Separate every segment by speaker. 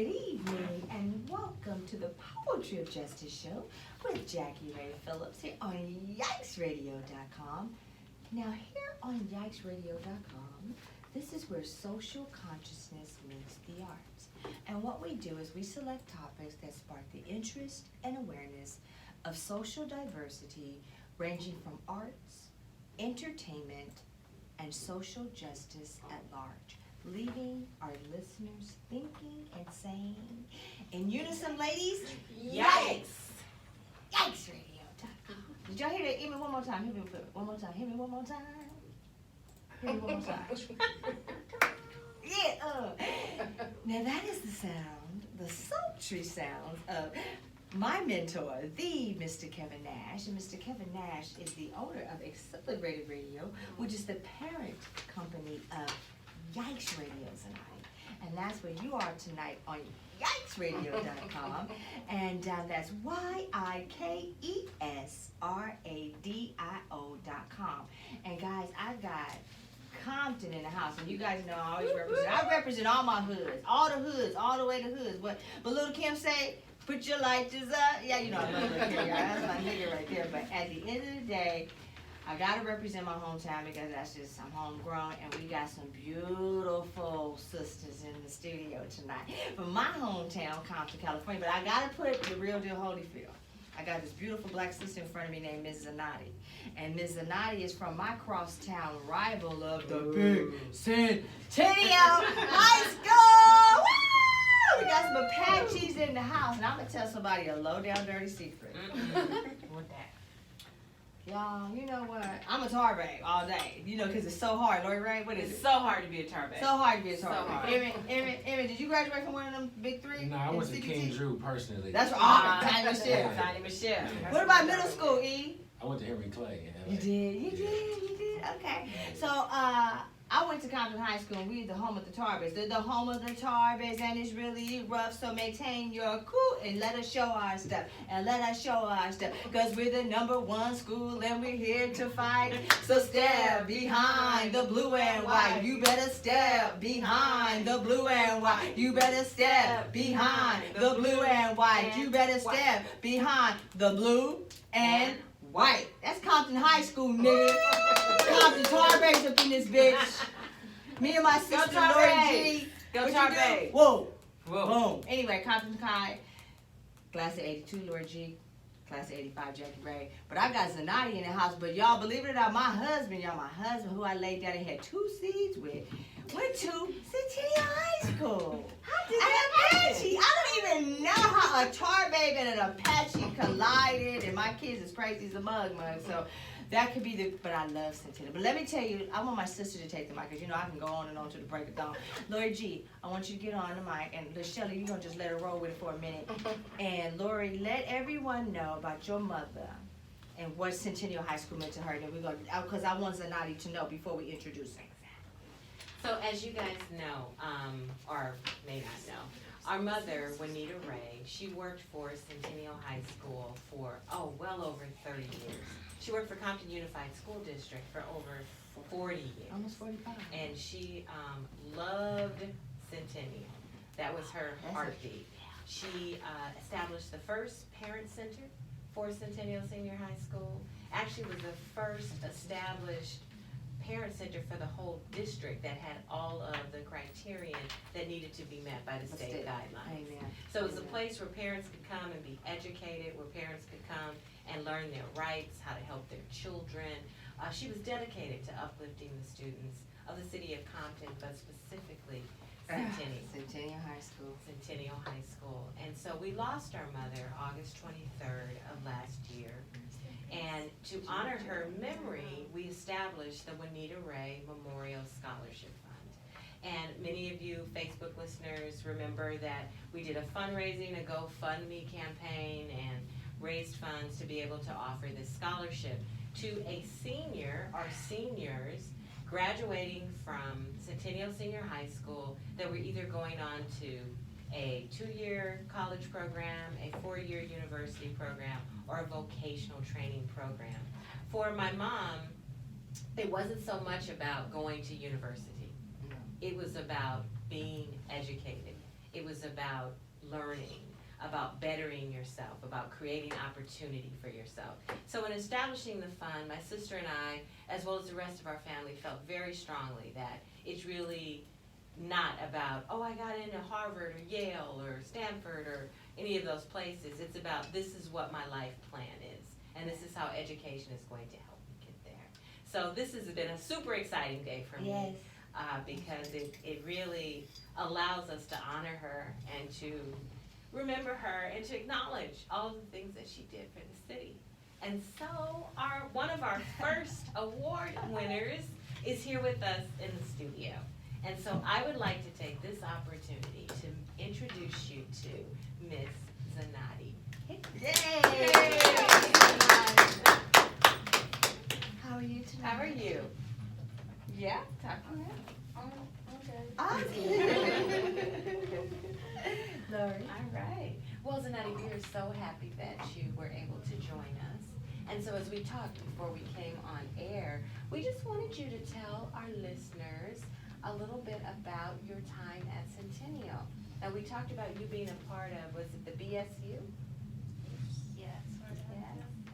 Speaker 1: good evening, and welcome to the Poetry of Justice show with Jackie Ray Phillips here on YikesRadio.com. Now, here on YikesRadio.com, this is where social consciousness meets the arts. And what we do is we select topics that spark the interest and awareness of social diversity, ranging from arts, entertainment, and social justice at large, leaving our listeners thinking and saying, in unison, ladies, yikes! YikesRadio.com. Did y'all hear that? Hit me one more time. Hit me one more time. Hit me one more time. Hit me one more time. Yeah. Now that is the sound, the sultry sound of my mentor, the Mr. Kevin Nash. And Mr. Kevin Nash is the owner of Exonerated Radio, which is the parent company of Yikes Radio tonight. And that's where you are tonight on YikesRadio.com. And that's YikesRadio.com. And guys, I've got Compton in the house, and you guys know I always represent. I represent all my hoods, all the hoods, all the way to hoods. But Little Kim say, put your lighters up. Yeah, you know I love Little Kim. That's my nigga right there. But at the end of the day, I gotta represent my hometown because that's just, I'm homegrown, and we got some beautiful sisters in the studio tonight from my hometown, Compton, California. But I gotta put the real deal Holyfield. I got this beautiful black sister in front of me named Ms. Zanotti. And Ms. Zanotti is from my crosstown rival of the Big Centennial High School! Woo! We got some Apaches in the house, and I'm gonna tell somebody a low down dirty secret. What that? Y'all, you know what? I'm a tar bag all day, you know, because it's so hard. Lori Ray, what is it?
Speaker 2: It's so hard to be a tar bag.
Speaker 1: So hard to be a tar
Speaker 2: So
Speaker 1: bag. Erin, did you graduate from one of them big three?
Speaker 3: No, I went to King Drew personally.
Speaker 1: That's right. Tiny Michelle.
Speaker 2: Tiny Michelle.
Speaker 1: What about middle school, E?
Speaker 3: I went to Henry Clay in LA.
Speaker 1: You did. Okay. So, I went to Compton High School, and we're the home of the Tarbers. They're the home of the Tarbers, and it's really rough, so maintain your cool and let us show our stuff. Because we're the #1 school, and we're here to fight. So step behind the blue and white. You better step behind the blue and white. You better step behind the blue and white. You better step behind the blue and white. That's Compton High School, nigga. Compton Tarbers up in this bitch. Me and my sister Lori G.
Speaker 2: Go Tarbers.
Speaker 1: Whoa. Boom. Anyway, Compton High, class of 82, Lori G. Class of 85, Jackie Ray. But I got Zanotti in the house. But y'all, believe it or not, my husband, who I laid down and had 2 seeds with, went to Centennial High School.
Speaker 2: How did that happen?
Speaker 1: I don't even know how a tar babe and an Apache collided, and my kids is crazy as a mug. So that could be but I love Centennial. But let me tell you, I want my sister to take the mic, because you know I can go on and on to the break of dawn. Lori G, I want you to get on the mic, and Shelly, you're going to just let her roll with it for a minute. And Lori, let everyone know about your mother and what Centennial High School meant to her. And we're going to, because I want Zanotti to know before we introduce her.
Speaker 2: So as you guys know, or may not know, our mother, Juanita Ray, she worked for Centennial High School for, well over 30 years. She worked for Compton Unified School District for over 40 years.
Speaker 1: Almost 45.
Speaker 2: And she loved Centennial. That was her heartbeat. She established the first parent center for Centennial Senior High School. Actually was the first established parent center for the whole district that had all of the criterion that needed to be met by the state guidelines.
Speaker 1: Amen.
Speaker 2: So it was a place where parents could come and be educated, where parents could come and learn their rights, how to help their children. She was dedicated to uplifting the students of the city of Compton, but specifically
Speaker 1: Centennial High School.
Speaker 2: Centennial High School. And so we lost our mother August 23rd of last year. And to honor her memory, we established the Juanita Ray Memorial Scholarship Fund. And many of you Facebook listeners remember that we did a fundraising, a GoFundMe campaign, and raised funds to be able to offer this scholarship to a senior or seniors graduating from Centennial Senior High School that were either going on to a 2-year college program, a 4-year university program, or a vocational training program. For my mom, it wasn't so much about going to university. It was about being educated. It was about learning, about bettering yourself, about creating opportunity for yourself. So in establishing the fund, my sister and I, as well as the rest of our family, felt very strongly that it's really not about, oh, I got into Harvard or Yale or Stanford or any of those places. It's about, this is what my life plan is, and this is how education is going to help me get there. So this has been a super exciting day for me.
Speaker 1: Yes.
Speaker 2: Because it really allows us to honor her and to remember her and to acknowledge all of the things that she did for the city. And so one of our first award winners is here with us in the studio. And so I would like to take this opportunity to introduce you to Miss Zanati.
Speaker 1: Yay! How are you tonight?
Speaker 2: How are you? Yeah, talk to me.
Speaker 1: Lori.
Speaker 2: All right. Well, Zanati, we are so happy that you were able to join us. And so as we talked before we came on air, we just wanted you to tell our listeners a little bit about your time at Centennial. Now, we talked about you being a part of, was it the BSU?
Speaker 4: Yes.
Speaker 2: Yes.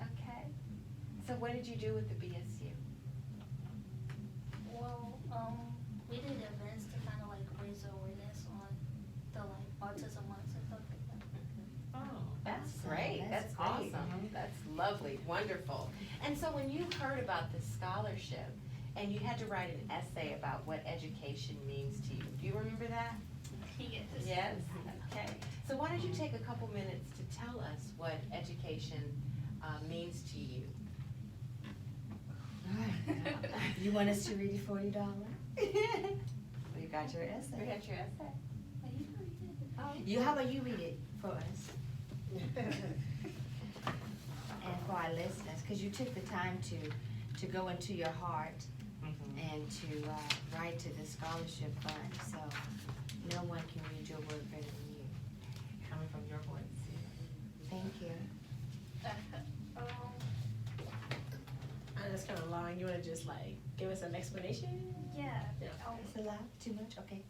Speaker 2: Okay. So what did you do with the BSU?
Speaker 4: Well, we did events to kind of like raise awareness on the like autism months and stuff like that.
Speaker 2: Oh, that's
Speaker 1: Awesome.
Speaker 2: great.
Speaker 1: That's
Speaker 2: That's
Speaker 1: great.
Speaker 2: awesome. That's lovely, wonderful. And so when you heard about this scholarship and you had to write an essay about what education means to you, do you remember that?
Speaker 4: Yes.
Speaker 2: Yes? Okay. So why don't you take a couple minutes to tell us what education means to you?
Speaker 1: You want us to read you $40? We got your essay.
Speaker 2: We got your essay.
Speaker 4: But you already did it.
Speaker 1: You, how about you read it for us? And for our listeners, because you took the time to go into your heart and to write to the scholarship fund, so no one can read your work better than you.
Speaker 2: Coming from your voice.
Speaker 1: Thank you.
Speaker 5: I know it's kind of long. You want to just like give us an explanation?
Speaker 4: Yeah.
Speaker 1: It's a lot, too much, okay.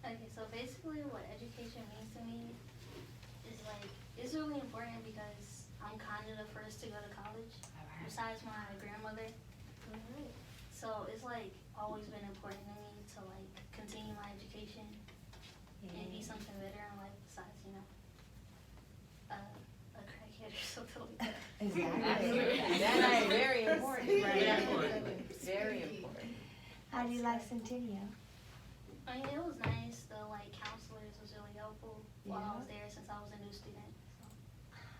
Speaker 4: Okay, so basically what education means to me is like, it's really important because I'm kind of the first to go to college, besides my grandmother. So it's like always been important to me to like continue my education and be something better in life besides, you know, a crackhead or something like that.
Speaker 1: Exactly.
Speaker 2: That is very important.
Speaker 1: Very
Speaker 2: important. Very important.
Speaker 1: How do you like Centennial?
Speaker 4: I mean, it was nice. The like counselors was really helpful while I
Speaker 1: Yeah.
Speaker 4: was there since I was a new student. So.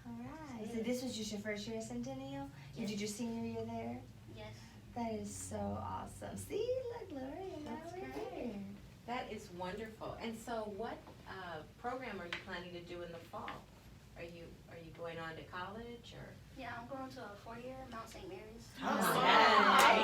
Speaker 1: All right, so this was just your first year at Centennial? You
Speaker 4: Yes.
Speaker 1: did your senior year there?
Speaker 4: Yes.
Speaker 1: That is so awesome. See, look, Lori, and now
Speaker 2: That's
Speaker 1: we're
Speaker 2: great.
Speaker 1: here.
Speaker 2: That is wonderful. And so what program are you planning to do in the fall? Are you going on to college or?
Speaker 4: Yeah, I'm going to a 4-year Mount St. Mary's.
Speaker 1: Right.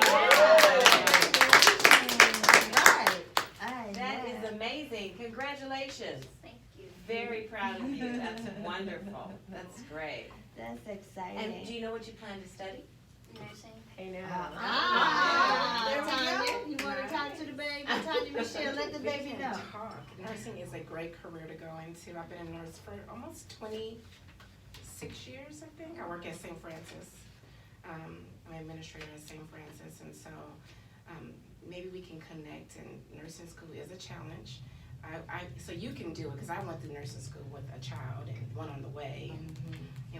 Speaker 2: That is amazing. Congratulations.
Speaker 4: Thank you.
Speaker 2: Very proud of you. That's wonderful. That's great.
Speaker 1: That's exciting.
Speaker 2: And do you know what you plan to study?
Speaker 4: Nursing.
Speaker 5: Hey now.
Speaker 1: There we go. You want to talk to the baby? Tanya Michelle, let the baby know.
Speaker 5: Nursing is a great career to go into. I've been a nurse for almost 26 years, I think. I work at St. Francis. I'm an administrator at St. Francis, and so maybe we can connect. And nursing school is a challenge. So you can do it, because I went through nursing school with a child and one on the way. You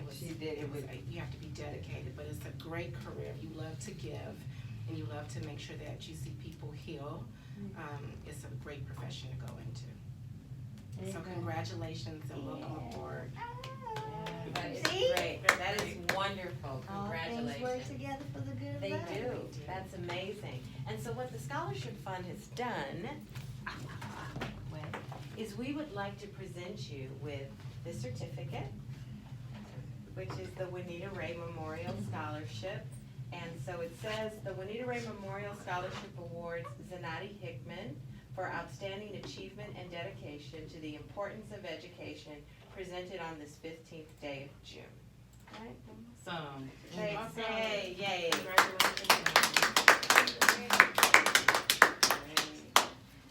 Speaker 5: have to be dedicated, but it's a great career. You love to give, and you love to make sure that you see people heal. It's a great profession to go into. So congratulations and welcome aboard.
Speaker 2: That is
Speaker 1: See?
Speaker 2: great. That is wonderful.
Speaker 1: All things work
Speaker 2: Congratulations.
Speaker 1: together for the good of
Speaker 2: They
Speaker 1: us.
Speaker 2: do. That's amazing. And so what the Scholarship Fund has done is we would like to present you with this certificate, which is the Juanita Ray Memorial Scholarship. And so it says, the Juanita Ray Memorial Scholarship awards Zanati Hickman for outstanding achievement and dedication to the importance of education, presented on this 15th day of June. All right? Say, yay.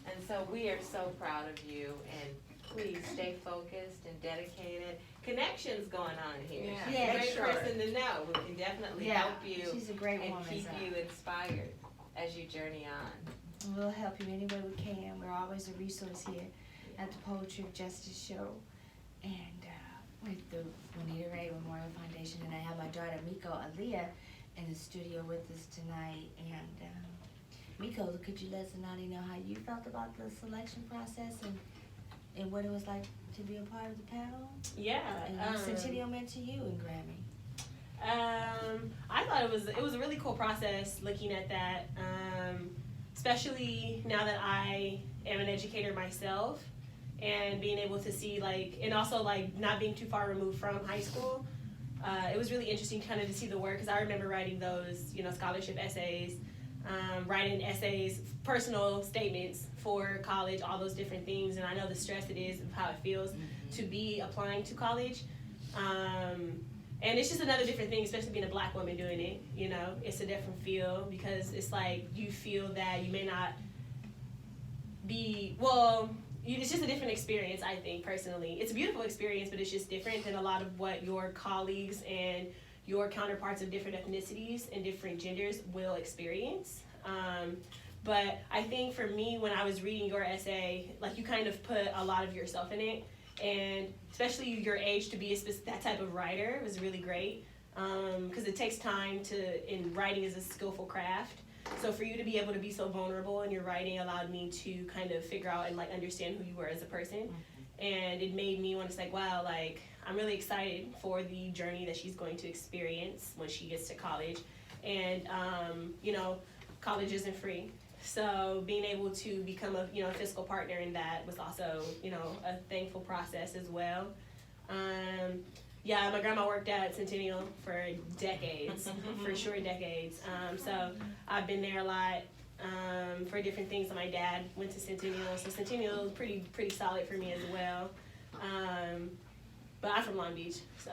Speaker 2: And so so we are so proud of you, and please stay focused and dedicated. Connections going on here.
Speaker 5: Yeah,
Speaker 2: She's a
Speaker 5: make
Speaker 2: great
Speaker 5: sure.
Speaker 2: person to know who can definitely
Speaker 1: Yeah,
Speaker 2: help you
Speaker 1: she's a great
Speaker 2: and
Speaker 1: woman.
Speaker 2: keep
Speaker 1: so.
Speaker 2: you inspired as you journey on.
Speaker 1: We'll help you any way we can. We're always a resource here at the Poetry of Justice show. And with the Juanita Ray Memorial Foundation. And I have my daughter Miko Aaliyah in the studio with us tonight. And Miko, could you let Sonati know how you felt about the selection process and what it was like to be a part of the panel?
Speaker 6: Yeah.
Speaker 1: And what Centennial meant to you in Grammy?
Speaker 6: I thought it was a really cool process looking at that, especially now that I am an educator myself and being able to see and also not being too far removed from high school. It was really interesting kind of to see the work, because I remember writing those, scholarship essays, writing essays, personal statements for college, all those different things, and I know the stress it is of how it feels to be applying to college. And it's just another different thing, especially being a Black woman doing it, it's a different feel, because it's you feel that you may not be, it's just a different experience, I think, personally. It's a beautiful experience, but it's just different than a lot of what your colleagues and your counterparts of different ethnicities and different genders will experience. But I think for me, when I was reading your essay, you kind of put a lot of yourself in it, and especially your age to be that type of writer was really great, because it takes time and writing is a skillful craft. So for you to be able to be so vulnerable in your writing allowed me to kind of figure out and understand who you were as a person. And it made me want to say, wow, I'm really excited for the journey that she's going to experience when she gets to college. And, college isn't free. So being able to become a, fiscal partner in that was also, a thankful process as well. Yeah, my grandma worked at Centennial for decades, for sure decades. So I've been there a lot for different things. So my dad went to Centennial, so Centennial was pretty solid for me as well. But I'm from Long Beach, so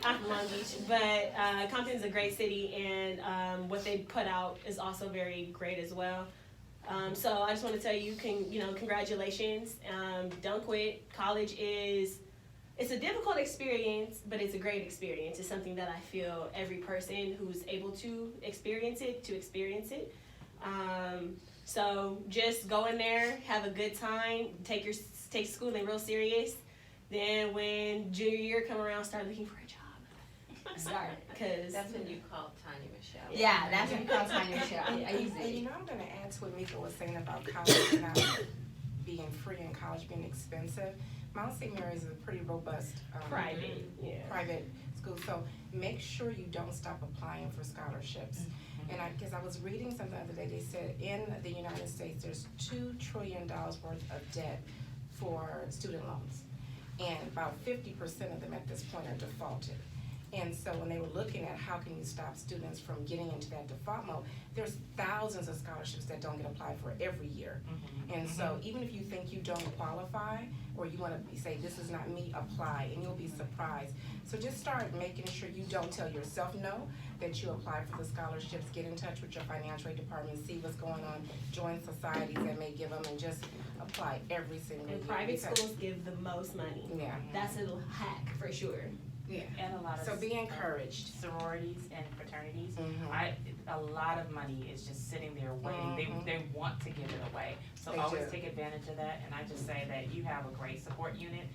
Speaker 6: I'm from Long Beach. But Compton's a great city, and what they put out is also very great as well. So I just want to tell you, congratulations. Don't quit. College it's a difficult experience, but it's a great experience. It's something that I feel every person who's able to experience it. So just go in there, have a good time, take schooling real serious. Then when junior year come around, start looking for a job.
Speaker 1: Start.
Speaker 2: Because that's when you call Tanya Michelle.
Speaker 1: Yeah, that's when you call Tanya Michelle.
Speaker 5: And
Speaker 1: Easy.
Speaker 5: I'm going to add to what Mika was saying about college not being free and college being expensive. Mount St. Mary's is a pretty robust private school, so make sure you don't stop applying for scholarships. And because I was reading something the other day, they said in the United States there's $2 trillion worth of debt for student loans, and about 50% of them at this point are defaulted. And so when they were looking at how can you stop students from getting into that default mode, there's thousands of scholarships that don't get applied for every year. And so even if you think you don't qualify, or you want to say this is not me, apply, and you'll be surprised. So just start making sure you don't tell yourself no, that you apply for the scholarships, get in touch with your financial aid department, see what's going on, join societies that may give them, and just apply every single year.
Speaker 6: And private schools give the most money.
Speaker 5: Yeah.
Speaker 6: That's a little hack for sure.
Speaker 5: Yeah.
Speaker 7: And a lot of
Speaker 5: So be encouraged.
Speaker 7: sororities and fraternities. A lot of money is just sitting there waiting. They want to give it away. So
Speaker 5: They
Speaker 7: always
Speaker 5: do.
Speaker 7: take advantage of that. And I just say that you have a great support unit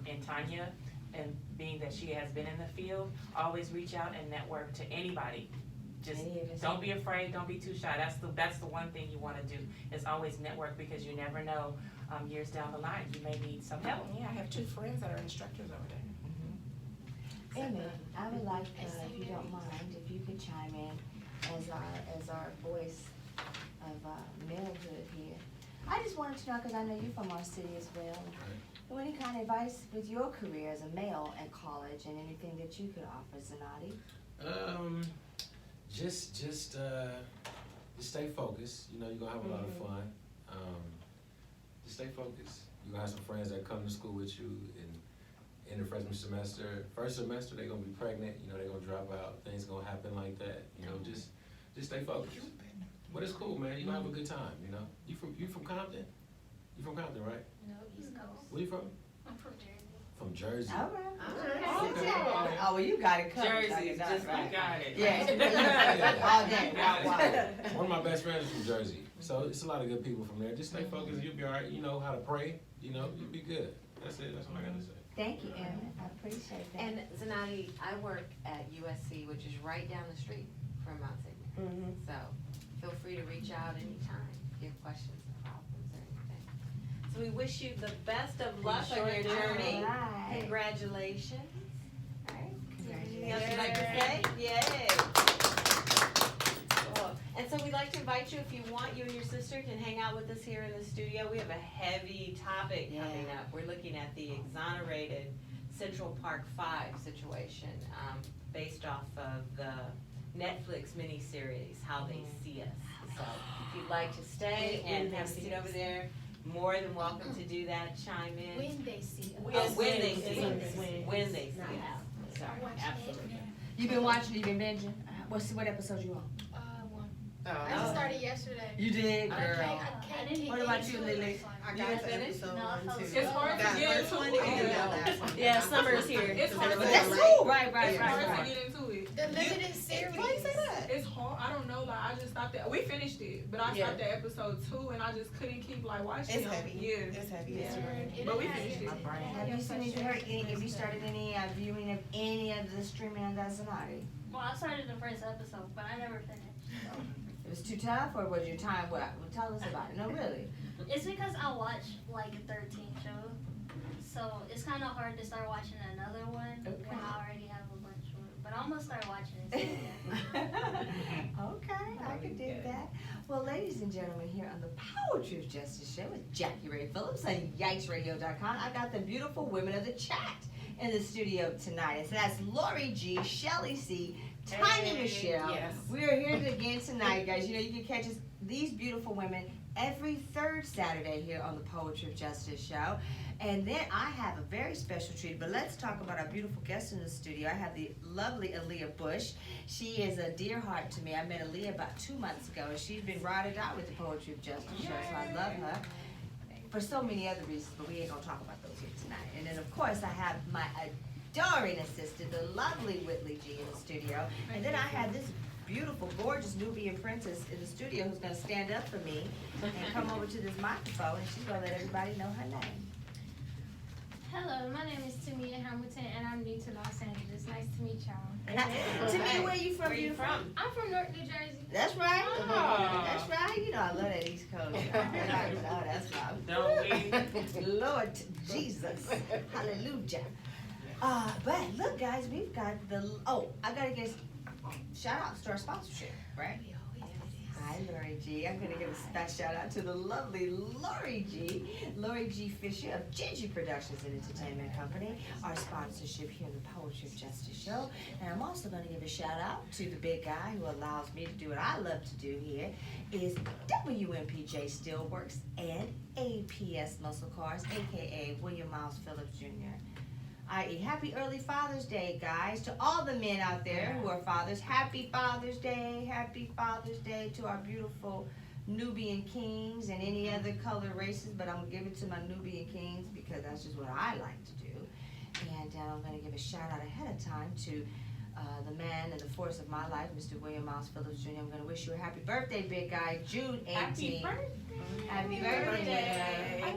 Speaker 7: in Tanya, and being that she has been in the field, always reach out and network to anybody. Just don't be afraid, don't be too shy. That's the one thing you want to do, is always network, because you never know, years down the line you may need some help.
Speaker 5: Yeah, I have 2 friends that are instructors over there.
Speaker 1: Amy, I would like, if you don't mind, if you could chime in as our voice of malehood here. I just wanted to know, because I know you're from our city as well. Any kind of advice with your career as a male at college, and anything that you could offer, Zanati?
Speaker 3: Just stay focused. You're gonna have a lot of fun. Just stay focused. You're gonna have some friends that come to school with you in the freshman semester. First semester, they're gonna be pregnant. They're gonna drop out. Things gonna happen like that. Just stay focused. But it's cool, man. You gonna have a good time. You from Compton. You from Compton, right?
Speaker 4: No, East Coast.
Speaker 3: Where you from?
Speaker 4: I'm from Jersey.
Speaker 3: From Jersey.
Speaker 1: All right.
Speaker 3: Okay.
Speaker 1: Oh, well, you got it covered.
Speaker 7: Jersey, just
Speaker 1: right.
Speaker 7: you got it.
Speaker 1: Yeah. All day. Wow.
Speaker 3: One of my best friends is from Jersey, so it's a lot of good people from there. Just stay focused, you'll be all right. You know how to pray, you know, you'll be good. That's it, that's all I gotta say.
Speaker 1: Thank you, Erin. I appreciate that.
Speaker 2: And Zanati, I work at USC, which is right down the street from Mount Sigmund. So feel free to reach out anytime if you have questions or problems or anything. So we wish you the best of luck on your journey.
Speaker 1: All right.
Speaker 2: Congratulations.
Speaker 1: All right.
Speaker 2: Anything else you'd like to say? Yay. Cool. And so we'd like to invite you, if you want, you and your sister can hang out with us here in the studio. We have a heavy topic coming up. We're looking at the Exonerated Central Park 5 situation, based off of the Netflix miniseries, How They See Us. So if you'd like to stay and have a seat over there, more than welcome to do that, chime in.
Speaker 4: When they see us.
Speaker 2: Oh, when they see us.
Speaker 6: When.
Speaker 2: When they see
Speaker 6: Not
Speaker 2: us. Sorry, absolutely.
Speaker 1: You been watching? You been binging? What episode you on?
Speaker 4: One.
Speaker 5: Oh,
Speaker 4: I just started yesterday.
Speaker 1: You did, girl.
Speaker 4: I didn't
Speaker 1: What about you, Lily?
Speaker 5: I
Speaker 1: You
Speaker 5: got
Speaker 1: done
Speaker 5: to
Speaker 1: finished?
Speaker 5: episode
Speaker 4: No, I
Speaker 5: 1
Speaker 4: fell
Speaker 5: too.
Speaker 4: asleep.
Speaker 6: It's hard to
Speaker 5: That
Speaker 6: get
Speaker 5: first
Speaker 6: into
Speaker 5: one
Speaker 6: it.
Speaker 5: and that last one.
Speaker 6: Yeah, summer is here.
Speaker 5: It's hard
Speaker 1: But
Speaker 5: to
Speaker 1: that's
Speaker 5: get
Speaker 1: cool. Right, right,
Speaker 6: It's
Speaker 1: right,
Speaker 6: hard to
Speaker 1: right.
Speaker 6: get into it.
Speaker 4: The limited series.
Speaker 5: Why you say that?
Speaker 6: It's hard. I don't know. Like I just stopped at. We finished it, but I stopped at episode 2, and I just couldn't keep like watching.
Speaker 5: It's
Speaker 6: them.
Speaker 5: heavy.
Speaker 6: Yeah.
Speaker 5: It's heavy.
Speaker 6: Yeah.
Speaker 5: It's
Speaker 6: But we finished it.
Speaker 1: Have you seen any, have you started any viewing of any of the streaming on Zanati?
Speaker 4: Well, I started the first episode, but I never finished. So.
Speaker 1: It was too tough, or was your time what? Well, tell us about it. No, really.
Speaker 4: It's because I watch like a 13 show, so it's kind of hard to start watching another one when I already have a bunch of it. But I'm gonna start watching it soon.
Speaker 1: Okay, I can dig that. Well, ladies and gentlemen, here on the Poetry of Justice Show with Jackie Ray Phillips on YikesRadio.com, I got the beautiful women of the chat in the studio tonight. And so that's Lori G, Shelly C, Tanya Michelle.
Speaker 5: Yes.
Speaker 1: We are here again tonight, guys. You know, you can catch us, these beautiful women, every third Saturday here on the Poetry of Justice Show. And then I have a very special treat, but let's talk about our beautiful guest in the studio. I have the lovely Aaliyah Bush. She is a dear heart to me. I met Aaliyah about 2 months ago, and she's been ride or die with the Poetry of Justice Show, so I love her. For so many other reasons, but we ain't gonna talk about those here tonight. And then, of course, I have my adoring assistant, the lovely Whitley G in the studio. And then I have this beautiful, gorgeous Nubian princess in the studio who's gonna stand up for me and come over to this microphone, and she's gonna let everybody know her name.
Speaker 8: Hello, my name is Tamia Hamilton, and I'm new to Los Angeles. Nice to meet y'all.
Speaker 1: Tamia, where you from?
Speaker 2: Where you from?
Speaker 8: I'm from North New Jersey.
Speaker 1: That's right.
Speaker 7: Oh.
Speaker 1: That's right. You know I love that East Coast. Oh, that's right.
Speaker 7: Don't we?
Speaker 1: Lord Jesus. Hallelujah. But look, guys, we've got I gotta give shout outs to our sponsorship, right? Hi, Lori G. I'm gonna give a special shout out to the lovely Lori G. Lori G. Fisher of Gingy Productions and Entertainment Company, our sponsorship here in the Poetry of Justice Show. And I'm also gonna give a shout out to the big guy who allows me to do what I love to do here, is WMPJ Steelworks and APS Muscle Cars, aka William Miles Phillips Jr. I.e. happy early Father's Day, guys, to all the men out there who are fathers. Happy Father's Day to our beautiful Nubian kings and any other colored races, but I'm gonna give it to my Nubian kings because that's just what I like to do. And I'm gonna give a shout out ahead of time to the man and the force of my life, Mr. William Miles Phillips Jr. I'm gonna wish you a happy birthday, big guy, June 18th. Happy birthday.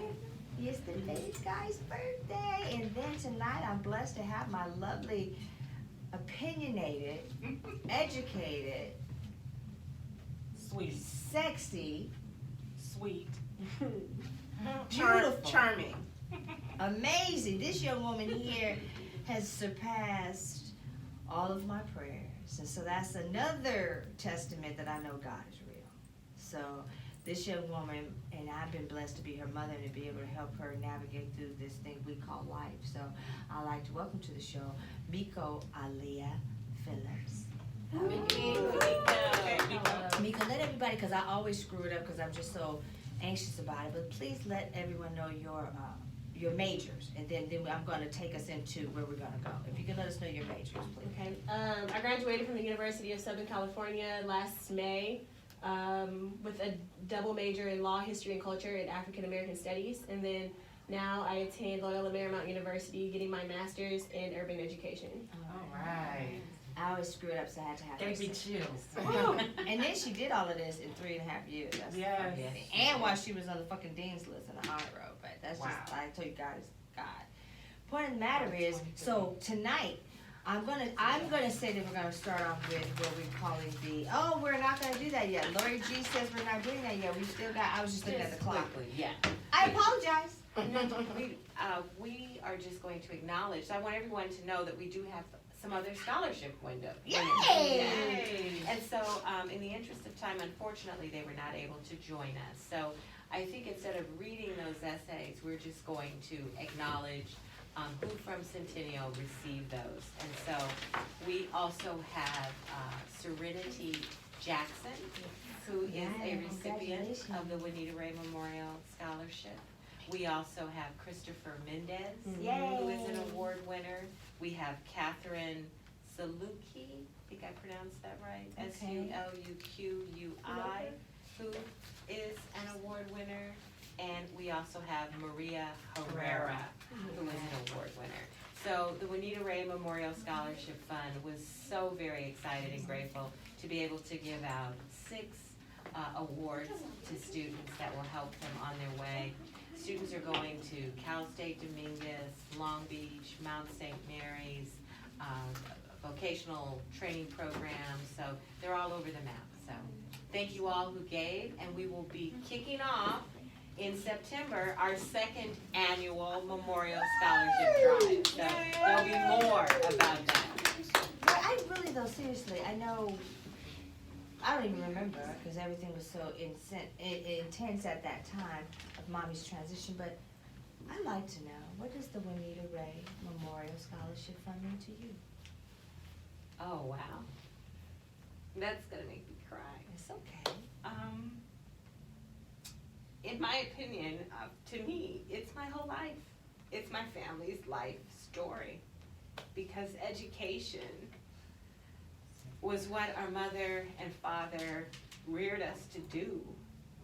Speaker 1: It's the big guy's birthday. And then tonight I'm blessed to have my lovely, opinionated, educated,
Speaker 7: Sweet.
Speaker 1: sexy,
Speaker 7: Sweet.
Speaker 1: beautiful,
Speaker 5: Charming.
Speaker 1: amazing. This young woman here has surpassed all of my prayers. And so that's another testament that I know God is real. So this young woman, and I've been blessed to be her mother and to be able to help her navigate through this thing we call life. So I'd like to welcome to the show, Miko Aliyah Phillips. Miko, let everybody, because I always screw it up because I'm just so anxious about it, but please let everyone know your majors, and then I'm going to take us into where we're going to go. If you can let us know your majors, please.
Speaker 6: Okay. I graduated from the University of Southern California last May. with a double major in law, history, and culture and African American studies. And then now I attend Loyola Marymount University, getting my master's in urban education.
Speaker 7: All right.
Speaker 1: I always screw it up, so I had to have
Speaker 7: Gave me
Speaker 1: this.
Speaker 7: chills.
Speaker 1: And then she did all of this in 3.5 years. That's
Speaker 7: Yes.
Speaker 1: fucking- And while she was on the fucking dean's list in the honor roll, but that's
Speaker 7: Wow.
Speaker 1: just, I told you guys, God. Point of the matter is, so tonight, I'm gonna say that we're gonna start off with what we're calling we're not gonna do that yet. Lori G says we're not doing that yet. We still got, I was just looking at the clock.
Speaker 2: Quickly, yeah.
Speaker 1: I apologize.
Speaker 2: We are just going to acknowledge, I want everyone to know that we do have some other scholarship window.
Speaker 1: Yay!
Speaker 2: And so, in the interest of time, unfortunately, they were not able to join us. So I think instead of reading those essays, we're just going to acknowledge who from Centennial received those. And so we also have Serenity Jackson, who is a recipient of the Juanita Ray Memorial Scholarship. We also have Christopher Mendez, who is an award winner. We have Catherine Saluki, I think I pronounced that right, Suluqui, who is an award winner. And we also have Maria Herrera, who is an award winner. So the Juanita Ray Memorial Scholarship Fund was so very excited and grateful to be able to give out 6 awards to students that will help them on their way. Students are going to Cal State Dominguez, Long Beach, Mount St. Mary's, vocational training programs, so they're all over the map. So thank you all who gave, and we will be kicking off in September our 2nd annual Memorial Scholarship Drive. So there'll be more about that.
Speaker 1: But I really though, seriously, I know, I don't even remember, because everything was so intense at that time of mommy's transition, but I'd like to know, what does the Juanita Ray Memorial Scholarship Fund mean to you?
Speaker 2: Oh, wow. That's gonna make me cry.
Speaker 1: It's okay.
Speaker 2: In my opinion, to me, it's my whole life. It's my family's life story. Because education was what our mother and father reared us to do.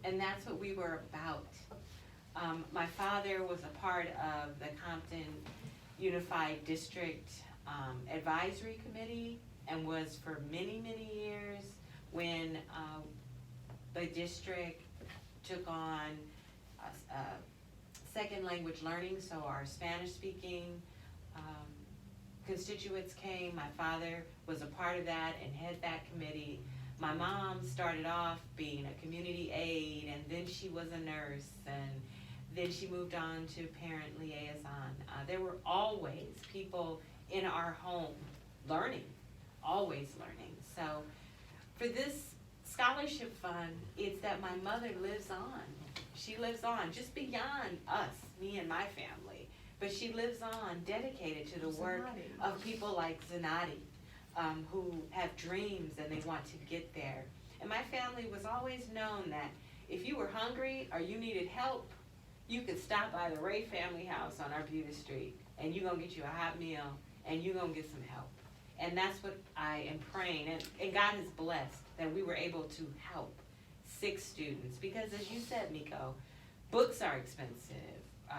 Speaker 2: And that's what we were about. My father was a part of the Compton Unified District Advisory Committee and was for many, many years when the district took on second language learning, so our Spanish-speaking constituents came. My father was a part of that and head that committee. My mom started off being a community aide, and then she was a nurse, and then she moved on to parent liaison. There were always people in our home learning, always learning. So for this scholarship fund, it's that my mother lives on. She lives on just beyond us, me and my family, but she lives on dedicated to the work of people like Zanati, who have dreams and they want to get there. And my family was always known that if you were hungry or you needed help, you could stop by the Ray family house on Arbutus Street and you're gonna get you a hot meal and you're gonna get some help. And that's what I am praying, and God has blessed that we were able to help 6 students, because as you said, Miko, books are expensive,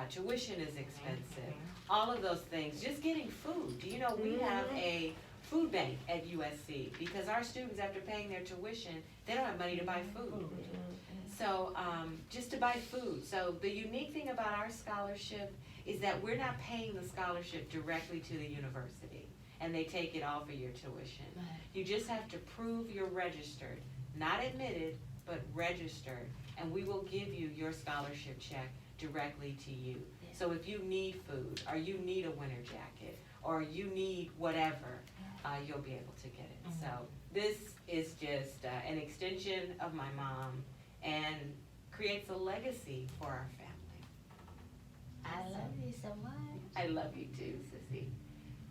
Speaker 2: tuition is expensive, all of those things, just getting food. You know, we have a food bank at USC, because our students, after paying their tuition, they don't have money to buy food. So, just to buy food. So the unique thing about our scholarship is that we're not paying the scholarship directly to the university, and they take it all for your tuition. You just have to prove you're registered, not admitted, but registered, and we will give you your scholarship check directly to you. So if you need food, or you need a winter jacket, or you need whatever, you'll be able to get it. So this is just an extension of my mom and creates a legacy for our family.
Speaker 1: I love you so much.
Speaker 2: I love you too, Sissy.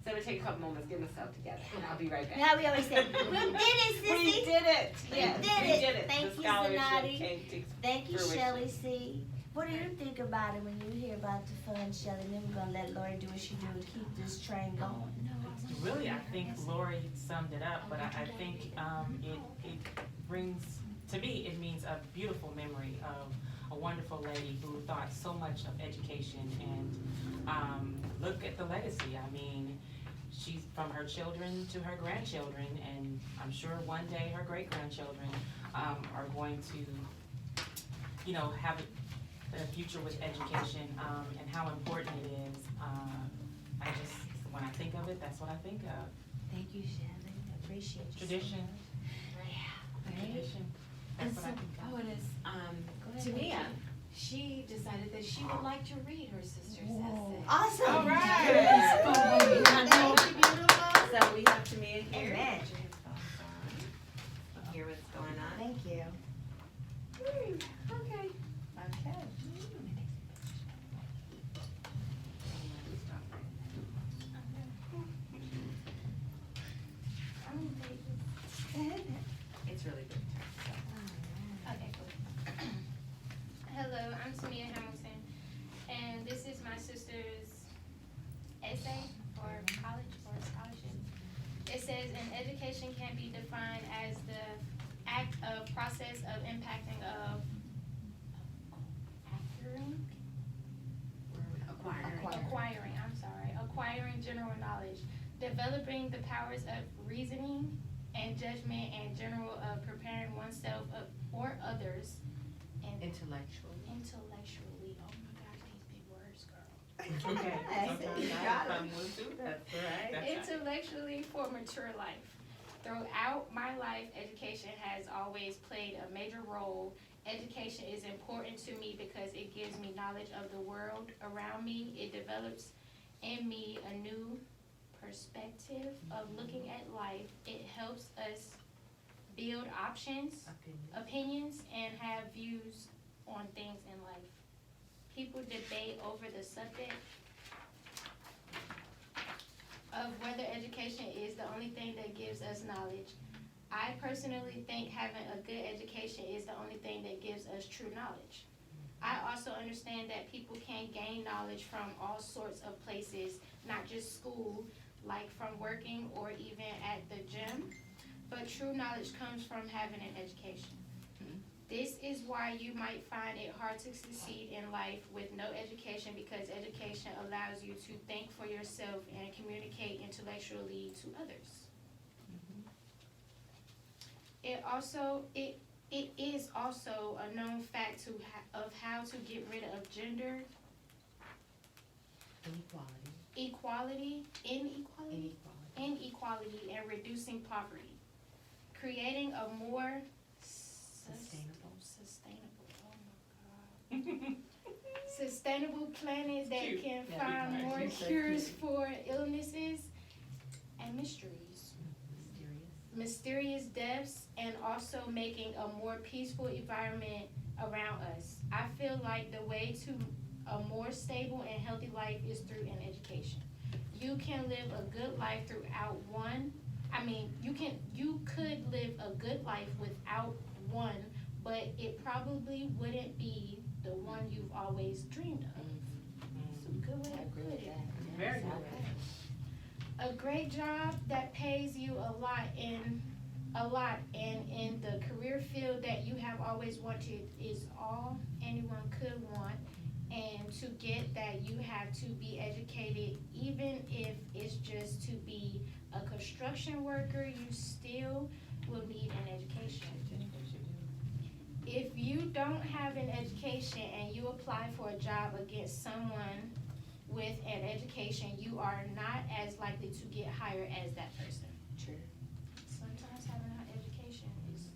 Speaker 2: So I'm gonna take a couple moments, get myself together, and I'll be right back.
Speaker 1: Now we always say, we did it, sissy.
Speaker 2: We did it.
Speaker 1: Yes,
Speaker 2: we did it.
Speaker 1: Thank
Speaker 2: The
Speaker 1: you,
Speaker 2: scholarship
Speaker 1: Zanati.
Speaker 2: came to
Speaker 1: Thank you,
Speaker 2: fruition.
Speaker 1: Shelly C. What do you think about it when you hear about the fund, Shelly? And then we're gonna let Lori do what she do and keep this train going.
Speaker 7: Really, I think Lori summed it up, but I think it brings to me, it means a beautiful memory of a wonderful lady who thought so much of education, and look at the legacy. I mean, she's from her children to her grandchildren, and I'm sure one day her great-grandchildren are going to, you know, have a future with education, and how important it is. I just, when I think of it, that's what I think of.
Speaker 1: Thank you, Shannon. I appreciate you.
Speaker 7: Tradition.
Speaker 1: Yeah. Right?
Speaker 7: Tradition.
Speaker 2: And
Speaker 7: That's what I
Speaker 2: so
Speaker 7: think of.
Speaker 2: poetess,
Speaker 1: ahead,
Speaker 2: Tamia, she decided that she would like to read her sister's essay.
Speaker 1: Awesome.
Speaker 5: All right.
Speaker 1: Yes. Thank you, beautiful.
Speaker 2: So we have Tamia here.
Speaker 1: Amen.
Speaker 2: Put your headphones on. Hear what's going on.
Speaker 1: Thank you.
Speaker 2: Okay.
Speaker 1: Okay.
Speaker 2: It's really good.
Speaker 8: Okay, cool. Hello, I'm Tamia Hamilton, and this is my sister's essay for college or scholarship. It says, an education can be defined as the act of process of impacting of acquiring general knowledge, developing the powers of reasoning and judgment, and general of preparing oneself or others and
Speaker 2: Intellectual.
Speaker 8: intellectually. Oh my God, these big words, girl.
Speaker 7: Okay.
Speaker 1: Yes,
Speaker 7: Sometimes
Speaker 1: you
Speaker 7: I
Speaker 1: got
Speaker 7: come with too.
Speaker 2: That's right.
Speaker 7: That's right.
Speaker 8: Intellectually for mature life. Throughout my life, education has always played a major role. Education is important to me because it gives me knowledge of the world around me. It develops in me a new perspective of looking at life. It helps us build options, opinions, and have views on things in life. People debate over the subject of whether education is the only thing that gives us knowledge. I personally think having a good education is the only thing that gives us true knowledge. I also understand that people can gain knowledge from all sorts of places, not just school, like from working or even at the gym, but true knowledge comes from having an education. This is why you might find it hard to succeed in life with no education, because education allows you to think for yourself and communicate intellectually to others. It is also a known fact of how to get rid of gender inequality and reducing poverty, creating a more sustainable planet that
Speaker 7: Cute.
Speaker 8: can
Speaker 7: Yeah,
Speaker 8: find
Speaker 7: be
Speaker 8: more
Speaker 7: kind. So
Speaker 8: cures
Speaker 7: cute.
Speaker 8: for illnesses and mysteries. Mysterious deaths, and also making a more peaceful environment around us. I feel like the way to a more stable and healthy life is through an education. You can live a good life you could live a good life without one, but it probably wouldn't be the one you've always dreamed of. Some good way to put it.
Speaker 7: Very good.
Speaker 8: A great job that pays you a lot and in the career field that you have always wanted is all anyone could want. And to get that, you have to be educated, even if it's just to be a construction worker, you still will need an education. If you don't have an education and you apply for a job against someone with an education, you are not as likely to get hired as that person.
Speaker 1: True.
Speaker 8: Sometimes having an education is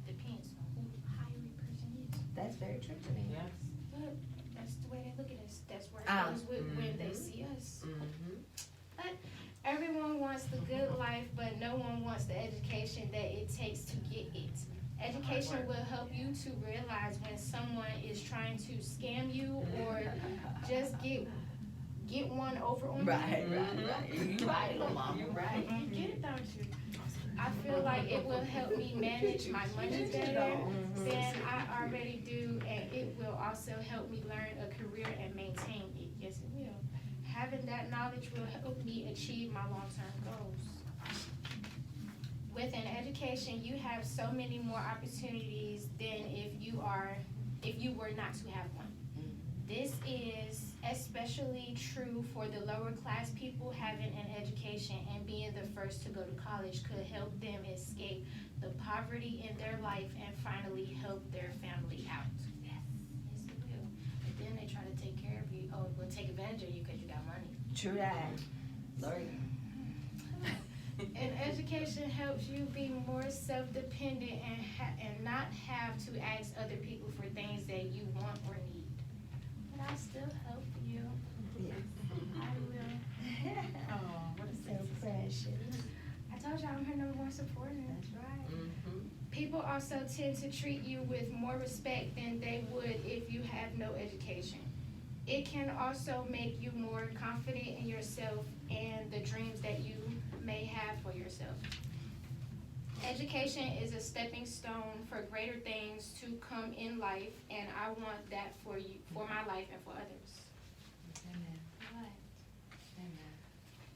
Speaker 8: depends on who the hiring person is.
Speaker 1: That's very true to me.
Speaker 7: Yes.
Speaker 8: But that's the way they look at us. That's where it
Speaker 1: Ah.
Speaker 8: goes with when they see us.
Speaker 2: Mm-hmm.
Speaker 8: Everyone wants the good life, but no one wants the education that it takes to get it. Education will help you to realize when someone is trying to scam you or just get one over on you.
Speaker 1: Right. You right, little mama.
Speaker 2: You're right.
Speaker 8: You get it, don't you? I feel like it will help me manage my money better than I already do, and it will also help me learn a career and maintain it. Yes, it will. Having that knowledge will help me achieve my long-term goals. with an education, you have so many more opportunities than if you were not to have one. This is especially true for the lower class people. Having an education and being the first to go to college could help them escape the poverty in their life and finally help their family out. Yes, it will. But then they try to take care of you. Oh, we'll take advantage of you because you got money.
Speaker 1: True that. Lord.
Speaker 8: And education helps you be more self-dependent and not have to ask other people for things that you want or need. But I still help you.
Speaker 1: Yes.
Speaker 8: I will.
Speaker 5: Oh, what is
Speaker 1: So precious.
Speaker 8: I told y'all I'm her number one supporter.
Speaker 1: That's right.
Speaker 8: People also tend to treat you with more respect than they would if you have no education. It can also make you more confident in yourself and the dreams that you may have for yourself. Education is a stepping stone for greater things to come in life, and I want that for you, for my life and for others.
Speaker 1: Amen.
Speaker 8: What?
Speaker 1: Amen.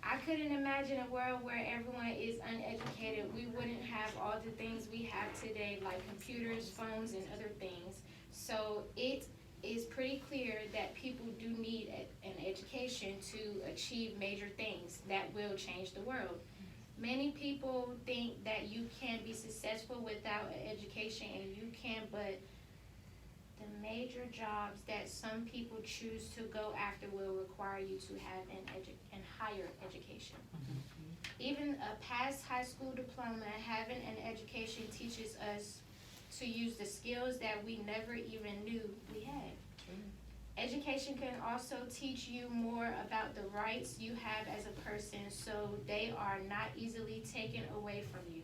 Speaker 8: I couldn't imagine a world where everyone is uneducated. We wouldn't have all the things we have today, like computers, phones, and other things. So it is pretty clear that people do need an education to achieve major things that will change the world. Many people think that you can be successful without an education, and you can, but the major jobs that some people choose to go after will require you to have an higher education. Even a past high school diploma, having an education teaches us to use the skills that we never even knew we had. Education can also teach you more about the rights you have as a person, so they are not easily taken away from you.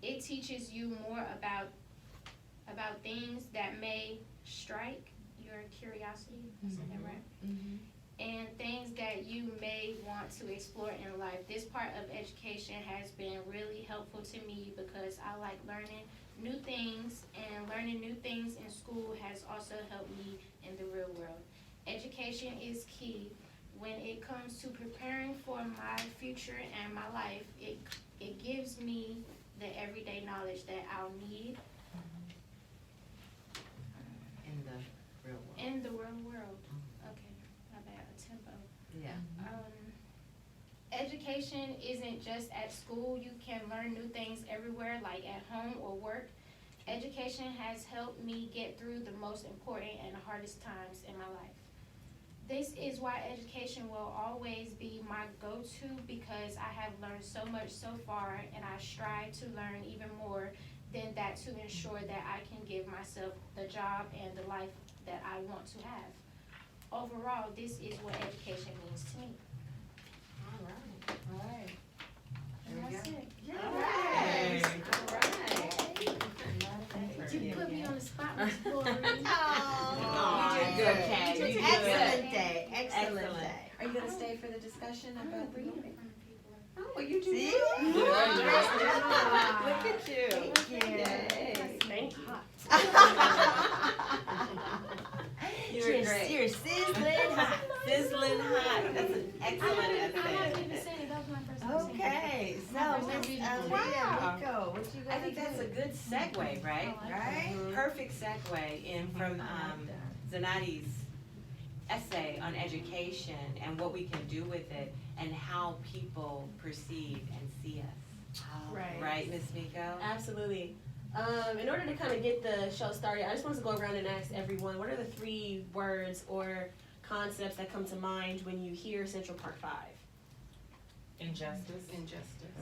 Speaker 8: It teaches you more about things that may strike your curiosity, I said that right? And things that you may want to explore in life. This part of education has been really helpful to me because I like learning new things, and learning new things in school has also helped me in the real world. Education is key. When it comes to preparing for my future and my life, it gives me the everyday knowledge that I'll need
Speaker 2: In the real world.
Speaker 8: in the real world. Okay, my bad, a tempo.
Speaker 2: Yeah.
Speaker 8: Education isn't just at school. You can learn new things everywhere, like at home or work. Education has helped me get through the most important and hardest times in my life. This is why education will always be my go-to, because I have learned so much so far, and I strive to learn even more than that to ensure that I can give myself the job and the life that I want to have. Overall, this is what education means to me.
Speaker 2: All right.
Speaker 8: And that's it.
Speaker 1: Yes.
Speaker 2: All right.
Speaker 8: You put me on the spot, Miss Glory.
Speaker 1: Oh,
Speaker 2: you did good, Kay. You did good.
Speaker 1: Excellent day. Excellent
Speaker 2: Excellent.
Speaker 1: day.
Speaker 2: Are you gonna stay for the discussion
Speaker 8: I'm
Speaker 2: about the
Speaker 8: reading
Speaker 2: movie?
Speaker 8: in front of people.
Speaker 2: Oh, well, you do.
Speaker 1: See?
Speaker 2: good.
Speaker 1: You are
Speaker 2: Good.
Speaker 1: dressed
Speaker 2: Look at you.
Speaker 1: Thank you.
Speaker 2: Yay.
Speaker 6: Thank you.
Speaker 2: You're great.
Speaker 1: You're sizzling hot.
Speaker 2: Sizzling hot. That's an
Speaker 8: I
Speaker 2: excellent
Speaker 8: haven't even
Speaker 2: essay.
Speaker 8: said it. That was my first time saying it.
Speaker 1: Okay, so Miss
Speaker 2: Wow.
Speaker 1: Nico, what you
Speaker 2: I
Speaker 1: gonna
Speaker 2: think that's a
Speaker 1: do?
Speaker 2: good segue, right?
Speaker 1: Right?
Speaker 2: Perfect segue in from Zanati's essay on education and what we can do with it and how people perceive and see us.
Speaker 6: Right.
Speaker 2: Right, Ms. Miko?
Speaker 6: Absolutely. In order to kind of get the show started, I just wanted to go around and ask everyone, what are the 3 words or concepts that come to mind when you hear Central Park 5?
Speaker 7: Injustice.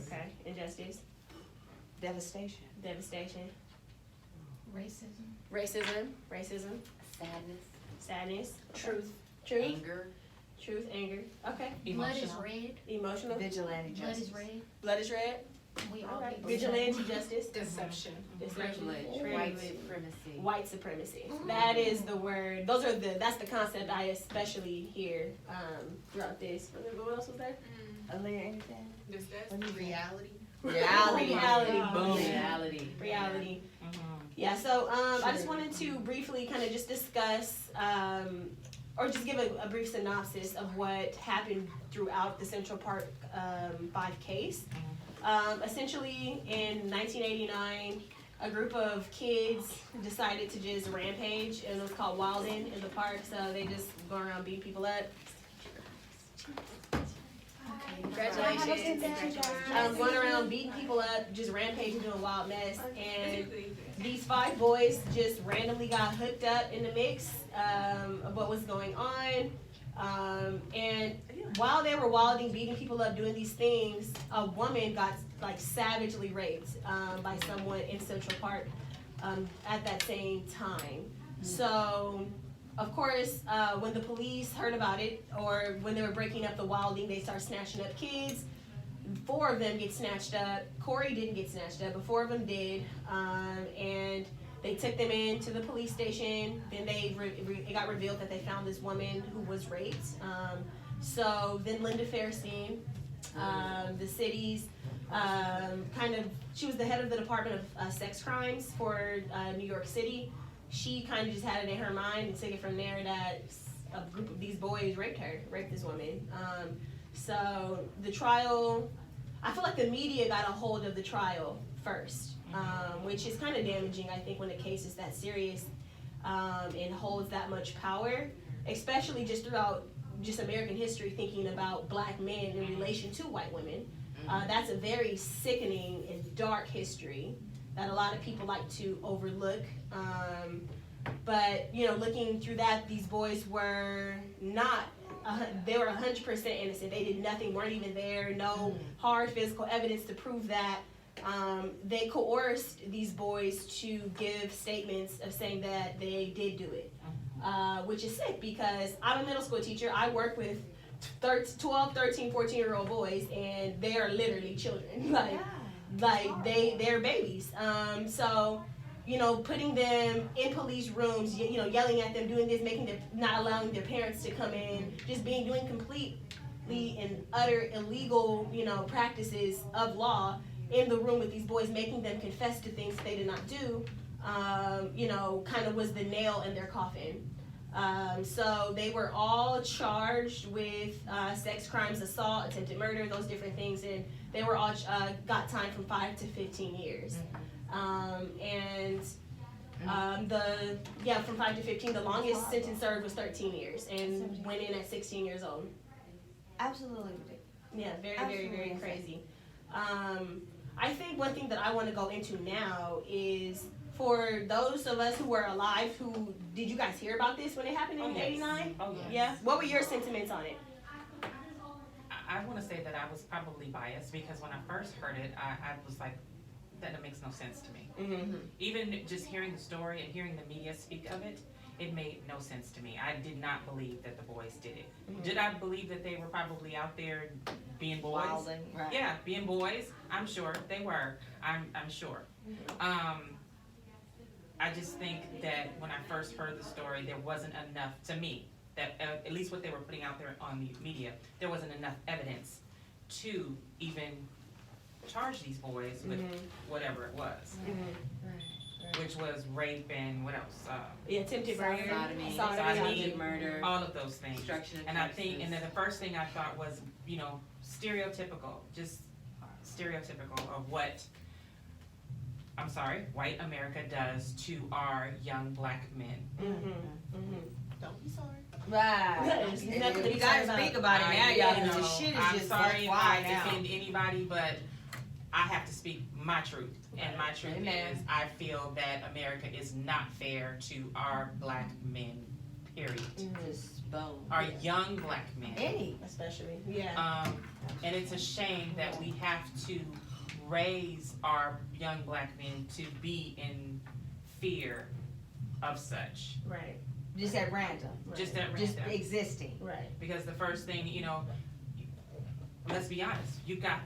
Speaker 6: Okay, injustice,
Speaker 1: Devastation.
Speaker 6: devastation,
Speaker 8: Racism.
Speaker 6: racism,
Speaker 2: Sadness.
Speaker 6: sadness, truth,
Speaker 2: Anger.
Speaker 6: truth, anger. Okay,
Speaker 8: Blood is
Speaker 7: Emotional.
Speaker 8: red.
Speaker 6: emotional,
Speaker 1: Vigilante
Speaker 8: Blood
Speaker 1: justice.
Speaker 8: is red.
Speaker 6: blood is red.
Speaker 8: We
Speaker 6: All
Speaker 8: all
Speaker 6: right,
Speaker 8: people.
Speaker 6: vigilante justice,
Speaker 5: Deception.
Speaker 2: Privilege.
Speaker 6: Privilege.
Speaker 2: White supremacy.
Speaker 6: white supremacy. That is the word. That's the concept I especially hear throughout this. What else was there?
Speaker 1: Aaliyah, anything? What do you think?
Speaker 9: Reality.
Speaker 1: Reality.
Speaker 6: Reality.
Speaker 1: Boom.
Speaker 2: Reality.
Speaker 6: Reality.
Speaker 7: Mm-hmm.
Speaker 6: Yeah, so I just wanted to briefly kind of just discuss or just give a brief synopsis of what happened throughout the Central Park 5 case. Essentially, in 1989, a group of kids decided to just rampage, and it was called wilding in the park. So they just go around beating people up.
Speaker 1: Congratulations.
Speaker 6: Going around beating people up, just rampaging, doing a wild mess. And these 5 boys just randomly got hooked up in the mix of what was going on. And while they were wilding, beating people up, doing these things, a woman got like savagely raped by someone in Central Park at that same time. So, of course, when the police heard about it, or when they were breaking up the wilding, they start snatching up kids. 4 of them get snatched up. Corey didn't get snatched up, but 4 of them did. And they took them into the police station. Then it got revealed that they found this woman who was raped. So then Linda Fairstein, the city's she was the head of the Department of Sex Crimes for New York City. She kind of just had it in her mind and took it from there that a group of these boys raped this woman. So the trial, I feel like the media got a hold of the trial first, which is kind of damaging, I think, when a case is that serious and holds that much power, especially just throughout just American history, thinking about black men in relation to white women. That's a very sickening and dark history that a lot of people like to overlook. But, looking through that, these boys were not, they were 100% innocent. They did nothing, weren't even there, no hard physical evidence to prove that. They coerced these boys to give statements of saying that they did do it, which is sick because I'm a middle school teacher. I work with 12, 13, 14-year-old boys, and they are literally children. They're babies. So, putting them in police rooms, yelling at them, doing this, not allowing their parents to come in, just doing completely and utter illegal, practices of law in the room with these boys, making them confess to things they did not do, kind of was the nail in their coffin. So they were all charged with sex crimes, assault, attempted murder, those different things, and they were all got time from 5 to 15 years. From 5 to 15, the longest sentence served was 13 years, and went in at 16 years old.
Speaker 1: Absolutely ridiculous.
Speaker 6: Yeah, very, very, very crazy. I think one thing that I want to go into now is for those of us who were alive, did you guys hear about this when it happened in 89?
Speaker 7: Oh, yes.
Speaker 6: Yeah? What were your sentiments on it?
Speaker 7: I want to say that I was probably biased because when I first heard it, I was like, that makes no sense to me.
Speaker 6: Mm-hmm.
Speaker 7: Even just hearing the story and hearing the media speak of it, it made no sense to me. I did not believe that the boys did it.
Speaker 6: Mm-hmm.
Speaker 7: Did I believe that they were probably out there being boys?
Speaker 1: Wilding, right.
Speaker 7: Yeah, being boys. I'm sure they were. I'm sure.
Speaker 6: Mm-hmm.
Speaker 7: I just think that when I first heard the story, there wasn't enough, to me, that at least what they were putting out there on the media, there wasn't enough evidence to even charge these boys with whatever it was, which was rape and what else?
Speaker 6: Attempted murder,
Speaker 7: sodomy,
Speaker 9: murder,
Speaker 7: all of those things.
Speaker 9: destruction of
Speaker 7: And I
Speaker 9: justice.
Speaker 7: think, and then the first thing I thought was, stereotypical of what, I'm sorry, white America does to our young black men.
Speaker 5: Don't be sorry.
Speaker 1: Right.
Speaker 6: There's nothing to be
Speaker 1: You gotta
Speaker 6: sorry
Speaker 1: speak about it now, y'all, because the shit is
Speaker 7: I'm
Speaker 1: just
Speaker 7: sorry if
Speaker 1: wild
Speaker 7: I
Speaker 1: now.
Speaker 7: offend anybody, but I have to speak my truth. And my truth
Speaker 1: Amen.
Speaker 7: is, I feel that America is not fair to our black men, period.
Speaker 1: Just boom.
Speaker 7: Our young black men.
Speaker 1: Any.
Speaker 6: especially. Yeah.
Speaker 7: And it's a shame that we have to raise our young black men to be in fear of such.
Speaker 6: Right.
Speaker 1: Just at random.
Speaker 7: Just at
Speaker 1: Just
Speaker 7: random.
Speaker 1: existing.
Speaker 6: Right.
Speaker 7: Because the first thing, let's be honest, you've got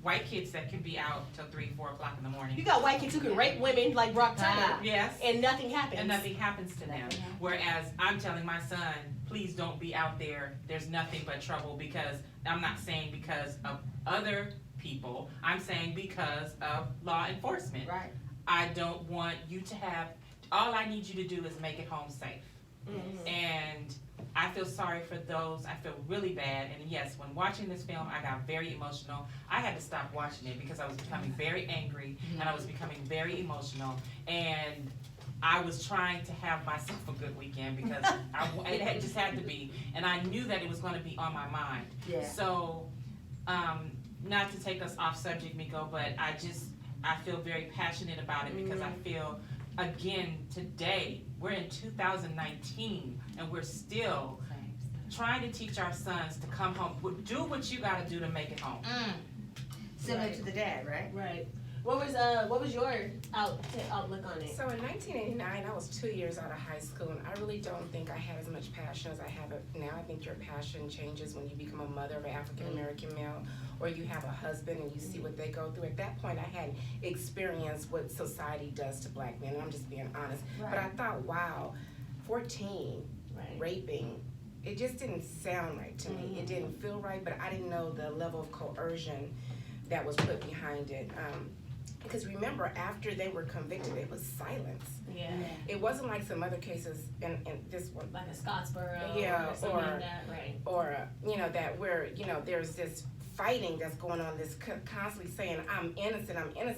Speaker 7: white kids that can be out till 3, 4 o'clock in the morning.
Speaker 6: You got white kids who can rape women like Brock Turner,
Speaker 7: Yes.
Speaker 6: and nothing happens.
Speaker 7: And nothing happens to them. Whereas I'm telling my son, please don't be out there. There's nothing but trouble, because I'm not saying because of other people. I'm saying because of law enforcement.
Speaker 1: Right.
Speaker 7: I don't want you to have, all I need you to do is make it home safe. And I feel sorry for those. I feel really bad. And yes, when watching this film, I got very emotional. I had to stop watching it because I was becoming very angry and I was becoming very emotional. And I was trying to have myself a good weekend because it just had to be. And I knew that it was going to be on my mind.
Speaker 1: Yeah.
Speaker 7: So, not to take us off subject, Miko, but I feel very passionate about it because I feel, again, today, we're in 2019 and we're still trying to teach our sons to come home. Do what you gotta do to make it home.
Speaker 1: Similar
Speaker 6: Right.
Speaker 1: to the dad, right?
Speaker 6: Right. What was your outlook on it?
Speaker 5: So in 1989, I was 2 years out of high school, and I really don't think I had as much passion as I have it now. I think your passion changes when you become a mother of an African-American male, or you have a husband and you see what they go through. At that point, I had experienced what society does to black men, and I'm just being honest. But I thought, wow, 14, raping, it just didn't sound right to me. It didn't feel right, but I didn't know the level of coercion that was put behind it. Because remember, after they were convicted, it was silence.
Speaker 6: Yeah.
Speaker 5: It wasn't like some other cases in this one.
Speaker 6: Like a Scottsboro.
Speaker 5: Yeah,
Speaker 6: or something
Speaker 5: or-
Speaker 6: like that, right?
Speaker 5: Or, that where, there's this fighting that's going on, this constantly saying, I'm innocent.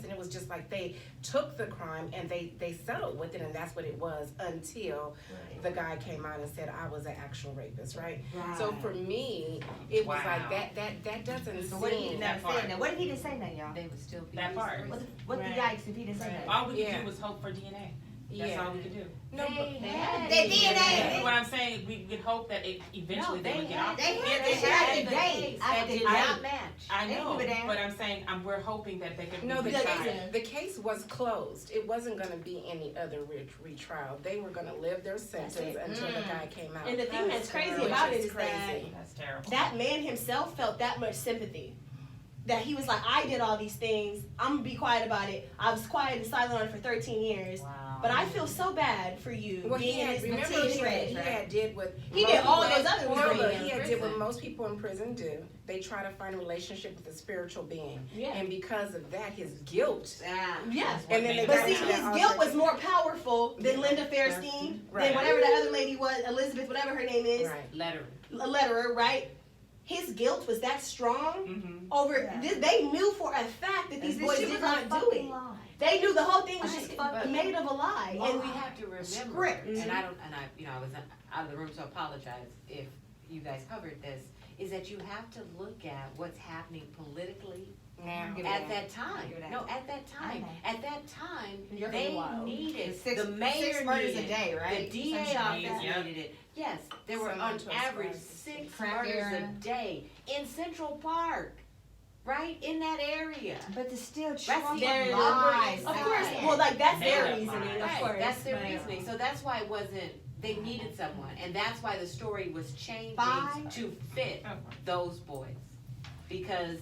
Speaker 5: It was just like they took the crime and they settled with it, and that's what it was until the guy came out and said I was an actual rapist, right? So for me, it was
Speaker 7: Wow.
Speaker 5: like that doesn't
Speaker 1: So what did he
Speaker 5: seem.
Speaker 1: not say now? What did he just say now, y'all?
Speaker 2: They would still be.
Speaker 7: That part.
Speaker 1: What the yikes if he didn't say that?
Speaker 7: All we could
Speaker 5: Yeah.
Speaker 7: do was hope for DNA. That's
Speaker 5: Yeah.
Speaker 7: all we could do.
Speaker 5: No, but
Speaker 1: They DNA.
Speaker 7: What I'm saying, we could hope that eventually they would get off.
Speaker 1: They
Speaker 7: Yeah,
Speaker 1: had
Speaker 7: they had
Speaker 1: the date. I
Speaker 2: That
Speaker 1: did
Speaker 2: did
Speaker 1: not
Speaker 2: not match.
Speaker 7: I
Speaker 1: They didn't
Speaker 7: know,
Speaker 1: give a damn.
Speaker 7: but I'm saying, we're hoping that they could.
Speaker 5: No, the
Speaker 7: retried.
Speaker 5: case was closed. It wasn't gonna be any other retrial. They were gonna live their sentence until the guy came out.
Speaker 6: And the thing that's crazy
Speaker 5: Which
Speaker 6: about it
Speaker 5: is
Speaker 6: is that
Speaker 5: crazy.
Speaker 7: That's terrible.
Speaker 6: that man himself felt that much sympathy. That he was like, I did all these things. I'm gonna be quiet about it. I was quiet and silent on it for 13 years.
Speaker 2: Wow.
Speaker 6: But I feel so bad for you
Speaker 5: Well,
Speaker 6: being in this
Speaker 5: remember
Speaker 6: petition.
Speaker 5: he had did what
Speaker 6: He
Speaker 5: most
Speaker 6: did all
Speaker 5: people-
Speaker 6: those other
Speaker 5: No,
Speaker 6: things
Speaker 5: but
Speaker 6: in
Speaker 5: he had did
Speaker 2: prison.
Speaker 5: what most people in prison do. They try to find a relationship with a spiritual being,
Speaker 6: Yeah.
Speaker 5: and because of that, his guilt.
Speaker 6: Yeah.
Speaker 5: And then they
Speaker 6: But
Speaker 5: got
Speaker 6: see,
Speaker 5: to
Speaker 6: his
Speaker 5: that
Speaker 6: guilt
Speaker 5: altar-
Speaker 6: was more powerful than Linda Fairstein,
Speaker 5: Right.
Speaker 6: than whatever that other lady was, Elizabeth, whatever her name is,
Speaker 5: Right.
Speaker 2: Letter.
Speaker 6: a letterer, right? His guilt was that strong
Speaker 7: Mm-hmm.
Speaker 6: over this. They knew for a fact that these boys did not do it. They knew the whole thing was just made of a lie.
Speaker 2: And
Speaker 6: And
Speaker 2: we have to remember,
Speaker 6: Script.
Speaker 2: and I was out of the room, so I apologize if you guys covered this, is that you have to look at what's happening politically
Speaker 5: Now,
Speaker 2: at that time.
Speaker 1: Give it
Speaker 2: No,
Speaker 1: out.
Speaker 2: at that time. At that time,
Speaker 6: You're
Speaker 2: they
Speaker 6: being wild.
Speaker 2: needed,
Speaker 1: Six
Speaker 2: the mayor
Speaker 1: murders a
Speaker 2: needed it.
Speaker 1: day, right?
Speaker 2: The DA
Speaker 1: Some
Speaker 2: office
Speaker 1: shit like that.
Speaker 2: needed it. Yes, there were
Speaker 5: Someone
Speaker 2: on
Speaker 5: to
Speaker 2: average
Speaker 5: ascribe to
Speaker 2: 6
Speaker 1: Crack
Speaker 2: murders a
Speaker 1: area.
Speaker 2: day in Central Park, right, in that area.
Speaker 1: But to still
Speaker 2: That's
Speaker 1: trump
Speaker 2: the
Speaker 1: lies.
Speaker 6: of course,
Speaker 2: Right.
Speaker 6: well, like that's
Speaker 7: Made
Speaker 6: their
Speaker 7: up
Speaker 6: reasoning,
Speaker 7: lies.
Speaker 6: of
Speaker 2: Right,
Speaker 6: course.
Speaker 2: that's their
Speaker 6: but-
Speaker 2: reasoning, so that's why it wasn't, they needed someone, and that's why the story was changing
Speaker 1: Five.
Speaker 2: to fit those boys. Because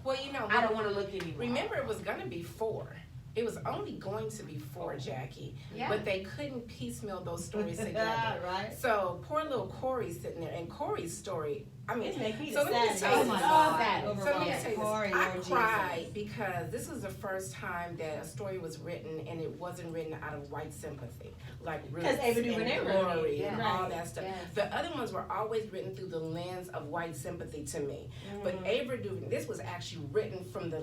Speaker 5: well,
Speaker 2: I don't wanna look anymore.
Speaker 5: remember it was gonna be 4. It was only going to be 4, Jackie.
Speaker 2: Yeah.
Speaker 5: But they couldn't piecemeal those stories together.
Speaker 1: Right.
Speaker 5: So poor little Corey's sitting there, and Corey's story, I mean,
Speaker 6: It make me
Speaker 5: so let me
Speaker 6: sad.
Speaker 5: just tell you
Speaker 1: Oh
Speaker 5: this.
Speaker 1: my
Speaker 5: So
Speaker 1: God.
Speaker 5: let me just tell you
Speaker 1: Corey,
Speaker 5: this. I
Speaker 1: Lord
Speaker 5: cried
Speaker 1: Jesus.
Speaker 5: because this was the first time that a story was written, and it wasn't written out of white sympathy, like Roots
Speaker 6: 'Cause Ava
Speaker 5: and
Speaker 6: DuVernay wrote it.
Speaker 5: Glory and
Speaker 2: Yeah.
Speaker 5: all
Speaker 6: Right.
Speaker 5: that stuff.
Speaker 2: Yes.
Speaker 5: The other ones were always written through the lens of white sympathy to me. But
Speaker 6: Mm-hmm.
Speaker 5: Ava DuVernay, this was actually written from the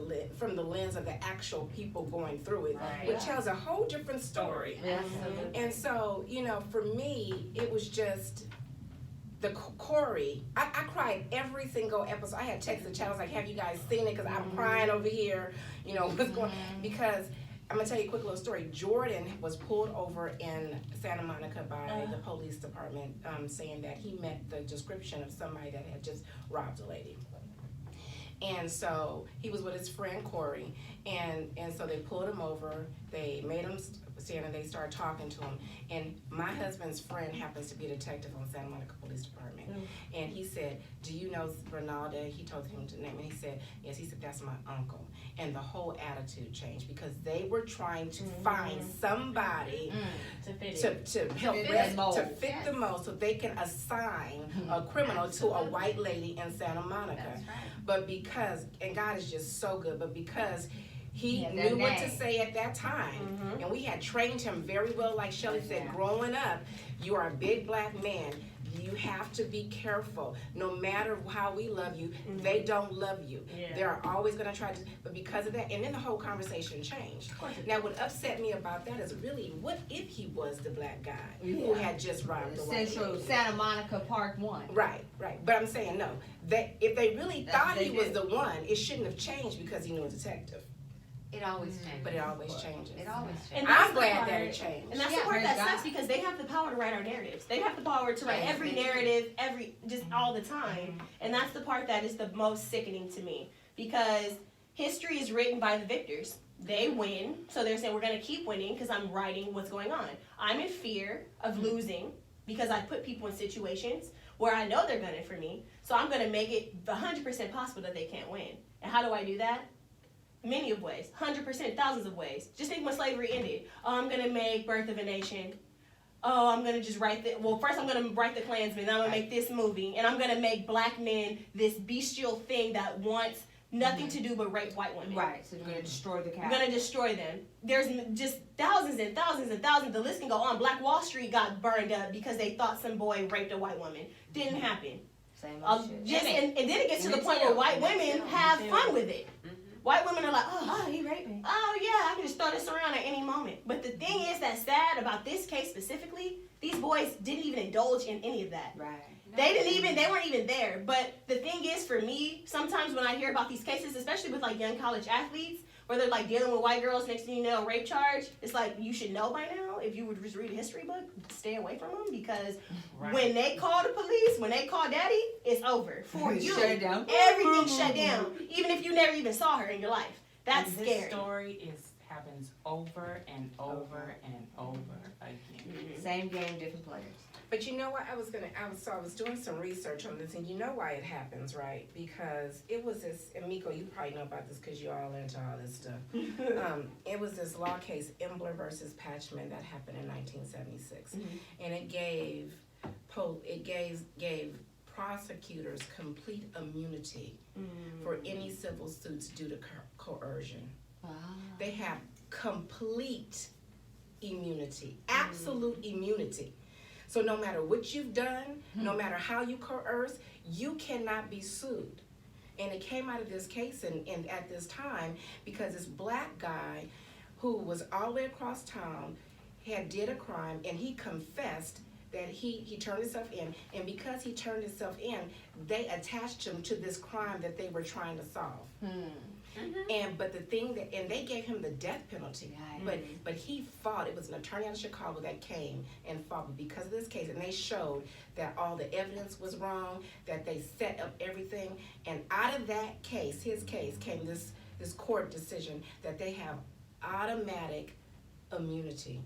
Speaker 5: lens of the actual people going through it,
Speaker 2: Right.
Speaker 5: which tells a whole different story.
Speaker 2: Absolutely.
Speaker 5: And so, for me, it was just the Corey. I cried every single episode. I had texted the child, I was like, have you guys seen it? Because I'm crying over here, what's going because I'm gonna tell you a quick little story. Jordan was pulled over in Santa Monica by the police department, saying that he met the description of somebody that had just robbed a lady. And so he was with his friend Corey, and so they pulled him over. They made him stand, and they started talking to him. And my husband's friend happens to be a detective on Santa Monica Police Department, and he said, "Do you know Ronaldo?" He told him to name, and he said, "Yes." He said, "That's my uncle." And the whole attitude changed because they were trying to find somebody
Speaker 6: To fit it.
Speaker 5: to help
Speaker 1: Fit the
Speaker 5: rest,
Speaker 1: mold.
Speaker 5: to fit the mold, so they can assign a criminal to a white lady in Santa Monica.
Speaker 2: That's right.
Speaker 5: But because, and God is just so good, but because He
Speaker 1: Yeah, that
Speaker 5: knew what to
Speaker 1: name.
Speaker 5: say at that time.
Speaker 6: Mhm.
Speaker 5: And we had trained him very well, like Shelley said, growing up, you are a big black man. You have to be careful. No matter how we love you, they don't love you.
Speaker 6: Yeah.
Speaker 5: They're always gonna try to, but because of that, and then the whole conversation changed. Now, what upset me about that is really, what if he was the black guy who had just robbed the white
Speaker 1: Central
Speaker 5: lady?
Speaker 1: Santa Monica Park 1.
Speaker 5: Right. But I'm saying, no, that if they really
Speaker 1: That's
Speaker 5: thought
Speaker 1: what
Speaker 5: he
Speaker 1: they
Speaker 5: was
Speaker 1: did.
Speaker 5: the one, it shouldn't have changed because he knew a detective.
Speaker 2: It always changes.
Speaker 5: But it always changes.
Speaker 2: It always changes.
Speaker 6: And that's
Speaker 5: I'm
Speaker 6: the
Speaker 5: glad
Speaker 6: part-
Speaker 5: that it changed.
Speaker 6: And that's
Speaker 1: Yeah,
Speaker 6: the part
Speaker 1: praise
Speaker 6: that
Speaker 1: God.
Speaker 6: sucks because they have the power to write our narratives. They have the power to write
Speaker 1: Yes,
Speaker 6: every
Speaker 1: they do.
Speaker 6: narrative, just all the time. And that's the part that is the most sickening to me because history is written by the victors. They win, so they're saying we're going to keep winning because I'm writing what's going on. I'm in fear of losing because I put people in situations where I know they're gunning for me. So I'm going to make it 100% possible that they can't win. And how do I do that? Many of ways, 100%, thousands of ways. Just think when slavery ended. Oh, I'm gonna make Birth of a Nation. Oh, I'm gonna just first I'm gonna write the Klansman, then I'm gonna make this movie, and I'm gonna make black men this bestial thing that wants nothing to do but rape white women.
Speaker 1: Right, so you're gonna destroy the
Speaker 6: I'm
Speaker 1: cow.
Speaker 6: gonna destroy them. There's just thousands and thousands and thousands. The list can go on. Black Wall Street got burned up because they thought some boy raped a white woman. Didn't happen.
Speaker 1: Same old shit.
Speaker 6: And then it gets to the
Speaker 2: Me
Speaker 6: point
Speaker 2: too.
Speaker 6: where white
Speaker 2: Me
Speaker 6: women
Speaker 2: too.
Speaker 6: have
Speaker 2: Me too.
Speaker 6: fun with it. White women are like,
Speaker 1: Oh, he raped me.
Speaker 6: oh yeah, I can just throw this around at any moment. But the thing is that's sad about this case specifically, these boys didn't even indulge in any of that.
Speaker 1: Right.
Speaker 6: They weren't even there. But the thing is for me, sometimes when I hear about these cases, especially with like young college athletes, where they're like dealing with white girls, next thing you know, a rape charge, it's like you should know by now, if you would just read a history book, stay away from them because when they call the police, when they call daddy, it's over. For you.
Speaker 1: Shut it down.
Speaker 6: Everything shut down. Even if you never even saw her in your life. That's
Speaker 7: And
Speaker 6: scary.
Speaker 7: This story happens over and over and over again.
Speaker 1: Same game, different players.
Speaker 5: But you know what, I was doing some research on this, and you know why it happens, right? Because it was this, and Miko, you probably know about this because you're all into all this stuff. It was this law case, Embler versus Patchman, that happened in 1976. And it gave prosecutors complete immunity for any civil suits due to coercion.
Speaker 1: Wow.
Speaker 5: They have complete immunity, absolute immunity. So no matter what you've done, no matter how you coerce, you cannot be sued. And it came out of this case and at this time because this black guy who was all the way across town did a crime, and he confessed that he turned himself in, and because he turned himself in, they attached him to this crime that they were trying to solve. But the thing and they gave him the death penalty. But he fought. It was an attorney out of Chicago that came and fought. But because of this case, and they showed that all the evidence was wrong, that they set up everything, and out of that case, his case, came this court decision that they have automatic immunity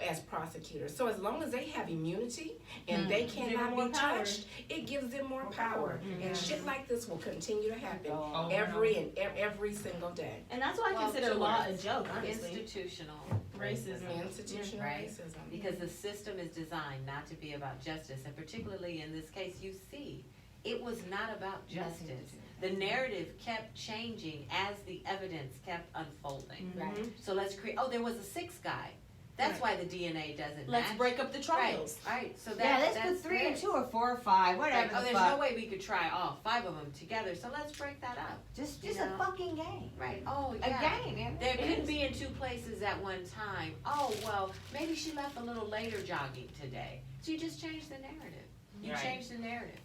Speaker 5: as prosecutors. So as long as they have immunity and they cannot be touched, it gives them more power. And shit like this will continue to happen every single day.
Speaker 6: And that's why I consider law a joke, honestly.
Speaker 2: Institutional
Speaker 6: Racism.
Speaker 5: Institutional
Speaker 2: Right.
Speaker 5: racism.
Speaker 2: Because the system is designed not to be about justice, and particularly in this case, you see, it was not about justice. The narrative kept changing as the evidence kept unfolding.
Speaker 1: Right.
Speaker 2: So let's create, there was a sixth guy. That's why the DNA doesn't
Speaker 6: Let's
Speaker 2: match.
Speaker 6: break up the trials.
Speaker 2: Right, so
Speaker 1: Yeah,
Speaker 2: that's
Speaker 1: let's put 3 and
Speaker 2: it.
Speaker 1: 2 or 4 or 5, whatever.
Speaker 2: Right.
Speaker 1: the
Speaker 2: There's
Speaker 1: fuck.
Speaker 2: no way we could try all 5 of them together, so let's break that up.
Speaker 1: Just
Speaker 2: you
Speaker 1: a
Speaker 2: know?
Speaker 1: fucking game.
Speaker 2: Right, oh,
Speaker 1: A
Speaker 2: yeah.
Speaker 1: game, man.
Speaker 2: There couldn't be in 2 places at one time. Oh, well, maybe she left a little later jogging today. So you just changed the narrative. You
Speaker 7: Right.
Speaker 2: changed the narrative.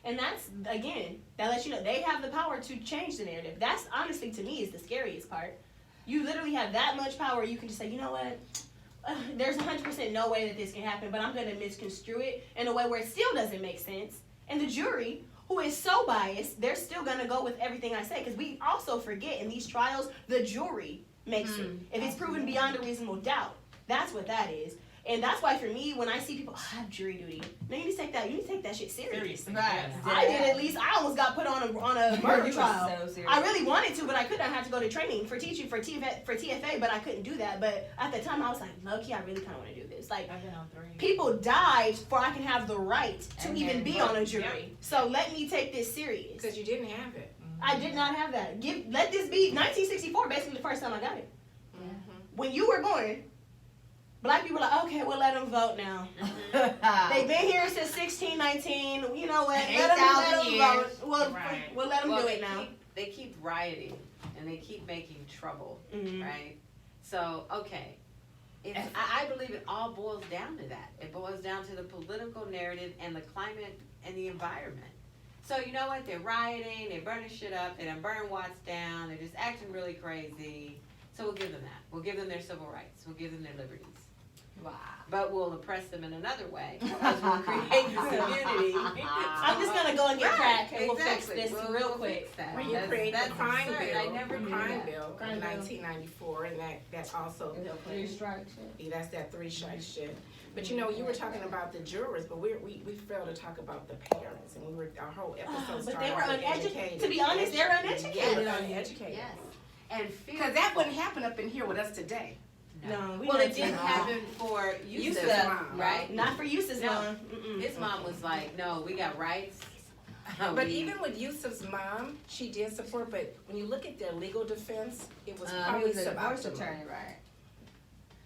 Speaker 6: And that's, again, that lets you know they have the power to change the narrative. That's honestly, to me, is the scariest part. You literally have that much power, you can just say, you know what? There's 100% no way that this can happen, but I'm going to misconstrue it in a way where it still doesn't make sense. And the jury, who is so biased, they're still going to go with everything I say. Because we also forget in these trials, the jury makes it. If it's proven beyond a reasonable doubt, that's what that is. And that's why for me, when I see people, I have jury duty. Man, you need to take that shit serious.
Speaker 1: Right.
Speaker 6: I did at least. I almost got put on a murder
Speaker 1: You
Speaker 6: trial.
Speaker 1: were so serious.
Speaker 6: I really wanted to, but I couldn't. I had to go to training for teaching for TFA, but I couldn't do that. But at the time, I was like, low key, I really kind of want to do this. Like,
Speaker 7: I've been on 3.
Speaker 6: people died for I can have the right to
Speaker 1: And
Speaker 6: even
Speaker 1: then
Speaker 6: be
Speaker 1: vote.
Speaker 6: on a jury. So let me take this serious.
Speaker 5: Because you didn't have it.
Speaker 6: I did not have that. Let this be 1964, basically the first time I got it.
Speaker 5: Mhm.
Speaker 6: When you were born, black people were like, okay, we'll let them vote now. They've been here since 1619. You know what? Let
Speaker 1: 8,000
Speaker 6: them
Speaker 1: years.
Speaker 6: vote.
Speaker 7: Right.
Speaker 6: We'll let them do
Speaker 2: they
Speaker 6: it now.
Speaker 2: they keep rioting and they keep making trouble,
Speaker 6: Mhm.
Speaker 2: right? So, okay. I believe it all boils down to that. It boils down to the political narrative and the climate and the environment. So you know what? They're rioting, they're burning shit up, they done burn Watts down, they're just acting really crazy. So we'll give them that. We'll give them their civil rights. We'll give them their liberties.
Speaker 1: Wow.
Speaker 2: But we'll oppress them in another way because we'll create this immunity.
Speaker 6: I'm just gonna go and get crack and we'll fix
Speaker 2: exactly.
Speaker 6: this
Speaker 2: We'll
Speaker 6: real quick.
Speaker 2: fix that.
Speaker 5: When you
Speaker 2: That's-
Speaker 5: create the
Speaker 2: that's
Speaker 5: crime
Speaker 2: absurd.
Speaker 5: bill,
Speaker 2: I never knew
Speaker 5: crime
Speaker 2: that.
Speaker 5: bill
Speaker 6: Crime
Speaker 5: in
Speaker 6: bill.
Speaker 5: 1994, and that also,
Speaker 1: Three strikes.
Speaker 5: that's that three strike shit. But you know, you were talking about the jurors, but we failed to talk about the parents, and our whole episode
Speaker 6: But
Speaker 5: started
Speaker 6: they were
Speaker 5: out with
Speaker 6: uneducated. To be honest, they were uneducated.
Speaker 5: Yes, uneducated.
Speaker 2: Yes. And fear.
Speaker 5: Because that wouldn't happen up in here with us today.
Speaker 6: No, we
Speaker 2: Well,
Speaker 6: not
Speaker 2: it didn't
Speaker 6: doing
Speaker 2: happen for Yusuf,
Speaker 5: Yusuf's mom.
Speaker 2: right?
Speaker 6: Not for Yusuf's
Speaker 2: No.
Speaker 6: mom. Mm-mm.
Speaker 2: His mom was like, no, we got rights.
Speaker 5: But even with Yusuf's mom, she did support, but when you look at their legal defense, it was
Speaker 1: He
Speaker 5: probably
Speaker 1: was a divorce
Speaker 5: suboptimal.
Speaker 1: attorney, right?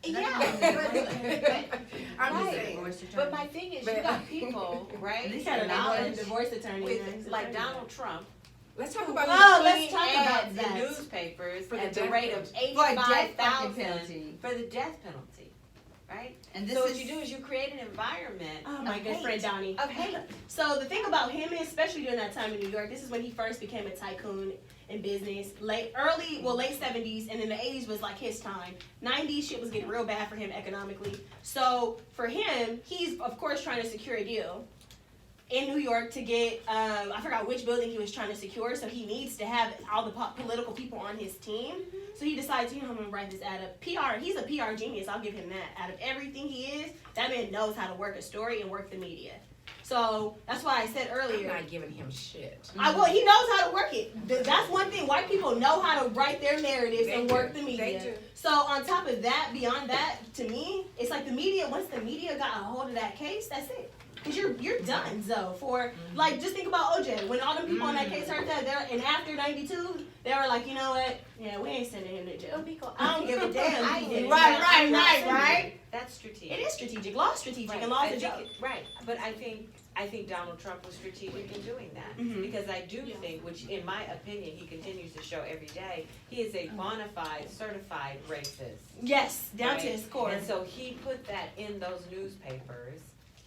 Speaker 2: Yeah,
Speaker 5: I'm just
Speaker 2: Right.
Speaker 5: saying.
Speaker 1: Divorce attorney.
Speaker 2: but my thing is, you
Speaker 5: But-
Speaker 2: got people, right?
Speaker 6: At least had a
Speaker 2: knowledge
Speaker 6: divorce attorney.
Speaker 2: with like Donald Trump.
Speaker 5: Let's talk about
Speaker 6: Oh, let's
Speaker 2: putting
Speaker 6: talk about
Speaker 2: ads
Speaker 6: that.
Speaker 2: in newspapers
Speaker 5: For the
Speaker 2: at the
Speaker 5: death
Speaker 2: rate of
Speaker 5: penalty.
Speaker 1: For a death fucking
Speaker 2: 85,000
Speaker 1: penalty.
Speaker 2: for the death penalty, right?
Speaker 1: And this
Speaker 2: So
Speaker 1: is
Speaker 2: what you do is you create an environment
Speaker 6: Oh my
Speaker 2: of
Speaker 6: good
Speaker 2: hate.
Speaker 6: friend Donnie.
Speaker 2: Of hate.
Speaker 6: So the thing about him is, especially during that time in New York, this is when he first became a tycoon in business. Late 70s, and then the 80s was like his time. 90s shit was getting real bad for him economically. So for him, he's of course trying to secure a deal in New York to get, I forgot which building he was trying to secure, so he needs to have all the political people on his team. So he decides, I'm gonna write this ad up. PR, he's a PR genius, I'll give him that. Out of everything he is, that man knows how to work a story and work the media. So that's why I said
Speaker 5: I'm
Speaker 6: earlier,
Speaker 5: not giving him shit.
Speaker 6: he knows how to work it. That's one thing, white people know how to write their narratives
Speaker 5: They
Speaker 6: and
Speaker 5: do.
Speaker 6: work the media.
Speaker 5: They do.
Speaker 6: So on top of that, beyond that, to me, it's like the media, once the media got a hold of that case, that's it. Cause you're done, Zoe. For like, just think about OJ. When all them people on that case heard that, and after '92, they were like, you know what? Yeah, we ain't sending him to jail. I don't give a damn.
Speaker 2: I
Speaker 6: He did it.
Speaker 1: Right,
Speaker 6: Right.
Speaker 2: That's strategic.
Speaker 6: It is strategic. Law's strategic,
Speaker 2: Right.
Speaker 6: and law's
Speaker 2: I
Speaker 6: a
Speaker 2: think
Speaker 6: joke.
Speaker 2: right, but I think Donald Trump was strategic in doing that
Speaker 6: Mhm.
Speaker 2: because I do think, which in my opinion he continues to show every day, he is a bona fide, certified racist.
Speaker 6: Yes, down
Speaker 2: right?
Speaker 6: to his core.
Speaker 2: And so he put that in those newspapers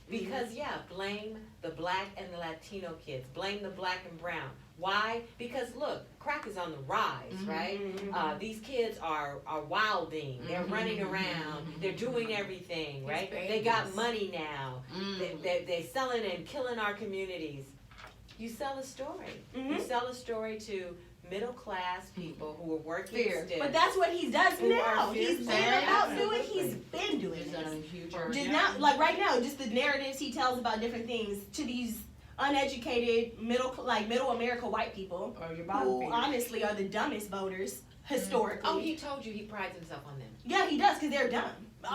Speaker 2: because blame the black and the Latino kids, blame the black and brown. Why? Because look, crack is on the rise, right? These kids are wilding. They're running around. They're doing everything, right? They got money now. They're selling and killing our communities. You sell a story. You sell a story to middle class people who are working still.
Speaker 6: But that's what he does
Speaker 2: Who
Speaker 6: now.
Speaker 2: are
Speaker 6: He's
Speaker 2: fearful.
Speaker 6: been about doing.
Speaker 2: Absolutely.
Speaker 6: He's been doing
Speaker 1: He's
Speaker 6: this.
Speaker 1: done a huge
Speaker 6: Just not like right now. Just the narratives he tells about different things to these uneducated middle America white people
Speaker 1: or your bottom
Speaker 6: who
Speaker 1: feeders.
Speaker 6: honestly are the dumbest voters historically.
Speaker 2: Oh, he told you he prides himself on them.
Speaker 6: Yeah, he does because they're dumb.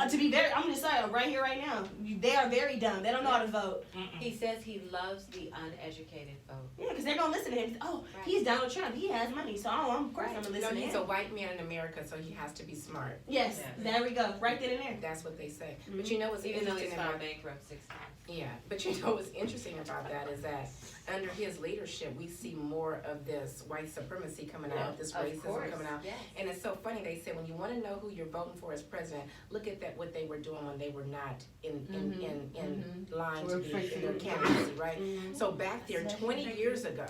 Speaker 6: To be very, I'm gonna say it right here, right now. They are very dumb. They don't know how to vote.
Speaker 2: He says he loves the uneducated vote.
Speaker 6: Yeah, because they're gonna listen to him. Oh,
Speaker 2: Right.
Speaker 6: he's Donald Trump. He has money, so of course I'm gonna
Speaker 5: You know,
Speaker 6: listen to
Speaker 5: he's
Speaker 6: him.
Speaker 5: a white man in America, so he has to be smart.
Speaker 6: Yes, there we go. Right then and there.
Speaker 5: That's what they say. But you know what's
Speaker 2: Even though he's
Speaker 5: interesting
Speaker 2: filed
Speaker 5: about
Speaker 2: bankrupt 6 times.
Speaker 5: Yeah, but you know what's interesting about that is that under his leadership, we see more of this white supremacy coming out, this
Speaker 2: Of
Speaker 5: racism
Speaker 2: course,
Speaker 5: coming out.
Speaker 2: yes.
Speaker 5: And it's so funny, they said when you want to know who you're voting for as president, look at that what they were doing when they were not in line to be in their candidacy, right? So back there 20 years ago,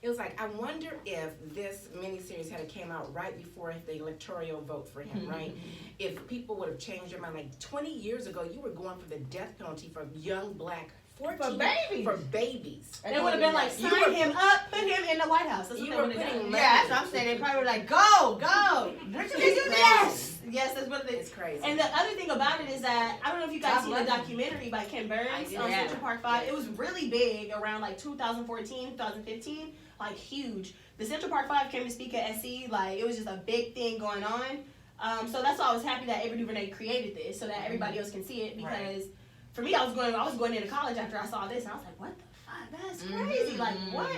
Speaker 5: it was like, I wonder if this miniseries had came out right before the electoral vote for him, right? If people would have changed their mind, like 20 years ago, you were going for the death penalty for young black 14
Speaker 1: babies.
Speaker 5: For babies.
Speaker 6: They would have been like,
Speaker 5: You
Speaker 6: sign
Speaker 5: were-
Speaker 6: him up, put him in the White House. That's what
Speaker 5: You
Speaker 6: they
Speaker 5: were
Speaker 6: would have
Speaker 5: putting
Speaker 6: done.
Speaker 1: Yeah, that's what I'm saying. They probably were like, go. What you been doing?
Speaker 6: Yes, yes, that's what it is.
Speaker 5: It's crazy.
Speaker 6: And the other thing about it is that I don't know if you guys
Speaker 1: God
Speaker 6: seen the
Speaker 1: bless him.
Speaker 6: documentary by Ken
Speaker 2: I
Speaker 6: Burns
Speaker 2: did,
Speaker 6: on
Speaker 2: yeah.
Speaker 6: Central Park 5. It was really big around like 2014, 2015, like huge. The Central Park 5 came to speak at SC, like it was just a big thing going on. So that's why I was happy that Ava DuVernay created this so that everybody else can see it because for me, I was going into college after I saw this and I was like, what the fuck? That's crazy. Like what?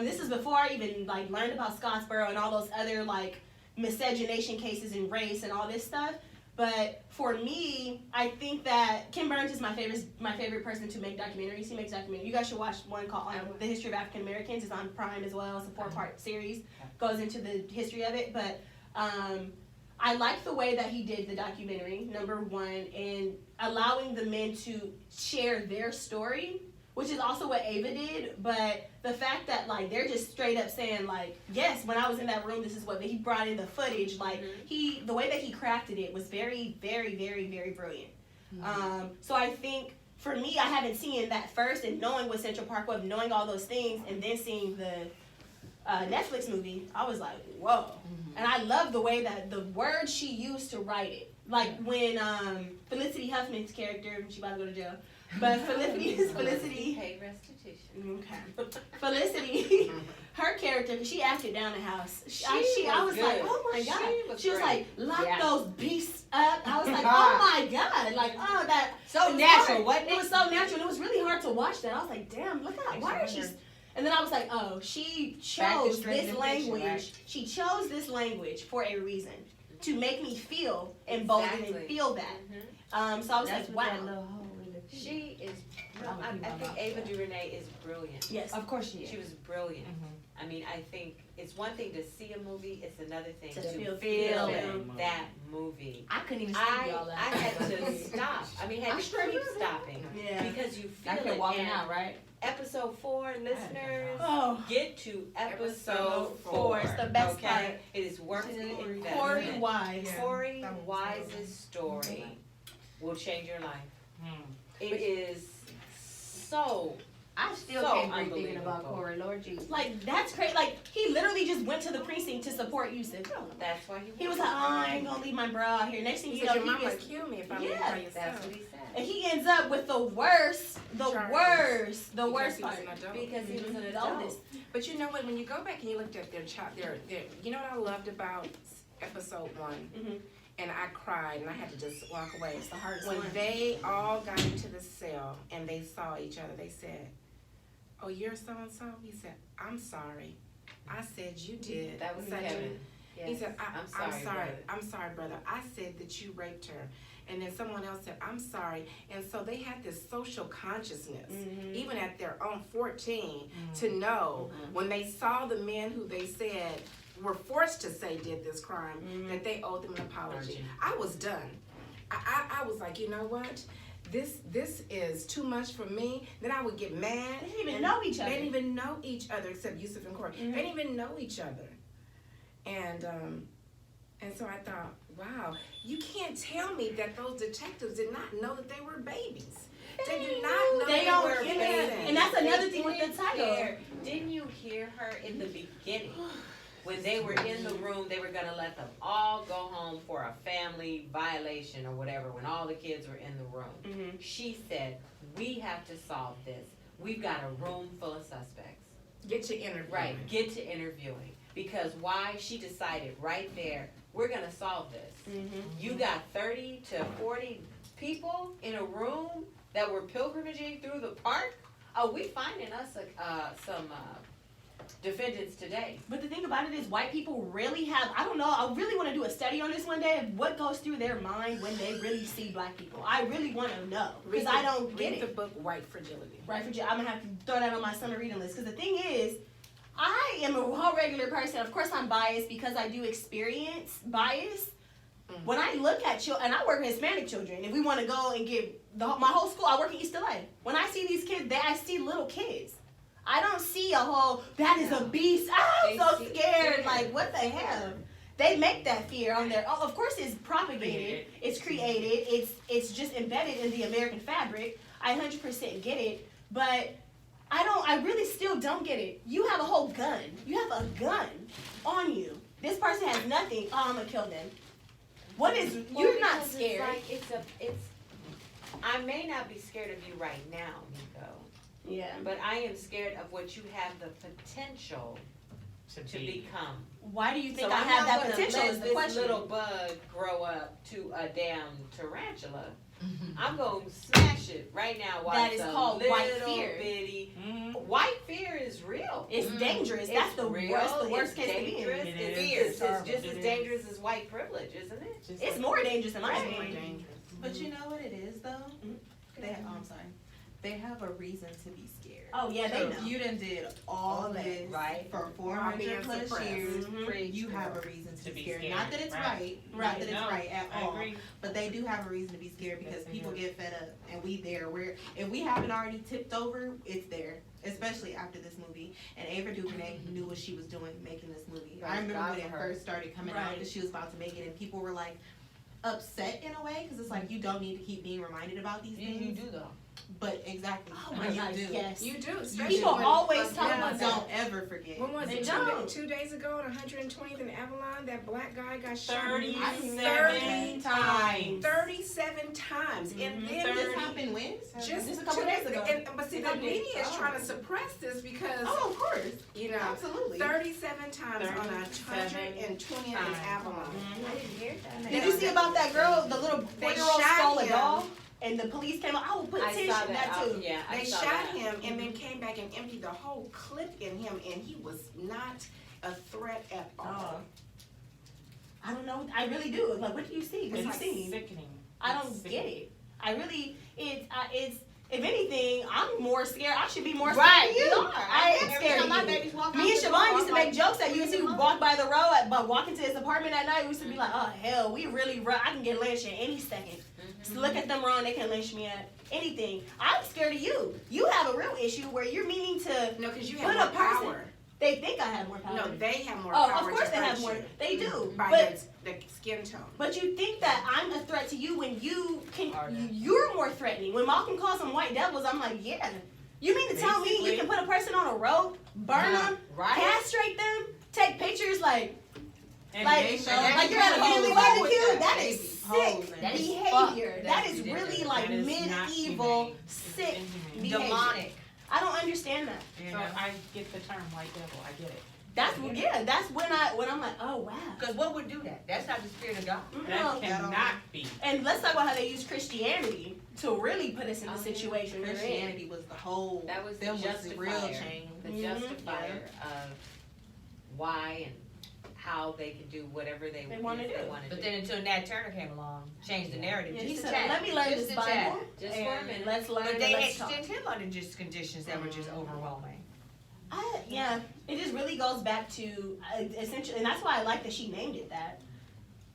Speaker 6: This is before I even like learned about Scottsboro and all those other like miscegenation cases and race and all this stuff. But for me, I think that Ken Burns is my favorite person to make documentaries. He makes documentaries. You guys should watch one called The History of African Americans. It's on Prime as well. It's a 4-part series. Goes into the history of it. But I like the way that he did the documentary, number one, and allowing the men to share their story, which is also what Ava did. But the fact that like they're just straight up saying like, yes, when I was in that room, this is what he brought in the footage. Like the way that he crafted it was very, very, very, very brilliant. So I think for me, I haven't seen that first, and knowing what Central Park was, knowing all those things, and then seeing the Netflix movie, I was like, whoa. And I love the way that the words she used to write it. Like when Felicity Huffman's character, she about to go to jail, but Felicity
Speaker 2: paid restitution.
Speaker 6: Okay. Felicity, her character, because she acted down the house. I was like, oh my God. She was like, lock those beasts up. I was like, oh my God. Like, oh, that.
Speaker 1: So natural, wasn't it?
Speaker 6: It was so natural. And it was really hard to watch that. I was like, damn, look at why is she. And then I was like, oh, she chose this language. Right? She chose this language for a reason. To make me feel emboldened and feel that. So I was like, wow.
Speaker 2: She is, I think Ava DuVernay is brilliant.
Speaker 6: Yes,
Speaker 1: of course she is.
Speaker 2: She was brilliant. I mean, I think it's one thing to see a movie, it's another thing to feel that movie.
Speaker 1: I couldn't even see all that.
Speaker 2: I had to stop. I mean, had to keep stopping.
Speaker 6: Yeah.
Speaker 2: Because you feel
Speaker 1: I kept walking out, right?
Speaker 2: Episode 4, listeners, get to episode
Speaker 6: Episode
Speaker 2: 4.
Speaker 6: It's the best
Speaker 2: okay?
Speaker 6: part.
Speaker 2: It is worth the investment.
Speaker 6: Corey Wise.
Speaker 2: Corey Wise's story will change your life. It is so.
Speaker 1: I still
Speaker 2: so
Speaker 1: can't breathe thinking about Corey, Lord Jesus.
Speaker 6: Like, that's crazy. Like, he literally just went to the precinct to support Yusuf.
Speaker 2: That's why
Speaker 6: he was like, oh, I ain't gonna leave my bro out here. Next thing you know,
Speaker 5: your
Speaker 6: he
Speaker 5: mama
Speaker 6: gets,
Speaker 5: kill me if I leave by yourself.
Speaker 2: That's what he said.
Speaker 6: and he ends up with the worst part.
Speaker 2: Because he was an
Speaker 6: The
Speaker 2: adult.
Speaker 6: oldest.
Speaker 5: But you know what? When you go back and you looked at their child, you know what I loved about episode 1, and I cried and I had to just walk away.
Speaker 6: It's the hardest
Speaker 5: When
Speaker 6: one.
Speaker 5: they all got into the cell and they saw each other, they said, "Oh, you're so and so." He said, "I'm sorry. I said you did."
Speaker 2: That was
Speaker 5: such
Speaker 2: Kevin.
Speaker 5: a-" He said,
Speaker 2: I'm sorry,
Speaker 5: brother.
Speaker 2: brother.
Speaker 5: I'm sorry, brother. I said that you raped her." And then someone else said, "I'm sorry." And so they had this social consciousness, even at their own 14, to know when they saw the men who they said were forced to say did this crime, that they owed them an apology. I was done. I was like, you know what? This is too much for me. Then I would get mad.
Speaker 6: They didn't even know each other.
Speaker 5: They didn't even know each other except Yusuf and Corey. They didn't even know each other. And so I thought, wow, you can't tell me that those detectives did not know that they were babies. They did not know
Speaker 6: They
Speaker 5: they
Speaker 6: don't
Speaker 5: were
Speaker 6: get
Speaker 5: babies.
Speaker 6: it. And that's another thing with the title.
Speaker 2: Didn't you hear her in the beginning? When they were in the room, they were gonna let them all go home for a family violation or whatever, when all the kids were in the room. She said, we have to solve this. We've got a room full of suspects.
Speaker 5: Get to interviewing.
Speaker 2: Right, get to interviewing. Because why? She decided right there, we're gonna solve this. You got 30 to 40 people in a room that were pilgrimaging through the park? Oh, we finding us some defendants today.
Speaker 6: But the thing about it is white people really have, I don't know, I really want to do a study on this one day of what goes through their mind when they really see black people. I really want to know, because I don't get it.
Speaker 5: Read the book White Fragility.
Speaker 6: White Fragility. I'm going to have to throw that on my summer reading list, because the thing is, I am a whole regular person. Of course I'm biased because I do experience bias. When I look at children, and I work with Hispanic children, if we want to go and get my whole school, I work in East LA. When I see these kids, I see little kids. I don't see a whole, that is a beast. I'm so scared. Like, what the hell? They make that fear on their own. Of course it's propagated, it's created, it's just embedded in the American fabric. I 100% get it, but I really still don't get it. You have a whole gun. You have a gun on you. This person has nothing. Oh, I'm gonna kill them. What is, you're not scared.
Speaker 2: I may not be scared of you right now, Nico.
Speaker 6: Yeah.
Speaker 2: But I am scared of what you have the potential to become.
Speaker 6: Why do you think
Speaker 2: So
Speaker 6: I have that
Speaker 2: I'm not
Speaker 6: potential
Speaker 2: gonna
Speaker 6: is
Speaker 2: let
Speaker 6: the
Speaker 2: this
Speaker 6: question.
Speaker 2: little bug grow up to a damn tarantula. I'm gonna smash it right now. While
Speaker 6: That
Speaker 2: it's
Speaker 6: is
Speaker 2: a
Speaker 6: called white
Speaker 2: little
Speaker 6: fear.
Speaker 2: bitty.
Speaker 7: Mhm.
Speaker 2: White fear is real.
Speaker 6: It's dangerous.
Speaker 2: It's
Speaker 6: That's the
Speaker 2: real.
Speaker 6: worst. The worst
Speaker 2: It's
Speaker 6: case to be in.
Speaker 2: dangerous.
Speaker 7: It
Speaker 2: It's
Speaker 7: is.
Speaker 2: fierce.
Speaker 7: It's
Speaker 2: It's
Speaker 7: horrible.
Speaker 2: just
Speaker 7: It
Speaker 2: as
Speaker 7: is.
Speaker 2: dangerous as white privilege, isn't it?
Speaker 7: Just
Speaker 6: It's
Speaker 7: like-
Speaker 6: more dangerous in my
Speaker 5: It's more
Speaker 6: opinion.
Speaker 5: dangerous.
Speaker 9: But you know what it is though? I'm sorry. They have a reason to be scared.
Speaker 6: Oh yeah, they
Speaker 9: So
Speaker 6: know.
Speaker 9: if you done did all
Speaker 1: that,
Speaker 9: this
Speaker 1: right.
Speaker 9: for
Speaker 5: While being
Speaker 9: 400 plus
Speaker 5: suppressed.
Speaker 9: years,
Speaker 6: Mhm.
Speaker 9: you have a reason to be scared.
Speaker 7: scared,
Speaker 9: Not that it's
Speaker 7: right.
Speaker 9: right, not that it's
Speaker 7: No,
Speaker 9: right at
Speaker 7: I
Speaker 9: all.
Speaker 7: agree.
Speaker 9: But they do have a reason to be scared because
Speaker 7: Yes, they
Speaker 9: people
Speaker 7: do.
Speaker 9: get fed up, and we there. We're if we haven't already tipped over, it's there. Especially after this movie, and Ava DuVernay knew what she was doing making this movie.
Speaker 1: Right,
Speaker 9: I remember
Speaker 1: God
Speaker 9: when
Speaker 1: for
Speaker 9: it
Speaker 1: her.
Speaker 9: first started coming out
Speaker 6: Right.
Speaker 9: that she was about to make it, and people were like upset in a way because it's like you don't need to keep being reminded about these things.
Speaker 1: You do though.
Speaker 9: But exactly,
Speaker 6: Oh my
Speaker 9: you
Speaker 6: God,
Speaker 9: do.
Speaker 6: yes.
Speaker 5: You do, especially
Speaker 6: People
Speaker 5: when-
Speaker 6: always talk
Speaker 5: yeah,
Speaker 6: about that.
Speaker 9: Don't ever forget.
Speaker 5: When was
Speaker 6: They
Speaker 5: it?
Speaker 6: don't.
Speaker 5: 2 days ago on 120th and Avalon, that black guy got shot
Speaker 7: 37 times.
Speaker 5: 37 times. And
Speaker 6: Mhm.
Speaker 5: then
Speaker 7: 30.
Speaker 9: This happened when?
Speaker 5: just
Speaker 6: Just a couple
Speaker 5: 2
Speaker 6: days ago.
Speaker 5: But see, the
Speaker 6: Couple days.
Speaker 5: media is trying to suppress this because,
Speaker 9: Oh, of course.
Speaker 5: you know,
Speaker 9: Absolutely.
Speaker 5: 37 times on
Speaker 7: 37
Speaker 5: 120th and
Speaker 7: times.
Speaker 5: Avalon.
Speaker 2: I didn't hear that.
Speaker 6: Did you see about that girl, the little
Speaker 5: They
Speaker 6: 4-year-old
Speaker 5: shot
Speaker 6: stole a
Speaker 5: him.
Speaker 6: doll? And the police came out, I will put
Speaker 2: I
Speaker 6: tension
Speaker 2: saw
Speaker 6: that
Speaker 2: that.
Speaker 6: too.
Speaker 2: Yeah, I
Speaker 5: They
Speaker 2: saw
Speaker 5: shot
Speaker 2: that.
Speaker 5: him and then came back and emptied the whole clip in him, and he was not a threat at all.
Speaker 6: I don't know. I really do. Like, what do you see? What do you
Speaker 7: It's
Speaker 6: see?
Speaker 7: sickening.
Speaker 6: I don't get it. I really, it's. If anything, I'm more scared. I should be more scared
Speaker 1: Right,
Speaker 6: than you.
Speaker 1: you are.
Speaker 6: I am
Speaker 1: Every
Speaker 6: scared
Speaker 1: time
Speaker 6: of
Speaker 1: my
Speaker 6: you.
Speaker 1: babies walk
Speaker 6: Me
Speaker 1: out
Speaker 6: and
Speaker 1: the door,
Speaker 6: Siobhan
Speaker 1: I'm
Speaker 6: used to
Speaker 1: like,
Speaker 6: make jokes at you as you
Speaker 1: "Mom."
Speaker 6: walk by the road, but walk into his apartment at night, we used to be like, oh hell, we really run. I can get lynched at any second. Just look at them wrong, they can lynch me at anything. I'm scared of you. You have a real issue where you're meaning to.
Speaker 5: No, because you
Speaker 6: Put
Speaker 5: have
Speaker 6: a
Speaker 5: more
Speaker 6: person-
Speaker 5: power.
Speaker 6: They think I have more power.
Speaker 5: No, they have more
Speaker 6: Oh,
Speaker 5: power.
Speaker 6: of course
Speaker 5: to
Speaker 6: they have
Speaker 5: hurt
Speaker 6: more.
Speaker 5: you
Speaker 6: They do.
Speaker 5: by
Speaker 6: But
Speaker 5: the skin tone.
Speaker 6: But you think that I'm a threat to you when you can,
Speaker 7: Harder.
Speaker 6: you're more threatening. When Malcolm calls them white devils, I'm like, yeah. You mean to tell me you
Speaker 7: Basically.
Speaker 6: can put a person on a rope, burn them,
Speaker 1: Right?
Speaker 6: castrate them, take pictures like
Speaker 7: And
Speaker 6: Like-
Speaker 7: they
Speaker 9: They
Speaker 7: show-
Speaker 9: show
Speaker 6: like you're at a
Speaker 9: posing.
Speaker 6: family
Speaker 9: They
Speaker 6: barbecue?
Speaker 9: be
Speaker 6: That is
Speaker 9: posing.
Speaker 6: sick
Speaker 1: That is
Speaker 6: behavior.
Speaker 1: fucked.
Speaker 6: That
Speaker 1: That's
Speaker 6: is really
Speaker 1: ridiculous.
Speaker 6: like
Speaker 7: That is not
Speaker 6: medieval,
Speaker 7: humane.
Speaker 6: sick
Speaker 7: Inhumane.
Speaker 6: behavior.
Speaker 1: Demonic.
Speaker 6: I don't understand that.
Speaker 7: So I get the term white devil, I get it.
Speaker 6: That's when I'm like, oh wow.
Speaker 1: Because what would do that? That's not the spirit of God.
Speaker 6: No.
Speaker 7: That cannot be.
Speaker 6: And let's talk about how they use Christianity to really put us in the
Speaker 2: Oh, yeah.
Speaker 6: situation we're in.
Speaker 9: Christianity was the whole.
Speaker 2: That was the
Speaker 9: them was the real
Speaker 2: justifier.
Speaker 9: change.
Speaker 2: The
Speaker 6: Mhm.
Speaker 2: justifier of why and how they can do whatever they
Speaker 6: wanna
Speaker 2: if
Speaker 6: do.
Speaker 2: they want to
Speaker 1: But
Speaker 2: do.
Speaker 1: then until Nat Turner came along, changed the narrative.
Speaker 6: Yeah,
Speaker 1: just
Speaker 6: he
Speaker 1: a
Speaker 6: said,
Speaker 1: tad.
Speaker 6: let me learn
Speaker 1: Just
Speaker 6: this
Speaker 1: a
Speaker 6: Bible.
Speaker 1: tad.
Speaker 2: Just for a
Speaker 6: and
Speaker 2: minute.
Speaker 6: let's learn
Speaker 1: But
Speaker 6: and
Speaker 1: they
Speaker 6: let's talk.
Speaker 1: extend him under just conditions that were just overwhelming.
Speaker 6: Yeah, it just really goes back to essentially, and that's why I like that she named it that.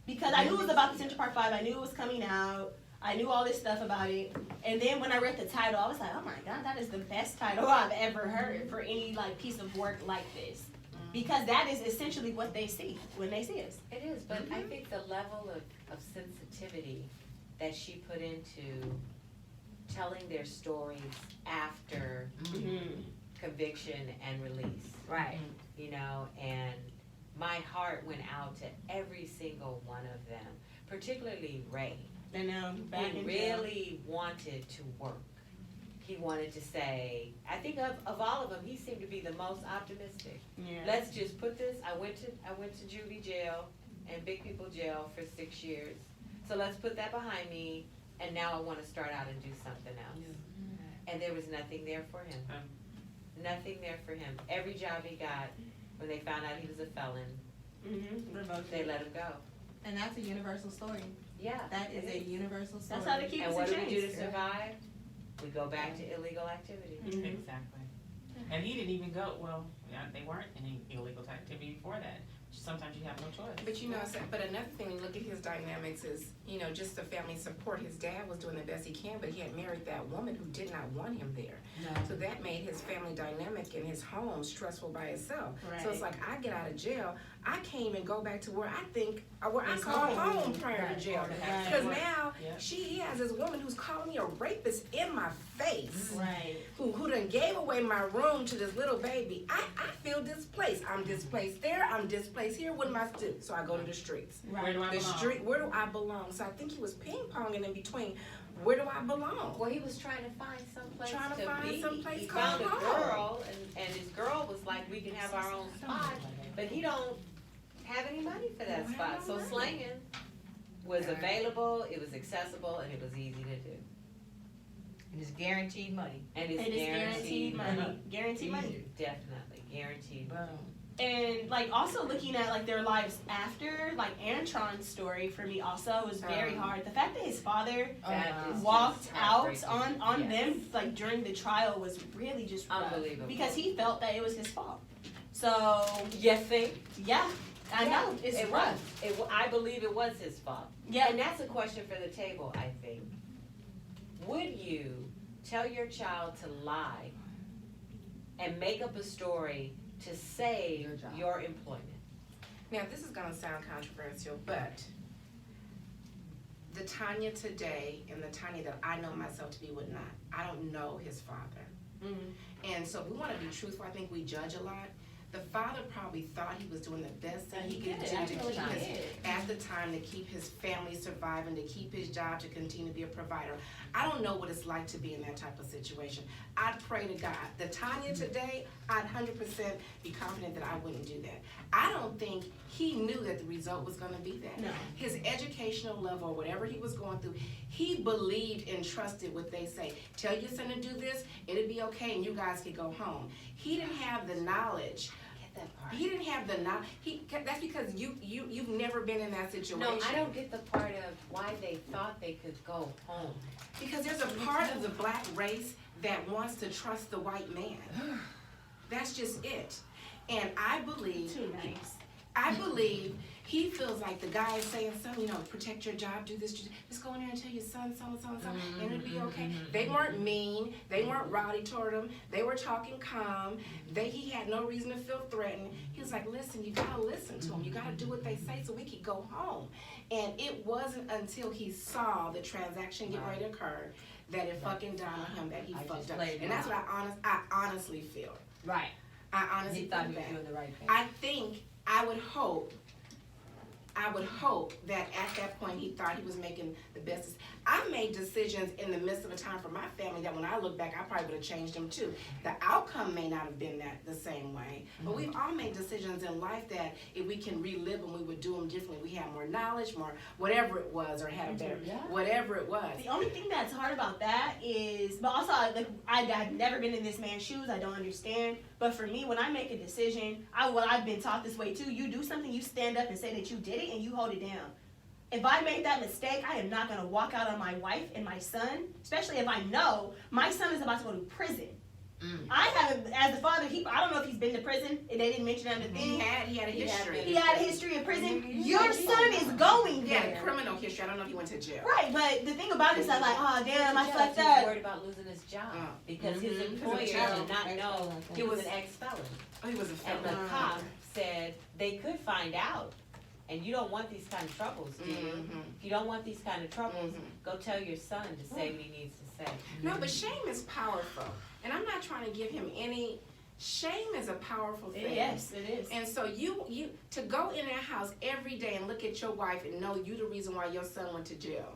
Speaker 6: Because I knew it was about the Central Park 5, I knew it was coming out, I knew all this stuff about it, and then when I read the title, I was like, oh my god, that is the best title I've ever heard for any like piece of work like this. Because that is essentially what they see when they see us.
Speaker 2: It is, but I think the level of sensitivity that she put into telling their stories after conviction and release,
Speaker 1: Right.
Speaker 2: you know, and my heart went out to every single one of them, particularly Ray.
Speaker 6: And now back
Speaker 2: He
Speaker 6: in jail.
Speaker 2: really wanted to work. He wanted to say, I think of all of them, he seemed to be the most optimistic.
Speaker 6: Yeah.
Speaker 2: Let's just put this, I went to juvie jail and big people jail for 6 years. So let's put that behind me, and now I wanna start out and do something else. And there was nothing there for him. Nothing there for him. Every job he got, when they found out he was a felon, they let him go.
Speaker 9: And that's a universal story.
Speaker 2: Yeah.
Speaker 9: That is a universal story.
Speaker 6: That's how they keep
Speaker 2: And
Speaker 6: us
Speaker 2: what
Speaker 6: in
Speaker 2: do we do to
Speaker 6: chains.
Speaker 2: survive? We go back to illegal activity.
Speaker 6: Mhm.
Speaker 7: Exactly. And he didn't even go, well, yeah, they weren't any illegal activity before that. Sometimes you have no choice.
Speaker 5: But you know, but another thing, when you look at his dynamics is, you know, just the family support. His dad was doing the best he can, but he had married that woman who did not want him there. So that made his family dynamic in his home stressful by itself. So it's like, I get out of jail, I can't even go back to where I think, or where I
Speaker 6: It's
Speaker 5: call
Speaker 6: home.
Speaker 5: home prior to jail.
Speaker 6: Right.
Speaker 5: Because now,
Speaker 7: Yeah.
Speaker 5: he has this woman who's calling me a rapist in my face.
Speaker 6: Right.
Speaker 5: Who done gave away my room to this little baby. I feel displaced. I'm displaced there, I'm displaced here. What am I to do? So I go to the streets.
Speaker 7: Where do I
Speaker 5: The
Speaker 7: belong?
Speaker 5: street, where do I belong? So I think he was ping-ponging in between. Where do I belong?
Speaker 2: Well, he was trying to find some place
Speaker 5: Trying to
Speaker 2: to
Speaker 5: find
Speaker 2: be.
Speaker 5: some place
Speaker 2: He
Speaker 5: called
Speaker 2: found a
Speaker 5: home.
Speaker 2: girl, and his girl was like, we can have our own spot, but he don't have any money for that
Speaker 5: Don't have
Speaker 2: spot,
Speaker 5: no
Speaker 2: so
Speaker 5: money.
Speaker 2: slanging was available, it was accessible, and it was easy to do.
Speaker 1: And it's guaranteed money.
Speaker 2: And it's
Speaker 6: It is
Speaker 2: guaranteed money.
Speaker 6: Guaranteed money.
Speaker 2: Definitely, guaranteed money.
Speaker 6: And like also looking at like their lives after, like Antron's story for me also was very hard. The fact that his father
Speaker 2: That is
Speaker 6: walked
Speaker 2: just
Speaker 6: out
Speaker 2: heartbreaking.
Speaker 6: on
Speaker 2: Yes.
Speaker 6: them like during the trial was really just rough.
Speaker 2: Unbelievable.
Speaker 6: Because he felt that it was his fault. So
Speaker 2: You think?
Speaker 6: yeah, I know it's
Speaker 2: it
Speaker 6: rough.
Speaker 2: was. I believe it was his fault.
Speaker 6: Yeah,
Speaker 2: And that's a question for the table, I think. Would you tell your child to lie and make up a story to save
Speaker 1: Your job.
Speaker 2: your employment?
Speaker 5: Now, this is gonna sound controversial, but the Tanya today and the Tanya that I know myself to be would not. I don't know his father. And so if we wanna be truthful, I think we judge a lot. The father probably thought he was doing the best thing he could do to keep his, at the time, to keep his family surviving, to keep his job, to continue to be a provider. I don't know what it's like to be in that type of situation. I'd pray to God. The Tanya today, I'd 100% be confident that I wouldn't do that. I don't think he knew that the result was gonna be that.
Speaker 6: No.
Speaker 5: His educational level, whatever he was going through, he believed and trusted what they say. Tell your son to do this, it'll be okay, and you guys can go home. He didn't have the knowledge.
Speaker 2: Get that part.
Speaker 5: He didn't have the knowledge. That's because you've never been in that situation.
Speaker 2: No, I don't get the part of why they thought they could go home.
Speaker 5: Because there's a part of the black race that wants to trust the white man. That's just it. And I believe
Speaker 6: too nice.
Speaker 5: he feels like the guy is saying, son, protect your job, do this, just go in there and tell your son, and it'll be okay. They weren't mean, they weren't rowdy toward him, they were talking calm, he had no reason to feel threatened. He was like, listen, you gotta listen to them, you gotta do what they say so we can go home. And it wasn't until he saw the transaction get ready to occur that it fucking dawned on him that he fucked up. And that's what I honestly feel.
Speaker 1: Right.
Speaker 5: I honestly
Speaker 1: He thought he
Speaker 5: feel
Speaker 1: was
Speaker 5: that.
Speaker 1: doing the right thing.
Speaker 5: I would hope that at that point he thought he was making the best. I made decisions in the midst of a time for my family that when I look back, I probably would have changed them too. The outcome may not have been the same way, but we've all made decisions in life that if we can relive them, we would do them differently. We had more knowledge, more whatever it was, or had a better, whatever it was.
Speaker 6: The only thing that's hard about that is, but also I've never been in this man's shoes. I don't understand. But for me, when I make a decision, I've been taught this way too. You do something, you stand up and say that you did it, and you hold it down. If I made that mistake, I am not gonna walk out on my wife and my son, especially if I know my son is about to go to prison. I haven't, as the father, I don't know if he's been to prison. They didn't mention that in the thing.
Speaker 5: He had a history.
Speaker 6: He had a history of prison. Your son is going
Speaker 5: Yeah,
Speaker 6: there.
Speaker 5: criminal history. I don't know if he went to jail.
Speaker 6: Right, but the thing about it is I'm like, oh damn, I fucked
Speaker 2: He was
Speaker 6: up.
Speaker 2: worried about losing his job because his
Speaker 5: Mhm.
Speaker 2: employer
Speaker 5: His
Speaker 2: did
Speaker 5: job.
Speaker 2: not know he was an ex-felon.
Speaker 5: Oh, he was a
Speaker 2: And
Speaker 5: felon.
Speaker 2: the cop said they could find out. And you don't want these kind of troubles, do you?
Speaker 5: Mhm.
Speaker 2: If you don't want these kind of troubles,
Speaker 5: Mhm.
Speaker 2: go tell your son to say what he needs to say.
Speaker 5: No, but shame is powerful. And I'm not trying to give him any, shame is a powerful thing.
Speaker 6: Yes, it is.
Speaker 5: And so you to go in that house every day and look at your wife and know you the reason why your son went to jail.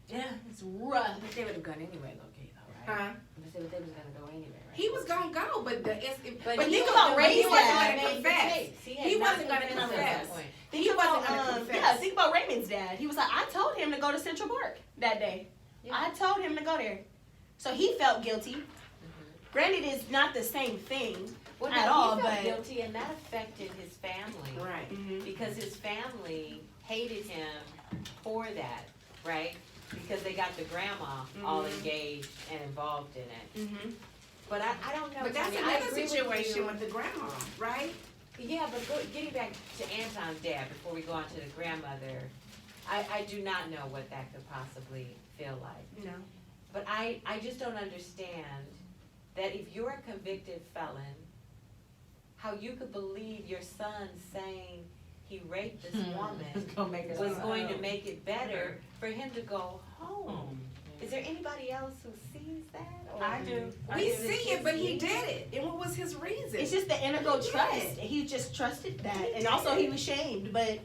Speaker 6: Yeah, it's rough.
Speaker 1: But they would have gone anyway, okay, though, right?
Speaker 5: Huh?
Speaker 1: But they was gonna go anyway, right?
Speaker 5: He was gonna go, but
Speaker 2: But
Speaker 5: think
Speaker 2: he
Speaker 5: about
Speaker 2: wasn't-
Speaker 5: Ray. He wasn't
Speaker 6: dad
Speaker 5: gonna
Speaker 2: made the
Speaker 5: confess.
Speaker 2: case.
Speaker 5: He
Speaker 2: had
Speaker 5: wasn't
Speaker 2: not
Speaker 5: gonna
Speaker 2: convinced at
Speaker 5: confess.
Speaker 2: that point.
Speaker 5: He wasn't gonna confess.
Speaker 6: Yeah, think about Raymond's dad. He was like, I told him to go to Central Park that day.
Speaker 2: Yeah.
Speaker 6: I told him to go there. So he felt guilty. Granted, it's not the same thing
Speaker 2: Well,
Speaker 6: at
Speaker 2: no,
Speaker 6: all,
Speaker 2: he felt
Speaker 6: but
Speaker 2: guilty, and that affected his family.
Speaker 5: Right.
Speaker 2: Because his family hated him for that, right? Because they got the grandma all engaged and involved in it. But I don't know.
Speaker 5: But that's
Speaker 2: Tanya, I
Speaker 5: another
Speaker 2: agree
Speaker 5: situation
Speaker 2: you.
Speaker 5: with the grandma, right?
Speaker 2: Yeah, but getting back to Anton's dad before we go on to the grandmother, I do not know what that could possibly feel like.
Speaker 6: no.
Speaker 2: But I just don't understand that if you're a convicted felon, how you could believe your son saying he raped this woman was going to make it better for him to go home. Is there anybody else who sees that? Or
Speaker 6: I do.
Speaker 5: We see it, but he did it. And what was his reason?
Speaker 6: It's just the integral
Speaker 5: He did
Speaker 6: trust.
Speaker 5: it.
Speaker 6: He just trusted that.
Speaker 5: He
Speaker 6: And
Speaker 5: did
Speaker 6: also
Speaker 5: it.
Speaker 6: he was shamed. But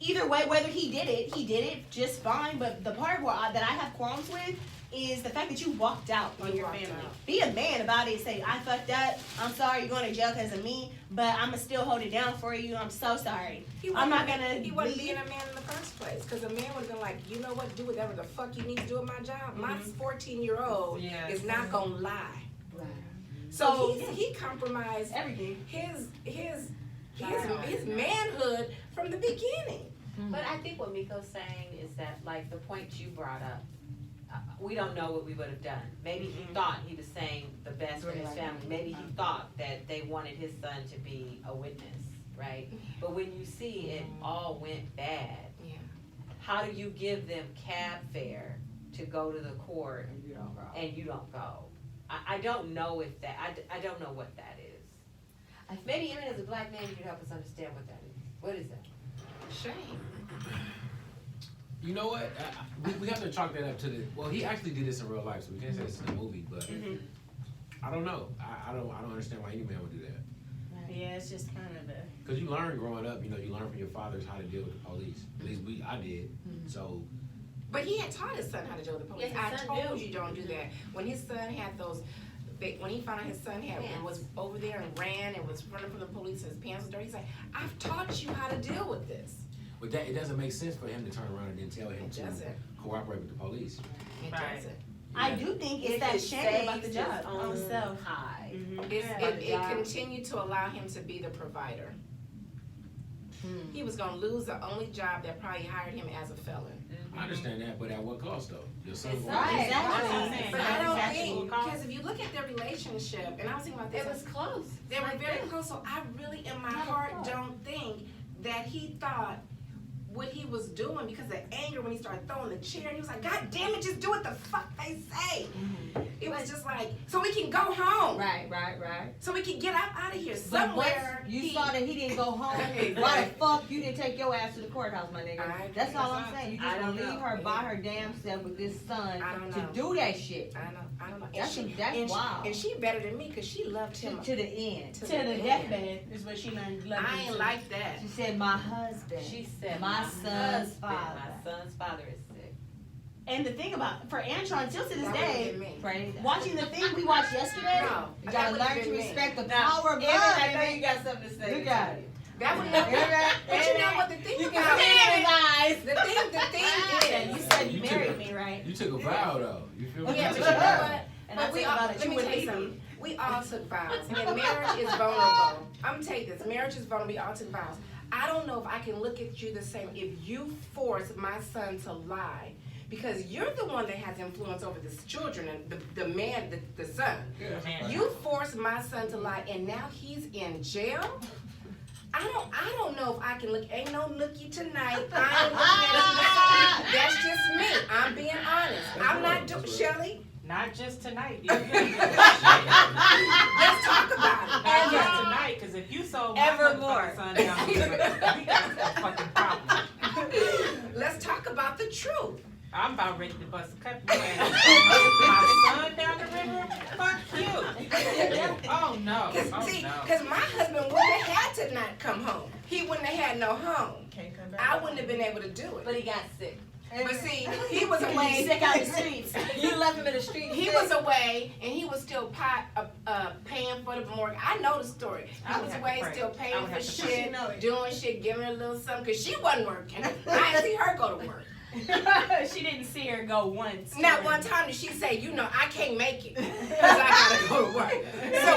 Speaker 6: either way, whether he did it just fine. But the part that I have qualms with is the fact that you walked out on
Speaker 5: You
Speaker 6: your
Speaker 5: walked
Speaker 6: family.
Speaker 5: out.
Speaker 6: Be a man about it. Say, I fucked up. I'm sorry you're going to jail because of me, but I'm going to still hold it down for you. I'm so sorry. I'm not going to
Speaker 5: He wasn't being a man in the first place, because a man would have been like, you know what, do whatever the fuck you need to do at my job. My 14-year-old
Speaker 2: Yeah.
Speaker 5: is not gonna lie.
Speaker 1: Right.
Speaker 5: So he compromised
Speaker 6: everything.
Speaker 5: his manhood from the beginning.
Speaker 2: But I think what Miko's saying is that, like, the point you brought up, we don't know what we would have done. Maybe he thought he was saying the best for his family. Maybe he thought that they wanted his son to be a witness, right? But when you see it all went bad,
Speaker 5: Yeah.
Speaker 2: how do you give them cab fare to go to the court
Speaker 1: And you don't go.
Speaker 2: and you don't go? I don't know if that, I don't know what that is. Maybe even as a black man, you could help us understand what that is. What is that?
Speaker 5: Shame.
Speaker 3: You know what? We have to chalk that up to the. Well, he actually did this in real life, so we can't say it's in the movie. But I don't know. I don't understand why any man would do that.
Speaker 6: Yeah, it's just kind of a.
Speaker 3: Because you learn growing up, you know, you learn from your fathers how to deal with the police. At least I did. So.
Speaker 5: But he had taught his son how to deal with the police.
Speaker 2: Yeah, his
Speaker 5: I
Speaker 2: son
Speaker 5: told
Speaker 2: knew.
Speaker 5: you don't do that. When his son had those, when he found out his son was over there and ran and was running from the police and his pants was dirty, he's like, I've taught you how to deal with this.
Speaker 3: But that it doesn't make sense for him to turn around and then tell him
Speaker 5: It
Speaker 3: to
Speaker 5: doesn't.
Speaker 3: cooperate with the police.
Speaker 5: It
Speaker 7: Right.
Speaker 5: doesn't.
Speaker 6: I do think it's
Speaker 2: If
Speaker 6: that
Speaker 2: it
Speaker 6: shame about the
Speaker 2: saves
Speaker 6: job
Speaker 2: his
Speaker 6: on
Speaker 2: own
Speaker 6: self.
Speaker 2: hide.
Speaker 5: It continued to allow him to be the provider. He was gonna lose the only job that probably hired him as a felon.
Speaker 3: I understand that, but at what cost though? Your son
Speaker 2: It's
Speaker 3: going
Speaker 2: not-
Speaker 3: to
Speaker 6: Exactly.
Speaker 7: That's what I'm saying.
Speaker 5: But I don't
Speaker 6: Exactly.
Speaker 5: think, because if you look at their relationship, and I was thinking about this,
Speaker 2: It was close.
Speaker 5: they were very close, so I really in my heart don't think that he thought what he was doing because of anger when he started throwing the chair, and he was like, God damn it, just do what the fuck they say. It was just like, so we can go home.
Speaker 1: Right.
Speaker 5: So we can get out of here
Speaker 1: But
Speaker 5: somewhere.
Speaker 1: once you saw that he didn't go home, why the fuck you didn't take your ass to the courthouse, my nigga?
Speaker 5: I-
Speaker 1: That's all I'm saying. You just
Speaker 2: I
Speaker 1: gonna
Speaker 2: don't
Speaker 1: leave
Speaker 2: know.
Speaker 1: her by her damn self with this son
Speaker 5: I don't
Speaker 1: to
Speaker 5: know.
Speaker 1: do that shit.
Speaker 5: I don't know.
Speaker 1: That's wild.
Speaker 5: And she better than me because she loved him
Speaker 1: To the end.
Speaker 6: To the
Speaker 5: end.
Speaker 6: deathbed is what she learned.
Speaker 5: I ain't like that.
Speaker 1: She said, my husband.
Speaker 2: She said,
Speaker 1: My son's
Speaker 2: husband,
Speaker 1: father.
Speaker 2: My son's father is sick.
Speaker 6: And the thing about for Antron, still to this
Speaker 5: That would've
Speaker 6: day,
Speaker 5: been me.
Speaker 1: Praise God.
Speaker 6: watching the thing we watched yesterday.
Speaker 5: No,
Speaker 1: You
Speaker 5: that
Speaker 1: gotta
Speaker 5: would've
Speaker 1: learn
Speaker 5: been
Speaker 1: to
Speaker 5: me.
Speaker 1: respect the
Speaker 2: Now,
Speaker 1: power of
Speaker 2: Evan,
Speaker 1: God.
Speaker 2: I know you got something to say.
Speaker 1: You got it.
Speaker 5: That would
Speaker 1: But
Speaker 5: But you know what the thing about
Speaker 6: eyes.
Speaker 5: the thing
Speaker 6: You
Speaker 5: is.
Speaker 6: said you
Speaker 3: You
Speaker 6: married
Speaker 3: took-
Speaker 6: me, right?
Speaker 3: You took a vow though. You feel me?
Speaker 5: Yeah,
Speaker 3: You
Speaker 5: but
Speaker 3: took
Speaker 5: you
Speaker 3: a
Speaker 5: know
Speaker 3: vow.
Speaker 5: what?
Speaker 6: And I
Speaker 5: But we
Speaker 6: think
Speaker 5: all,
Speaker 6: about it
Speaker 5: let me
Speaker 6: too
Speaker 5: tell
Speaker 6: with
Speaker 5: you
Speaker 6: Ethan.
Speaker 5: something. We all took vows, and marriage is vulnerable. I'm gonna tell you this: marriage is vulnerable. We all took vows. I don't know if I can look at you the same if you force my son to lie, because you're the one that has influence over the children and the man, the son.
Speaker 3: Yeah, that's fine.
Speaker 5: You forced my son to lie, and now he's in jail. I don't know if I can look. Ain't no nookie tonight. I ain't looking at you. That's just me. I'm being honest. I'm not doing Shelly.
Speaker 7: Not just tonight.
Speaker 5: Let's talk about it.
Speaker 7: Not just tonight, because if you sold my
Speaker 2: Evermore.
Speaker 7: motherfucking son down the river, we got a fucking problem.
Speaker 5: Let's talk about the truth.
Speaker 7: I'm about ready to bust a couple of my son down the river. Fuck you. Oh no.
Speaker 5: See,
Speaker 7: Oh no.
Speaker 5: because my husband wouldn't have had to not come home. He wouldn't have had no home.
Speaker 6: Can't come back.
Speaker 5: I wouldn't have been able to do it.
Speaker 2: But he got sick.
Speaker 5: But see, he was
Speaker 6: He's
Speaker 5: away.
Speaker 6: sick out the streets.
Speaker 2: You left him in the street.
Speaker 5: He was away, and he was still paying for the mortgage. I know the story.
Speaker 7: I
Speaker 5: He
Speaker 7: would
Speaker 5: was
Speaker 7: have to
Speaker 5: away,
Speaker 7: pray.
Speaker 5: still
Speaker 7: I
Speaker 5: paying
Speaker 7: would
Speaker 5: for
Speaker 7: have to
Speaker 6: pray.
Speaker 5: shit,
Speaker 6: She know it.
Speaker 5: doing shit, giving her a little something, because she wasn't working. I didn't see her go to work.
Speaker 6: She didn't see her go once.
Speaker 5: Not one time did she say, you know, I can't make it because I gotta go to work. So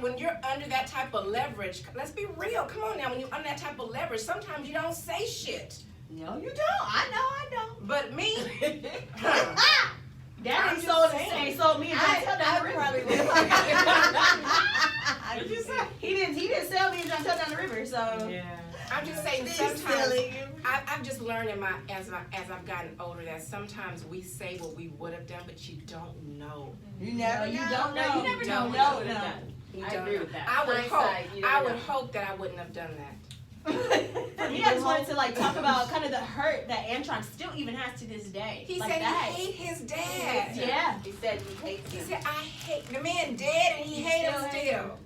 Speaker 5: when you're under that type of leverage, let's be real. Come on now, when you're under that type of leverage, sometimes you don't say shit.
Speaker 1: No, you don't. I don't.
Speaker 5: But me,
Speaker 6: Daddy
Speaker 5: I'm
Speaker 6: sold
Speaker 5: just saying.
Speaker 6: it. Sold me and Chantel down the river.
Speaker 1: probably
Speaker 7: What'd you say?
Speaker 6: He didn't sell me and Chantel down the river. So
Speaker 7: Yeah.
Speaker 5: I'm just saying sometimes I've just learned as I've gotten older that sometimes we say what we would have done, but you don't know.
Speaker 1: You never
Speaker 6: you
Speaker 1: know.
Speaker 6: don't know.
Speaker 2: You never
Speaker 5: don't
Speaker 2: know
Speaker 5: know.
Speaker 2: what you would have done.
Speaker 5: You
Speaker 2: I
Speaker 5: don't
Speaker 2: agree
Speaker 5: know.
Speaker 2: with that.
Speaker 5: I would
Speaker 2: Hindsight, you
Speaker 5: hope. I
Speaker 2: never
Speaker 5: would
Speaker 2: know.
Speaker 5: hope that I wouldn't have done that.
Speaker 6: For me, I just wanted to like talk about kind of the hurt that Antron still even has to this day.
Speaker 5: He
Speaker 6: like
Speaker 5: said
Speaker 6: that.
Speaker 5: he hated his dad.
Speaker 6: Yeah.
Speaker 2: He said he hates
Speaker 5: He
Speaker 2: him.
Speaker 5: said, I hate the man dead and he hated him
Speaker 6: Still hate
Speaker 5: still.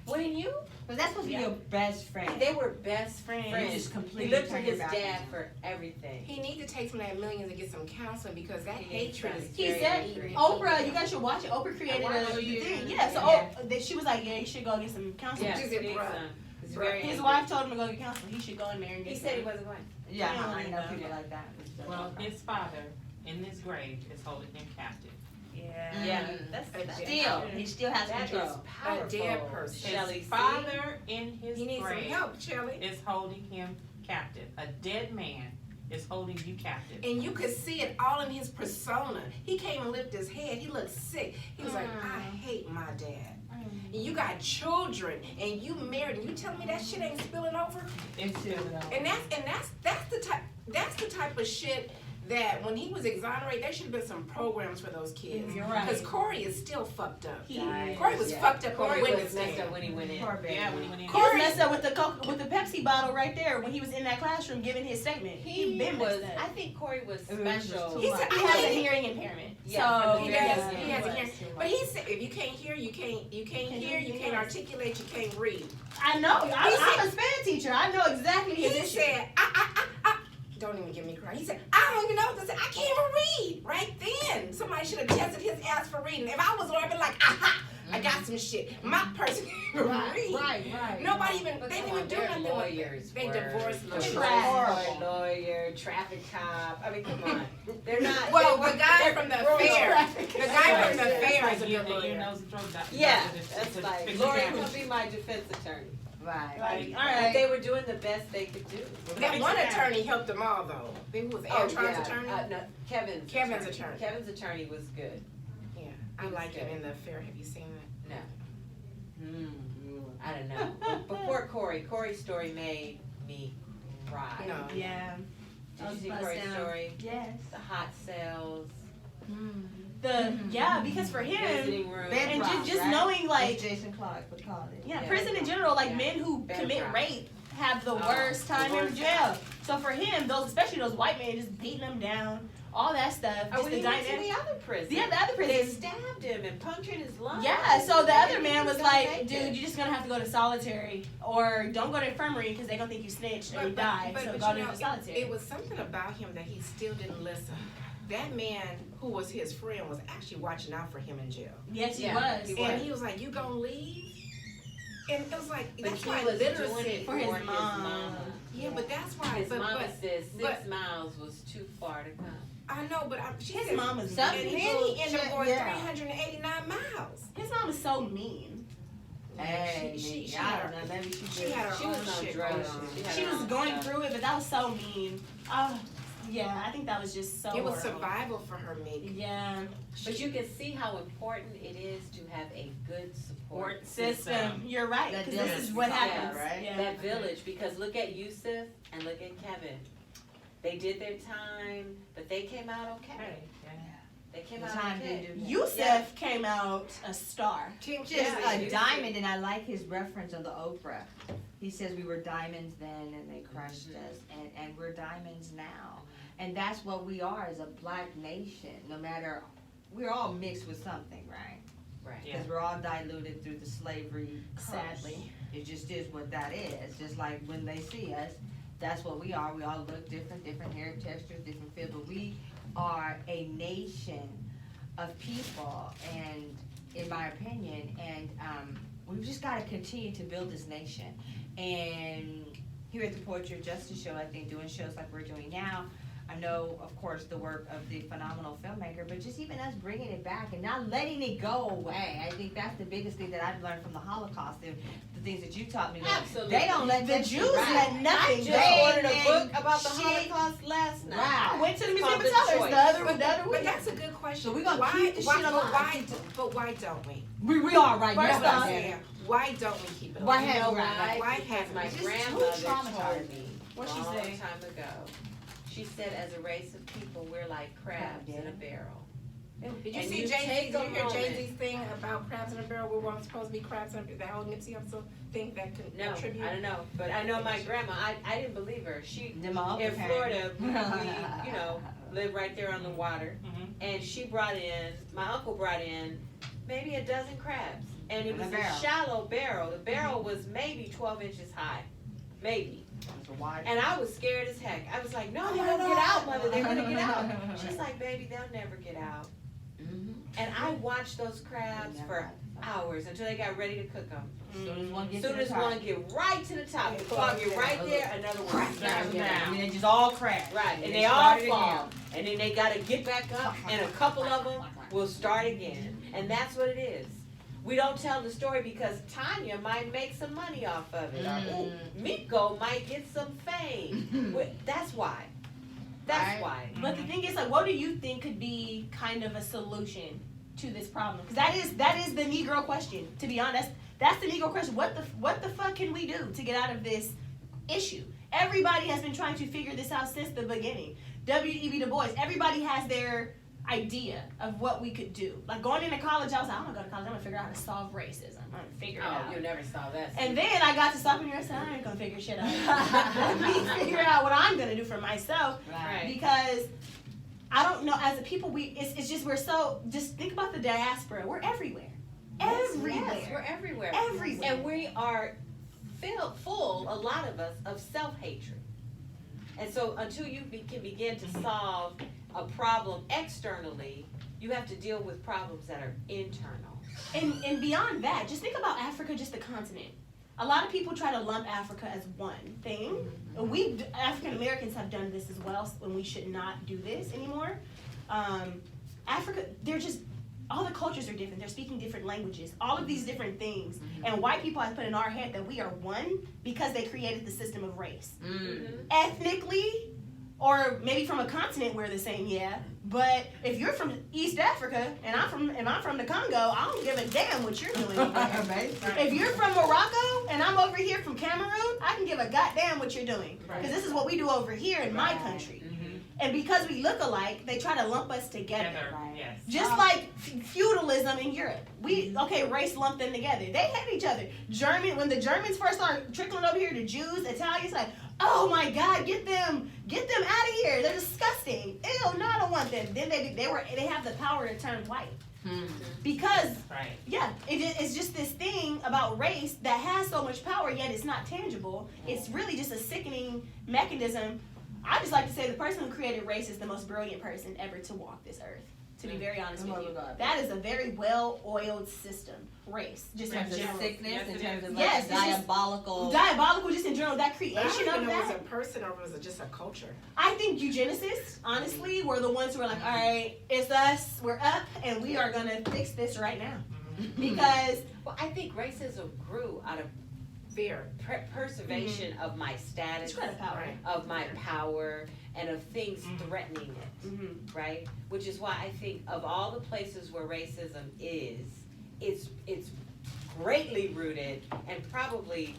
Speaker 2: Wouldn't you?
Speaker 1: But that's supposed to be your best friend.
Speaker 2: They were best friends.
Speaker 1: You just
Speaker 2: He
Speaker 1: completely
Speaker 2: looked to
Speaker 1: turned
Speaker 2: his
Speaker 1: your back
Speaker 2: dad
Speaker 1: on him.
Speaker 2: for everything.
Speaker 5: He needs to take some of that millions and get some counseling because that
Speaker 2: He needs
Speaker 5: hatred
Speaker 2: to.
Speaker 5: is
Speaker 6: He
Speaker 5: very
Speaker 6: said,
Speaker 5: angry.
Speaker 6: Oprah, you guys should watch it. Oprah created
Speaker 5: watched
Speaker 6: a
Speaker 5: it.
Speaker 6: thing. Yeah, so
Speaker 2: Yeah.
Speaker 6: that she was like, yeah, you should go get some counseling.
Speaker 2: Yeah,
Speaker 5: Just
Speaker 2: he
Speaker 5: said,
Speaker 2: needs
Speaker 5: bruh.
Speaker 2: some. He's
Speaker 5: Bruh.
Speaker 2: very
Speaker 6: His
Speaker 2: angry.
Speaker 6: wife told him to go get counseling. He should go in there and get
Speaker 2: He said he
Speaker 6: some.
Speaker 2: wasn't going.
Speaker 1: Yeah,
Speaker 6: Yeah,
Speaker 1: I know
Speaker 6: yeah.
Speaker 1: people like that.
Speaker 7: Well, his father, in his grave, is holding him captive.
Speaker 6: Yeah.
Speaker 2: Yeah, that's
Speaker 1: Still, he still has
Speaker 2: that is
Speaker 1: control.
Speaker 2: powerful.
Speaker 5: A dead person.
Speaker 2: Shelley,
Speaker 7: His
Speaker 2: see?
Speaker 7: father, in his
Speaker 5: He needs some
Speaker 7: grave,
Speaker 5: help, Shelly.
Speaker 7: is holding him captive. A dead man is holding you captive.
Speaker 5: And you could see it all in his persona. He came and lifted his head. He looked sick. He was like, I hate my dad. And you got children and you married and you telling me that shit ain't spilling over?
Speaker 7: It's
Speaker 5: And that's the type of shit that when he was exonerated, there should have been some programs for those kids.
Speaker 6: You're right.
Speaker 5: Because Corey is still fucked up.
Speaker 2: Right.
Speaker 5: Corey was
Speaker 2: Yeah.
Speaker 5: fucked up on
Speaker 2: Corey
Speaker 5: the witness
Speaker 2: was messed
Speaker 5: stand.
Speaker 2: up when he went in.
Speaker 1: Poor baby.
Speaker 7: Yeah, when he went in.
Speaker 6: He was messed up with the Pepsi bottle right there when he was in that classroom giving his statement.
Speaker 2: He
Speaker 6: been
Speaker 2: was.
Speaker 6: messed
Speaker 2: I
Speaker 6: up.
Speaker 2: think Corey was
Speaker 1: It was just
Speaker 2: special.
Speaker 1: too
Speaker 5: He
Speaker 1: much.
Speaker 5: said,
Speaker 6: He
Speaker 5: I
Speaker 6: has a
Speaker 5: hate
Speaker 6: hearing impairment.
Speaker 2: Yeah,
Speaker 6: so
Speaker 2: from
Speaker 5: He
Speaker 2: the
Speaker 5: does.
Speaker 2: very
Speaker 5: He has a
Speaker 2: beginning.
Speaker 5: hearing. But he said, if you can't hear, you can't hear, you can't articulate, you can't read.
Speaker 6: I know. I'm
Speaker 5: said-
Speaker 6: a Spanish teacher. I know exactly his
Speaker 5: He
Speaker 6: issue.
Speaker 5: said, I don't even get me crying. He said, I don't even know what to say. I can't even read. Right then, somebody should have tested his ass for reading. If I was there, I'd be like, aha, I got some shit. My person can't even read.
Speaker 1: right.
Speaker 5: Nobody even,
Speaker 2: But
Speaker 5: they
Speaker 2: come
Speaker 5: didn't even
Speaker 2: on,
Speaker 5: do
Speaker 2: their
Speaker 5: nothing with
Speaker 2: lawyers
Speaker 5: They
Speaker 2: were
Speaker 5: divorced lawyers.
Speaker 6: Trash.
Speaker 2: lawyer, traffic cop. I mean, come on. They're not.
Speaker 5: Well,
Speaker 2: they're-
Speaker 5: the guy
Speaker 2: they're
Speaker 5: from the
Speaker 2: rural
Speaker 5: fair,
Speaker 2: traffic
Speaker 5: the guy from the
Speaker 2: cops.
Speaker 5: fair
Speaker 7: Like
Speaker 5: is a
Speaker 7: a
Speaker 5: good
Speaker 7: ear,
Speaker 5: lawyer.
Speaker 7: nose, and throat doctor.
Speaker 2: Yeah,
Speaker 7: It's
Speaker 2: that's
Speaker 7: a
Speaker 2: like,
Speaker 7: fix
Speaker 2: Lori,
Speaker 7: your
Speaker 2: come
Speaker 7: damage.
Speaker 2: be my defense attorney.
Speaker 1: Right.
Speaker 6: Like, all
Speaker 2: But
Speaker 6: right.
Speaker 2: they were doing the best they could do.
Speaker 5: That one attorney helped them all, though. Who was Antron's attorney?
Speaker 2: No, Kevin's
Speaker 5: attorney.
Speaker 2: Kevin's attorney was good.
Speaker 5: Yeah, I like him in the fair. Have you seen that?
Speaker 2: I don't know. But poor Corey's story made me cry.
Speaker 5: No.
Speaker 6: Yeah.
Speaker 2: Did you see Corey's story?
Speaker 6: Yes.
Speaker 2: The hot cells,
Speaker 6: Because for him,
Speaker 2: visiting room.
Speaker 6: and
Speaker 1: rock,
Speaker 6: just
Speaker 1: right?
Speaker 6: knowing like,
Speaker 1: As Jason Clark would call it.
Speaker 6: yeah,
Speaker 2: Yeah.
Speaker 6: prison in general, like
Speaker 2: Yeah.
Speaker 6: men who
Speaker 2: Bed
Speaker 6: commit
Speaker 2: rock.
Speaker 6: rape have the
Speaker 2: Oh,
Speaker 6: worst
Speaker 2: the
Speaker 6: time in
Speaker 2: worst
Speaker 6: jail. So for him, especially those white men just beating them down, all that stuff,
Speaker 2: Oh,
Speaker 6: just the
Speaker 2: he went to
Speaker 6: dynamic.
Speaker 2: the other prison.
Speaker 6: Yeah, the other
Speaker 2: They
Speaker 6: prison.
Speaker 2: stabbed him and punctured his lung.
Speaker 6: Yeah, so the other
Speaker 2: And
Speaker 6: man
Speaker 2: he
Speaker 6: was
Speaker 2: gonna
Speaker 6: like,
Speaker 2: make
Speaker 6: dude,
Speaker 2: it.
Speaker 6: you're just gonna have to go to solitary, or don't go to infirmary because they're gonna think you snitched and you die. So
Speaker 5: But
Speaker 6: go
Speaker 5: you know,
Speaker 6: to solitary.
Speaker 5: it was something about him that he still didn't listen. That man who was his friend was actually watching out for him in jail.
Speaker 6: Yes, he
Speaker 2: Yeah,
Speaker 6: was.
Speaker 2: he
Speaker 5: And he was like, you gonna leave? And it was like,
Speaker 2: But
Speaker 5: that's
Speaker 2: he
Speaker 5: why
Speaker 2: was doing
Speaker 5: literacy.
Speaker 2: it
Speaker 6: for his mom.
Speaker 2: mama.
Speaker 5: Yeah, but that's why.
Speaker 2: His
Speaker 5: but,
Speaker 2: mama said 6
Speaker 5: but-
Speaker 2: miles was too far to come.
Speaker 5: I know, but she
Speaker 6: His
Speaker 5: said,
Speaker 6: mom is
Speaker 1: Some
Speaker 5: and
Speaker 6: mean.
Speaker 5: then he ended up going
Speaker 1: yeah.
Speaker 5: 389 miles.
Speaker 6: His mom is so mean.
Speaker 1: Hey,
Speaker 5: She
Speaker 1: I
Speaker 5: had
Speaker 1: don't know. Maybe
Speaker 5: She had her
Speaker 2: She
Speaker 5: own
Speaker 2: was on
Speaker 5: shit
Speaker 2: drugs.
Speaker 5: going on.
Speaker 2: had
Speaker 6: She
Speaker 2: her
Speaker 6: was
Speaker 2: own
Speaker 6: going
Speaker 2: stuff.
Speaker 6: through it, but that was so mean. Yeah, I think that was just so
Speaker 5: It was
Speaker 6: horrible.
Speaker 5: survival for her, Meek.
Speaker 6: Yeah.
Speaker 2: But you can see how important it is to have a good support
Speaker 6: System. You're right,
Speaker 1: That
Speaker 6: because this
Speaker 1: village
Speaker 6: is what
Speaker 1: we
Speaker 6: happens.
Speaker 1: call it, right?
Speaker 6: Yeah.
Speaker 2: That village, because look at Yusuf and look at Kevin. They did their time, but they came out okay.
Speaker 7: Hey, yeah.
Speaker 2: They came
Speaker 1: The
Speaker 2: out
Speaker 1: time
Speaker 2: okay.
Speaker 1: didn't do that.
Speaker 6: Yusuf
Speaker 2: Yeah.
Speaker 6: came out a star.
Speaker 1: Just
Speaker 2: Yeah,
Speaker 1: a
Speaker 2: you
Speaker 1: diamond, and I like his reference on the Oprah. He says we were diamonds then, and they crushed us, and we're diamonds now. And that's what we are as a black nation. No matter, we're all mixed with something, right?
Speaker 2: Right.
Speaker 7: Yeah.
Speaker 1: Because we're all diluted through the slavery. curse.
Speaker 6: Sadly.
Speaker 1: It just is what that is. Just like when they see us, that's what we are. We all look different hair textures, different feel, but we are a nation of people, and in my opinion, and we've just got to continue to build this nation. And here at the Poetry of Justice show, I think doing shows like we're doing now, I know, of course, the work of the phenomenal filmmaker, but just even us bringing it back and not letting it go away. I think that's the biggest thing that I've learned from the Holocaust and the things that you taught me. That
Speaker 2: Absolutely.
Speaker 1: They don't let
Speaker 6: The
Speaker 1: that
Speaker 6: Jews
Speaker 1: shit ride.
Speaker 6: let nothing
Speaker 2: I
Speaker 6: go.
Speaker 2: just ordered a
Speaker 1: They
Speaker 2: book about the
Speaker 1: shit
Speaker 2: Holocaust last night.
Speaker 1: Right.
Speaker 6: I went to the Museum
Speaker 2: Called
Speaker 6: of
Speaker 2: The
Speaker 6: Colors
Speaker 2: Choice.
Speaker 6: the other
Speaker 5: But
Speaker 6: week.
Speaker 5: that's a good question.
Speaker 1: So we gonna
Speaker 5: why,
Speaker 1: keep the
Speaker 5: why,
Speaker 1: shit alive.
Speaker 5: but why don't we?
Speaker 1: We are right
Speaker 6: First
Speaker 1: now.
Speaker 5: That's what I'm
Speaker 6: off-
Speaker 5: saying. Why don't we keep it
Speaker 1: Why
Speaker 5: alive?
Speaker 1: have-
Speaker 2: You know
Speaker 1: Right.
Speaker 2: why?
Speaker 5: Why
Speaker 2: Because
Speaker 5: haven't
Speaker 2: my
Speaker 5: we?
Speaker 1: It's just too
Speaker 2: grandmother
Speaker 1: traumatized.
Speaker 2: told me
Speaker 6: What'd she
Speaker 2: long
Speaker 6: say?
Speaker 2: time ago. She said, as a race of people, we're like crabs in a barrel.
Speaker 5: Did you
Speaker 2: And
Speaker 5: see
Speaker 2: you
Speaker 5: Jay-Z,
Speaker 2: take
Speaker 5: did
Speaker 2: a
Speaker 5: you hear
Speaker 2: moment.
Speaker 5: Jay-Z's thing about crabs in a barrel? We weren't supposed to be crabs in a barrel. That whole Nipsey Hussle thing that could
Speaker 2: No,
Speaker 5: contribute.
Speaker 2: I don't know, but I know my grandma. I didn't believe her. She
Speaker 1: Them all
Speaker 2: in
Speaker 1: okay.
Speaker 2: Florida, we live right there on the water,
Speaker 7: Mhm.
Speaker 2: and she brought in. My uncle brought in maybe a dozen crabs. and it was
Speaker 1: And a barrel.
Speaker 2: a shallow barrel. The barrel was maybe 12 inches high, maybe. And I was scared as heck. I was like, no, they're gonna get out, mother, they're gonna get out. She's like, baby, they'll never get out. And I watched those crabs for hours until they got ready to cook them.
Speaker 1: Soon as one
Speaker 2: As
Speaker 1: gets
Speaker 2: soon
Speaker 1: to the
Speaker 2: as
Speaker 1: top.
Speaker 2: one get right to the top, the frog get right there, another one
Speaker 1: Crack
Speaker 2: snaps
Speaker 1: down.
Speaker 2: down.
Speaker 1: And they just all crash.
Speaker 2: Right, and
Speaker 1: they
Speaker 2: they all
Speaker 1: start it
Speaker 2: fall, and then they gotta get back up, and a couple of them will start again, and that's what it is. We don't tell the story because Tanya might make some money off of it, or ooh, Miko might get some fame. That's why. That's why.
Speaker 6: But the thing is, like, what do you think could be kind of a solution to this problem? Because that is the Negro question. To be honest, that's the Negro question. What the fuck can we do to get out of this issue? Everybody has been trying to figure this out since the beginning. W.E.B. Du Bois. Everybody has their idea of what we could do. Like going into college, I was like, I'm gonna go to college. I'm gonna figure out how to solve racism. I'm gonna figure it out.
Speaker 2: Oh, you'll never solve that.
Speaker 6: And then I got to sophomore year and said, I ain't gonna figure shit out. Let me figure out what I'm gonna do for myself.
Speaker 2: Right.
Speaker 6: Because I don't know, as a people, it's just, we're so, just think about the diaspora. We're everywhere. Everywhere.
Speaker 2: Yes, we're everywhere.
Speaker 6: Everywhere.
Speaker 2: And we are full, a lot of us, of self-hatred. And so until you can begin to solve a problem externally, you have to deal with problems that are internal.
Speaker 6: And beyond that, just think about Africa, just the continent. A lot of people try to lump Africa as one thing. We African Americans have done this as well, when we should not do this anymore. Africa, they're just, all the cultures are different. They're speaking different languages, all of these different things. And white people have put in our head that we are one because they created the system of race. Ethnically, or maybe from a continent we're the same, yeah. But if you're from East Africa and I'm from the Congo, I don't give a damn what you're doing. If you're from Morocco and I'm over here from Cameroon, I can give a goddamn what you're doing. Because this is what we do over here in my country. And because we look alike, they try to lump us together.
Speaker 7: Yes.
Speaker 6: Just like feudalism in Europe. Race lumped them together. They hate each other. When the Germans first started trickling over here, the Jews, Italians, like, oh my God, get them out of here. They're disgusting. Ew, no, I don't want them. Then they have the power to turn white. Because, it's just this thing about race that has so much power, yet it's not tangible. It's really just a sickening mechanism. I just like to say the person who created race is the most brilliant person ever to walk this earth. To be very honest with you, that is a very well-oiled system. Race, just in general.
Speaker 1: Sickness in terms of
Speaker 6: Yes,
Speaker 1: diabolical.
Speaker 6: Diabolical, just in general. That creation
Speaker 5: I don't even
Speaker 6: of
Speaker 5: know if
Speaker 6: that.
Speaker 5: it was a person or was it just a culture?
Speaker 6: I think eugenicists, honestly, were the ones who were like, all right, it's us, we're up, and we are gonna fix this right now. Because,
Speaker 2: Well, I think racism grew out of
Speaker 5: Fear.
Speaker 2: preservation of my status,
Speaker 6: it's kind of power.
Speaker 2: of my power, and of things threatening it, right? Which is why I think of all the places where racism is, it's greatly rooted and probably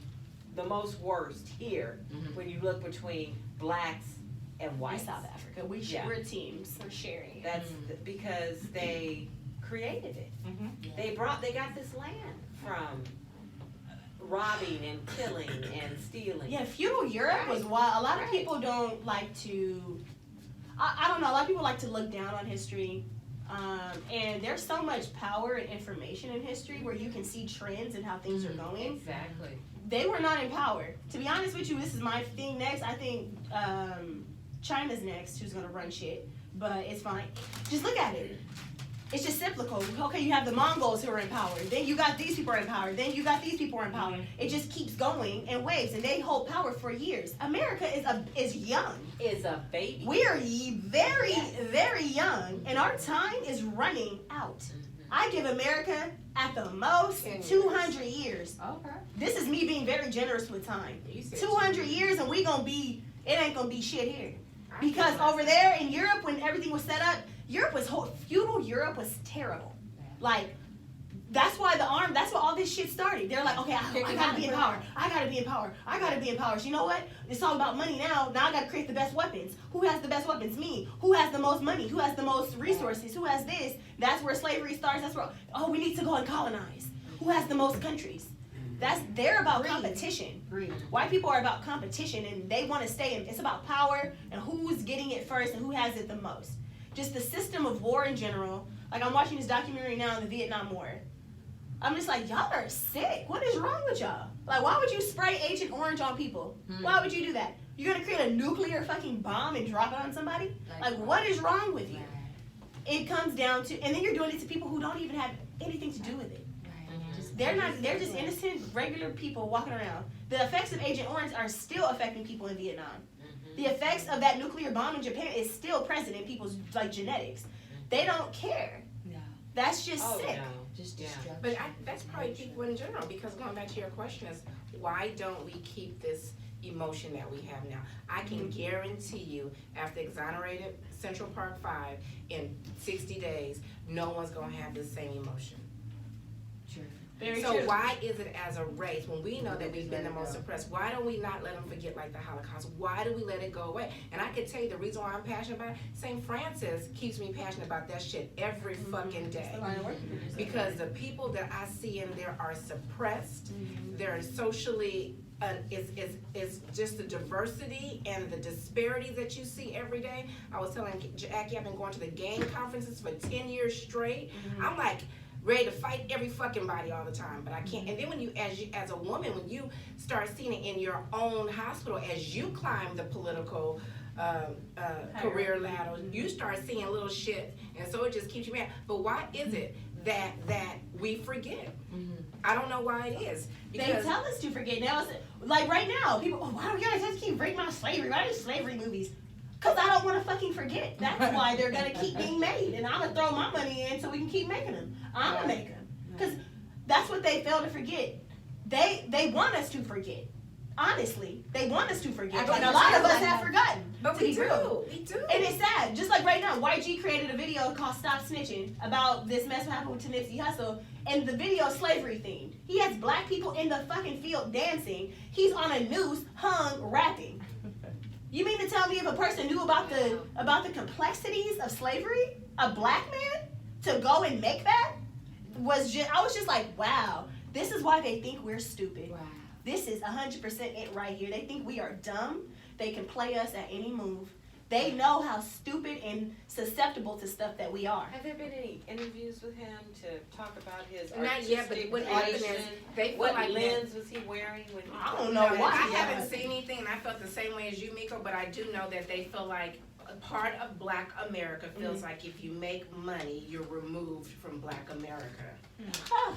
Speaker 2: the most worst here when you look between blacks and
Speaker 6: In
Speaker 2: whites.
Speaker 6: South Africa, we're teams, we're sharing.
Speaker 2: That's because they created it. They got this land from robbing and killing and stealing.
Speaker 6: Yeah, feudal Europe was wild. A lot of people don't like to, I don't know, a lot of people like to look down on history. And there's so much power and information in history where you can see trends and how things are going.
Speaker 2: Exactly.
Speaker 6: They were not in power. To be honest with you, this is my thing next. I think China's next who's gonna run shit, but it's fine. Just look at it. It's just cyclical. Okay, you have the Mongols who are in power. Then you got these people are in power. Then you got these people are in power. It just keeps going in waves, and they hold power for years. America is young.
Speaker 2: Is a baby.
Speaker 6: We are very, very young, and our time is running out. I give America at the most 200 years.
Speaker 1: Okay.
Speaker 6: This is me being very generous with time. 200 years, and it ain't gonna be shit here. Because over there in Europe, when everything was set up, feudal Europe was terrible. Like, that's why all this shit started. They're like, okay, I gotta be in power. I gotta be in power. I gotta be in power. So you know what? It's all about money now. Now I gotta create the best weapons. Who has the best weapons? Me. Who has the most money? Who has the most resources? Who has this? That's where slavery starts. That's where, we need to go and colonize. Who has the most countries? They're about competition. White people are about competition, and they want to stay in. It's about power and who's getting it first and who has it the most. Just the system of war in general. Like, I'm watching this documentary now on the Vietnam War. I'm just like, y'all are sick. What is wrong with y'all? Like, why would you spray Agent Orange on people? Why would you do that? You're gonna create a nuclear fucking bomb and drop it on somebody? Like, what is wrong with you? It comes down to, and then you're doing it to people who don't even have anything to do with it. They're just innocent, regular people walking around. The effects of Agent Orange are still affecting people in Vietnam. The effects of that nuclear bomb in Japan is still present in people's like genetics. They don't care.
Speaker 1: No.
Speaker 6: That's just sick.
Speaker 1: Just
Speaker 2: Yeah.
Speaker 1: destruction.
Speaker 5: But that's probably people in general, because going back to your question is, why don't we keep this emotion that we have now? I can guarantee you, after Exonerated Central Park 5, in 60 days, no one's gonna have the same emotion.
Speaker 1: True.
Speaker 6: Very
Speaker 5: So
Speaker 6: true.
Speaker 5: why is it as a race, when we know that we've been the most
Speaker 1: go.
Speaker 5: suppressed, why don't we not let them forget like the Holocaust? Why do we let it go away? And I can tell you the reason why I'm passionate about it, St. Francis keeps me passionate about that shit every fucking day. Because the people that I see in there are suppressed, they're socially, it's just the diversity and the disparities that you see every day. I was telling Jackie, I've been going to the gang conferences for 10 years straight. I'm like, ready to fight every fucking body all the time, but I can't. And then when as a woman, when you start seeing it in your own hospital, as you climb the political career ladder, you start seeing little shit, and so it just keeps you mad. But why is it that we forget? I don't know why it is.
Speaker 6: They
Speaker 5: Because
Speaker 6: tell us to forget. Now, it's, like right now, people, why do you guys just keep bringing out slavery? Why do slavery movies? Because I don't want to fucking forget. That's why they're going to keep being made. And I'm going to throw my money in so we can keep making them. I'm going to make them. Because that's what they fail to forget. They want us to forget. Honestly, they want us to forget. And a lot of us have forgotten.
Speaker 5: But
Speaker 6: to
Speaker 5: we
Speaker 6: be
Speaker 5: do.
Speaker 6: real.
Speaker 5: We do.
Speaker 6: And it's sad. Just like right now, YG created a video called Stop Snitching about this mess that happened with Nipsey Hussle. And the video is slavery themed. He has black people in the fucking field dancing. He's on a noose, hung, rapping. You mean to tell me if a person knew about the complexities of slavery, a black man, to go and make that I was just like, wow, this is why they think we're stupid.
Speaker 1: Wow.
Speaker 6: This is 100% it right here. They think we are dumb. They can play us at any move. They know how stupid and susceptible to stuff that we are.
Speaker 2: Have there been any interviews with him to talk about his
Speaker 5: Not yet, but
Speaker 2: artistic
Speaker 5: what happened is
Speaker 2: creation?
Speaker 5: they feel
Speaker 2: What
Speaker 5: like
Speaker 2: lens was he wearing when he
Speaker 6: I don't
Speaker 5: No,
Speaker 6: know why.
Speaker 5: I haven't seen anything, and I felt the same way as you, Miko, but I do know that they feel like a part of Black America feels like if you make money, you're removed from Black America.
Speaker 6: Huh.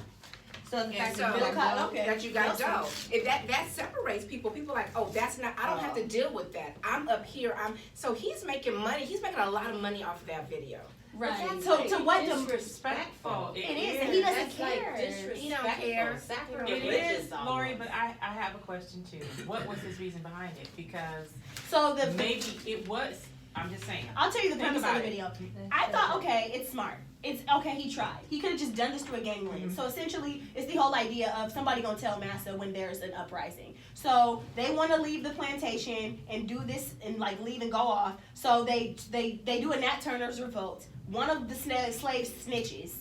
Speaker 1: So the fact
Speaker 5: so-
Speaker 1: that Bill Cosby,
Speaker 6: Okay.
Speaker 5: That you got
Speaker 6: That's
Speaker 5: dough. If that separates people. People are like, oh, that's not, I don't have to deal with that. I'm up here, so he's making money, he's making a lot of money off of that video.
Speaker 6: Right. So to what the
Speaker 7: Disrespectful.
Speaker 6: it is, and he doesn't
Speaker 2: That's like
Speaker 6: care.
Speaker 2: disrespectful,
Speaker 5: He don't care.
Speaker 7: It
Speaker 2: sacrilegious
Speaker 7: is, Lori,
Speaker 2: almost.
Speaker 7: but I have a question too. What was his reason behind it? Because
Speaker 6: So the
Speaker 7: maybe it was, I'm just saying.
Speaker 6: I'll tell you the
Speaker 7: Think
Speaker 6: premise of
Speaker 7: about
Speaker 6: the
Speaker 7: it.
Speaker 6: video. I thought, okay, it's smart. It's okay, he tried. He could have just done this through a gang lens. So essentially, it's the whole idea of somebody gonna tell massa when there's an uprising. So they want to leave the plantation and do this and like leave and go off. So they do a Nat Turner's revolt. One of the slaves snitches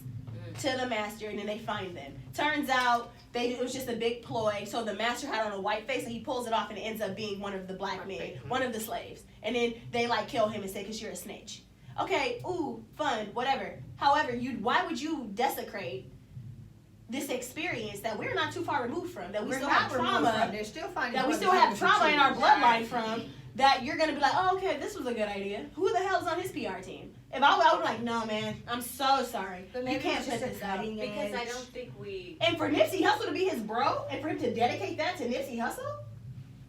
Speaker 6: to the master, and then they find them. Turns out it was just a big ploy. So the master had on a white face, and he pulls it off, and it ends up being one of the black men, one of the slaves. And then they like kill him and say, "'Cause you're a snitch." Okay, ooh, fun, whatever. However, why would you desecrate this experience that we're not too far removed from, that we
Speaker 1: we're
Speaker 6: still
Speaker 1: not
Speaker 6: have
Speaker 1: removed
Speaker 6: trauma,
Speaker 1: from. They're still finding
Speaker 6: that we
Speaker 1: brothers
Speaker 6: still have
Speaker 1: having
Speaker 6: trauma in our
Speaker 1: children.
Speaker 6: bloodline from, that you're gonna be like, oh, okay, this was a good idea. Who the hell's on his PR team? If I would be like, no, man, I'm so sorry.
Speaker 1: But
Speaker 6: You
Speaker 1: maybe
Speaker 6: can't
Speaker 1: it's
Speaker 6: put
Speaker 1: just a
Speaker 6: this out.
Speaker 1: cutting
Speaker 2: Because I
Speaker 1: edge.
Speaker 2: don't think we.
Speaker 6: And for Nipsey Hussle to be his bro, and for him to dedicate that to Nipsey Hussle,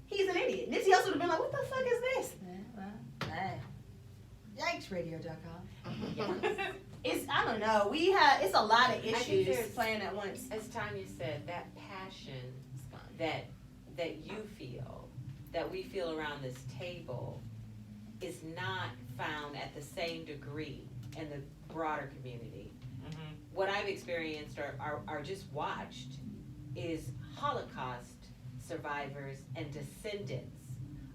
Speaker 6: he's an idiot. Nipsey Hussle would have been like, what the fuck is this?
Speaker 1: Yikesradio.com.
Speaker 6: I don't know. It's a lot of
Speaker 2: think
Speaker 6: issues
Speaker 2: there's-
Speaker 6: playing at once.
Speaker 2: As Tanya said, that passion that you feel, that we feel around this table, is not found at the same degree in the broader community. What I've experienced or just watched is Holocaust survivors and descendants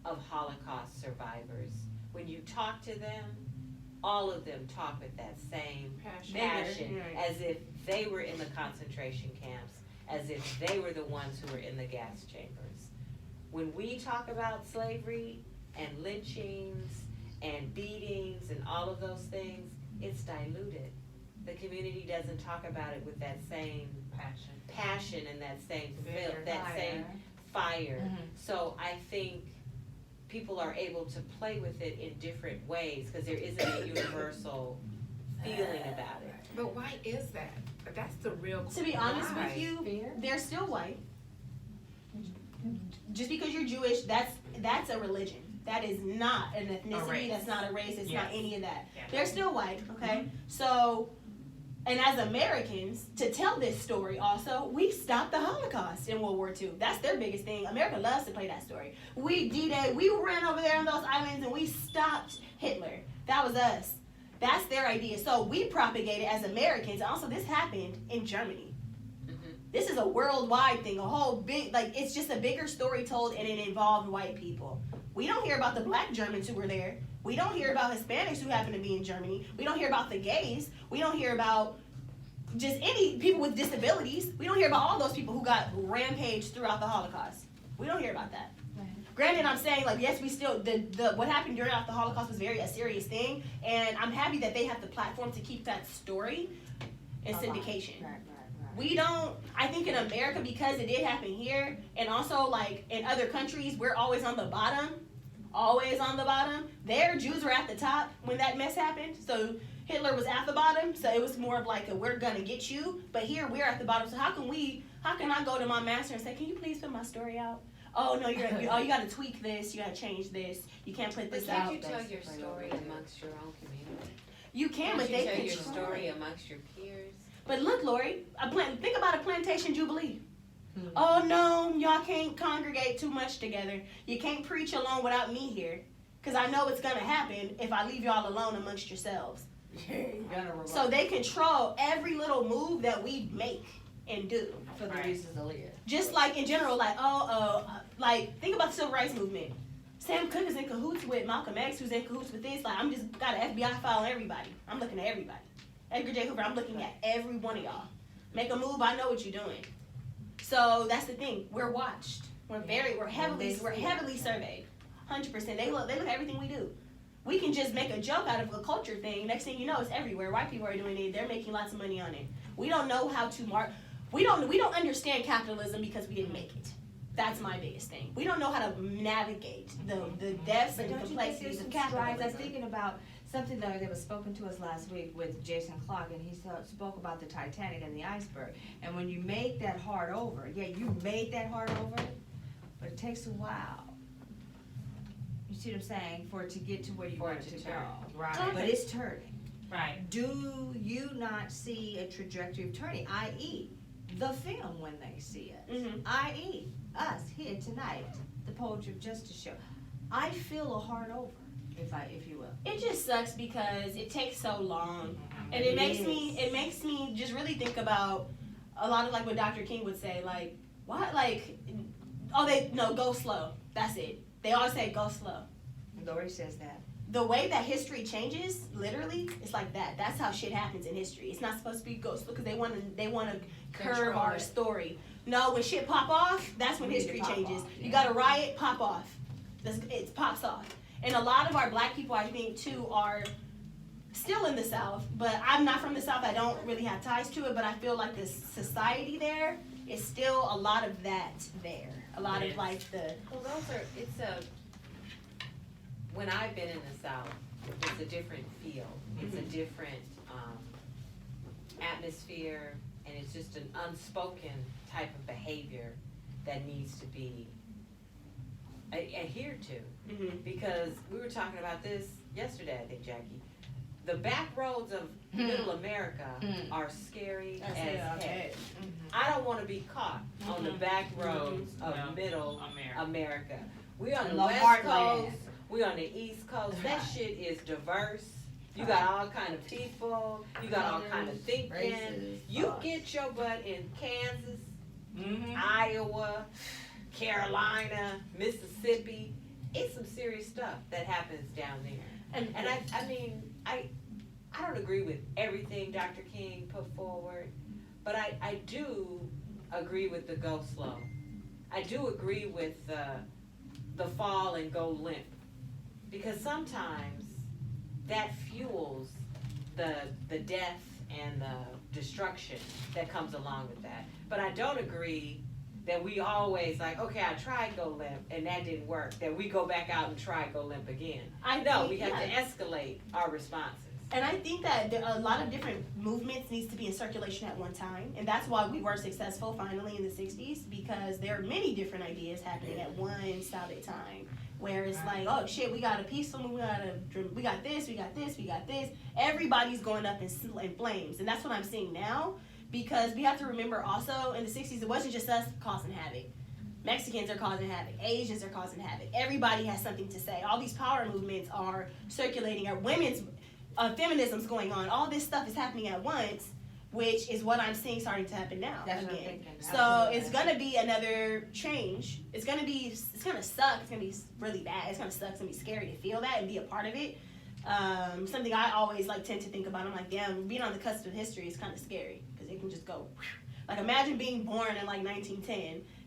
Speaker 2: of Holocaust survivors. When you talk to them, all of them talk with that same passion,
Speaker 6: Right.
Speaker 2: as if they were in the concentration camps, as if they were the ones who were in the gas chambers. When we talk about slavery and lynchings and beatings and all of those things, it's diluted. the community doesn't talk about it with that same passion and that same same fire. So I think people are able to play with it in different ways because there isn't a universal feeling about it.
Speaker 5: But why is that? That's the real.
Speaker 6: To be honest
Speaker 5: why.
Speaker 6: with you,
Speaker 1: Fear?
Speaker 6: they're still white. Just because you're Jewish, that's a religion. That is not an ethnicity.
Speaker 7: race.
Speaker 6: That's not a race. It's not
Speaker 7: Yes.
Speaker 6: any of that.
Speaker 7: Yeah.
Speaker 6: They're still white, okay? So, and as Americans, to tell this story also, we stopped the Holocaust in World War II. That's their biggest thing. America loves to play that story. We D-Day, we ran over there on those islands and we stopped Hitler. That was us. That's their idea. So we propagate it as Americans. Also, this happened in Germany. This is a worldwide thing, a whole big, like, it's just a bigger story told and it involved white people. We don't hear about the black Germans who were there. We don't hear about Hispanics who happen to be in Germany. We don't hear about the gays. We don't hear about just any people with disabilities. We don't hear about all those people who got rampaged throughout the Holocaust. We don't hear about that. Granted, I'm saying, like, yes, we still, what happened during the Holocaust was a serious thing, and I'm happy that they have the platform to keep that story in syndication.
Speaker 1: Right.
Speaker 6: We don't, I think in America, because it did happen here, and also, like, in other countries, we're always on the bottom. Always on the bottom. Their Jews were at the top when that mess happened, so Hitler was at the bottom, so it was more of like a, we're gonna get you, but here we're at the bottom, so how can I go to my master and say, can you please put my story out? Oh no, you gotta tweak this, you gotta change this, you can't put this
Speaker 2: But
Speaker 6: out.
Speaker 2: can't you tell your story amongst your own community?
Speaker 6: You can, but
Speaker 2: Can't
Speaker 6: they
Speaker 2: you tell
Speaker 6: can
Speaker 2: your
Speaker 6: try.
Speaker 2: story amongst your peers?
Speaker 6: But look, Lori, think about a plantation jubilee. Oh no, y'all can't congregate too much together. You can't preach alone without me here. Because I know it's going to happen if I leave y'all alone amongst yourselves. So they control every little move that we make and do.
Speaker 1: For the reasons of Leah.
Speaker 6: Just like in general, like, like, think about the Civil Rights Movement. Sam Cooke is in cahoots with Malcolm X, who's in cahoots with this. Like, I'm just got an FBI file on everybody. I'm looking at everybody. Edgar J. Hoover, I'm looking at every one of y'all. Make a move, I know what you're doing. So that's the thing. We're watched. We're heavily surveyed. 100%. They look at everything we do. We can just make a joke out of a culture thing. Next thing you know, it's everywhere. White people are doing it. They're making lots of money on it. We don't know how to we don't understand capitalism because we didn't make it. That's my biggest thing. We don't know how to navigate the depths and complexities of capitalism.
Speaker 1: I was thinking about something that was spoken to us last week with Jason Clark, and he spoke about the Titanic and the iceberg. And when you make that hard over, you made that hard over, but it takes a while. You see what I'm saying? For it to get to where you want it to go.
Speaker 7: Right.
Speaker 1: But it's turning.
Speaker 7: Right.
Speaker 1: Do you not see a trajectory of turning? I.e., the film when they see it. I.e., us here tonight, the Poetry of Justice show. I feel a hard over, if you will.
Speaker 6: It just sucks because it takes so long, and it makes me just really think about a lot of like what Dr. King would say, like what, like, go slow. That's it. They always say go slow.
Speaker 1: Lori says that.
Speaker 6: The way that history changes, literally, it's like that. That's how shit happens in history. It's not supposed to be go slow because they want to curve our story. No, when shit pop off, that's when history changes. You got a riot, pop off. It pops off. And a lot of our black people, I think, too, are still in the South, but I'm not from the South. I don't really have ties to it, but I feel like the society there is still a lot of that there. A lot of like the...
Speaker 2: Well, when I've been in the South, it's a different feel. It's a different atmosphere, and it's just an unspoken type of behavior that needs to be adhered to. Because we were talking about this yesterday, I think, Jackie. The back roads of middle America are scary as heck. I don't want to be caught on the back roads of middle America. We're on the West Coast, we're on the East Coast. That shit is diverse. You got all kind of people, you got all kind of thinking.
Speaker 1: Races,
Speaker 2: You get your butt in Kansas, Iowa, Carolina, Mississippi. It's some serious stuff that happens down there. And I mean, I don't agree with everything Dr. King put forward, but I do agree with the go slow. I do agree with the fall and go limp, because sometimes that fuels the death and the destruction that comes along with that. But I don't agree that we always like, okay, I tried go limp and that didn't work, that we go back out and try go limp again.
Speaker 6: I
Speaker 2: No,
Speaker 6: think-
Speaker 2: we have
Speaker 6: yeah.
Speaker 2: to escalate our responses.
Speaker 6: And I think that a lot of different movements needs to be in circulation at one time, and that's why we were successful finally in the 60s, because there are many different ideas happening at one solid time, where it's like, oh shit, we got a peaceful movement, we got this, we got this, we got this. Everybody's going up in flames, and that's what I'm seeing now, because we have to remember also in the 60s it wasn't just us causing havoc. Mexicans are causing havoc. Asians are causing havoc. Everybody has something to say. All these power movements are circulating. Our women's feminism's going on. All this stuff is happening at once, which is what I'm seeing starting to happen now
Speaker 1: That's what I'm
Speaker 6: again.
Speaker 1: thinking.
Speaker 6: So
Speaker 1: Absolutely.
Speaker 6: it's gonna be another change. It's gonna suck. It's gonna be really bad. It's gonna suck. It's gonna be scary to feel that and be a part of it. Something I always tend to think about. I'm like, damn, being on the cusp of history is kind of scary because it can just go. Like imagine being born in 1910,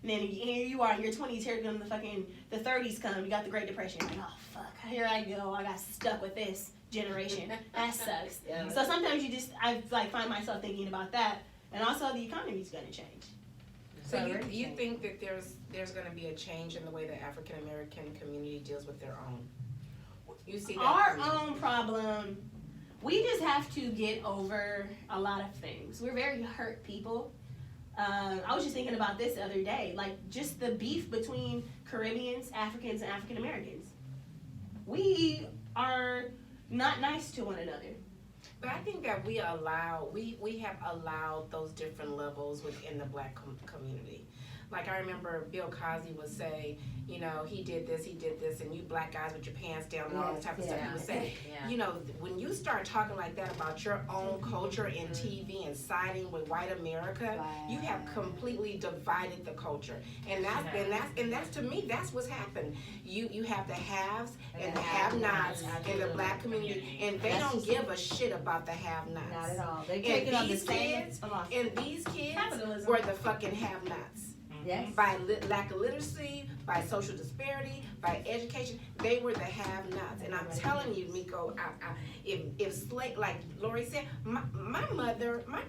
Speaker 6: and then here you are in your 20s. Here come the 30s come. You got the Great Depression. Like, oh fuck, here I go. I got stuck with this generation. That sucks.
Speaker 2: Yeah.
Speaker 6: So sometimes I find myself thinking about that, and also the economy's gonna change.
Speaker 5: So you think that there's going to be a change in the way the African American community deals with their own? You see that?
Speaker 6: Our own problem. We just have to get over a lot of things. We're very hurt people. I was just thinking about this the other day, like just the beef between Caribbeans, Africans, and African Americans. We are not nice to one another.
Speaker 5: But I think that we have allowed those different levels within the black community. Like I remember Bill Cosby would say, you know, he did this, and you black guys with your pants down and all this type of stuff he would say.
Speaker 2: Yeah.
Speaker 5: You know, when you start talking like that about your own culture in TV and siding with white America, you have completely divided the culture. And that's to me, that's what's happened. You have the haves and the have-nots in the black community, and they don't give a shit about the have-nots.
Speaker 1: Not at all. They take it on the same
Speaker 5: kids,
Speaker 1: philosophy.
Speaker 5: and these kids
Speaker 6: Capitalism.
Speaker 5: were the fucking have-nots.
Speaker 1: Yes.
Speaker 5: By lack of literacy, by social disparity, by education, they were the have-nots. And I'm telling you, Miko, if like Lori said, my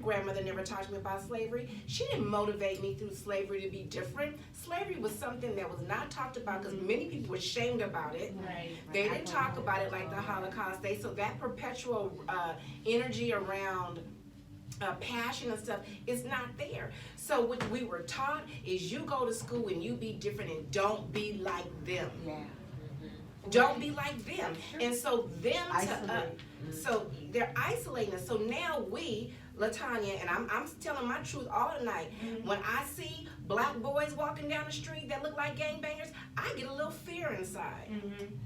Speaker 5: grandmother never taught me about slavery. She didn't motivate me through slavery to be different. Slavery was something that was not talked about because many people were shamed about it.
Speaker 6: Right.
Speaker 5: They didn't talk about it like the Holocaust. So that perpetual energy around passion and stuff is not there. So what we were taught is you go to school and you be different and don't be like them.
Speaker 1: Yeah.
Speaker 5: Don't be like them. And so them
Speaker 1: Isolate.
Speaker 5: so they're isolating us. So now we, LaTanya, and I'm telling my truth all the night. When I see black boys walking down the street that look like gangbangers, I get a little fear inside.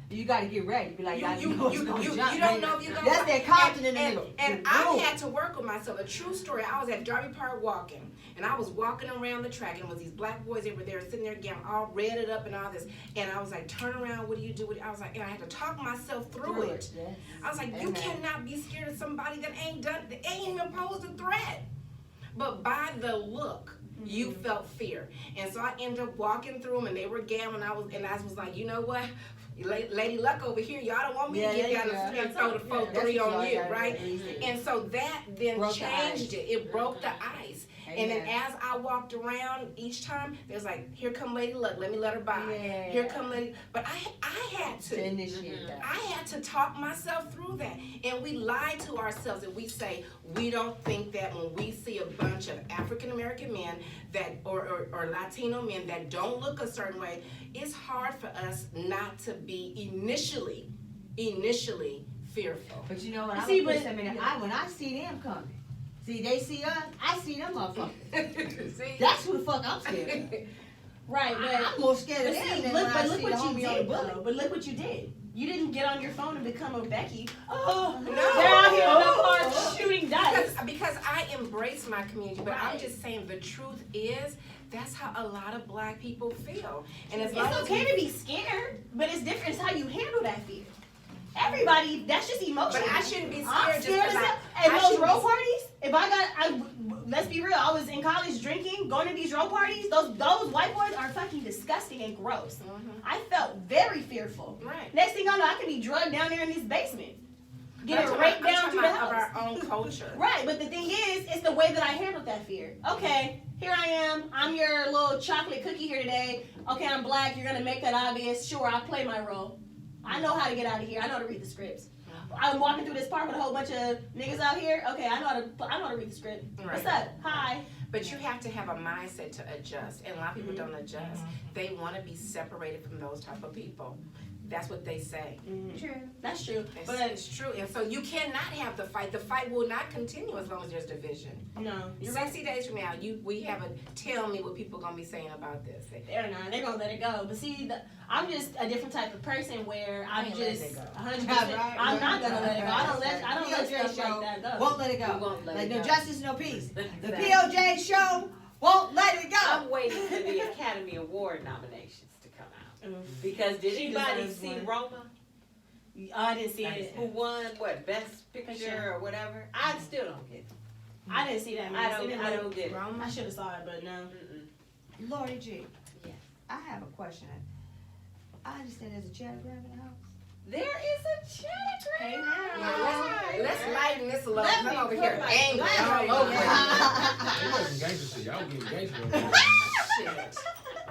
Speaker 1: You got to get ready. Be like,
Speaker 5: You
Speaker 1: know what's gonna jump,
Speaker 5: don't
Speaker 1: baby.
Speaker 5: know if you're going
Speaker 1: That's that Compton in the middle.
Speaker 5: And I had to work with myself. A true story. I was at Darby Park walking, and I was walking around the track, and it was these black boys that were there sitting there getting all redded up and all this. And I was like, turn around, what do you do? I was like, and I had to talk myself through it.
Speaker 1: Yes.
Speaker 5: I was like, you cannot be scared of somebody that ain't even posed a threat. But by the look, you felt fear. And so I ended up walking through them, and they were gambling. I was like, you know what? Lady Luck over here, y'all don't want me to get down the street and throw the 4-3 on you, right? And so that then changed it. It broke the ice. And then as I walked around each time, there's like, here come Lady Luck, let me let her by.
Speaker 1: Yeah.
Speaker 5: Here come Lady, but I had to
Speaker 1: Initiate that.
Speaker 5: I had to talk myself through that. And we lie to ourselves and we say, we don't think that when we see a bunch of African American men that or Latino men that don't look a certain way, it's hard for us not to be initially fearful.
Speaker 1: But you know what?
Speaker 6: See,
Speaker 1: When I see them coming, see they see us, I see them motherfuckers.
Speaker 5: See?
Speaker 1: That's who the fuck I'm scared of.
Speaker 6: Right, but
Speaker 1: I'm more scared of
Speaker 6: But
Speaker 1: them
Speaker 6: see,
Speaker 1: than
Speaker 6: look,
Speaker 1: when
Speaker 6: but
Speaker 1: I
Speaker 6: look
Speaker 1: see
Speaker 6: what
Speaker 1: the
Speaker 6: you
Speaker 1: homie on the
Speaker 6: did,
Speaker 1: bullet.
Speaker 6: though. But look what you did. You didn't get on your phone and become a Becky. Oh,
Speaker 5: No.
Speaker 6: they're out here in the park shooting dice.
Speaker 5: Because I embrace my community, but I'm just saying the truth is that's how a lot of black people feel. And as long
Speaker 6: It's
Speaker 5: as
Speaker 6: okay to be scared, but it's different. It's how you handle that fear. Everybody, that's just emotion.
Speaker 5: But I shouldn't be
Speaker 6: I'm
Speaker 5: scared just
Speaker 6: scared as
Speaker 5: because
Speaker 6: hell.
Speaker 5: I
Speaker 6: And those
Speaker 5: shouldn't
Speaker 6: row
Speaker 5: be-
Speaker 6: parties, let's be real, I was in college drinking, going to these row parties. Those white boys are fucking disgusting and gross. I felt very fearful.
Speaker 5: Right.
Speaker 6: Next thing I know, I could be drugged down there in this basement. getting raped down through the
Speaker 5: of
Speaker 6: house.
Speaker 5: our own culture.
Speaker 6: Right, but the thing is, it's the way that I handled that fear. Okay, here I am. I'm your little chocolate cookie here today. Okay, I'm black. You're gonna make that obvious. Sure, I'll play my role. I know how to get out of here. I know how to read the scripts. I'm walking through this park with a whole bunch of niggas out here. Okay, I know how to read the script. What's up? Hi.
Speaker 5: But you have to have a mindset to adjust, and a lot of people don't adjust. They want to be separated from those type of people. That's what they say.
Speaker 6: True. That's true. But
Speaker 5: It's true, and so you cannot have the fight. The fight will not continue as long as there's division.
Speaker 6: no, you're
Speaker 5: 60 days from now, we haven't. Tell me what people gonna be saying about this.
Speaker 6: They're not. They're gonna let it go. But see, I'm just a different type of person where I'm
Speaker 5: ain't
Speaker 6: just
Speaker 5: letting it go.
Speaker 6: 100%.
Speaker 1: Right,
Speaker 6: I'm
Speaker 1: right,
Speaker 6: not gonna
Speaker 1: right,
Speaker 6: let it go. I don't let
Speaker 1: POJ
Speaker 6: stuff
Speaker 1: show
Speaker 6: like that go.
Speaker 1: won't let it
Speaker 2: We
Speaker 1: go.
Speaker 2: won't let
Speaker 1: Like
Speaker 2: it
Speaker 1: no
Speaker 2: go.
Speaker 1: justice, no peace. The
Speaker 2: Exactly.
Speaker 1: POJ show won't let it go.
Speaker 2: I'm waiting for the Academy Award nominations to come out. Because did
Speaker 6: She
Speaker 2: anybody
Speaker 6: deserves
Speaker 2: see
Speaker 6: one.
Speaker 2: Roma?
Speaker 6: I didn't see it.
Speaker 2: Who won what, best picture
Speaker 6: Picture.
Speaker 2: or whatever? I still don't get it.
Speaker 6: I didn't see that.
Speaker 2: I don't get it.
Speaker 6: I should have saw it, but no.
Speaker 2: Mm-mm.
Speaker 1: Lordy G.
Speaker 2: Yes.
Speaker 1: I have a question. I understand there's a chatagram in the house.
Speaker 2: There is a chatagram.
Speaker 6: Hey,
Speaker 5: Now, let's lighten this a little.
Speaker 2: Let me
Speaker 5: I'm over
Speaker 2: put
Speaker 5: here
Speaker 2: my
Speaker 5: angry
Speaker 2: glass
Speaker 5: all over.
Speaker 3: It wasn't gangster shit. Y'all getting gangster.
Speaker 5: Shit.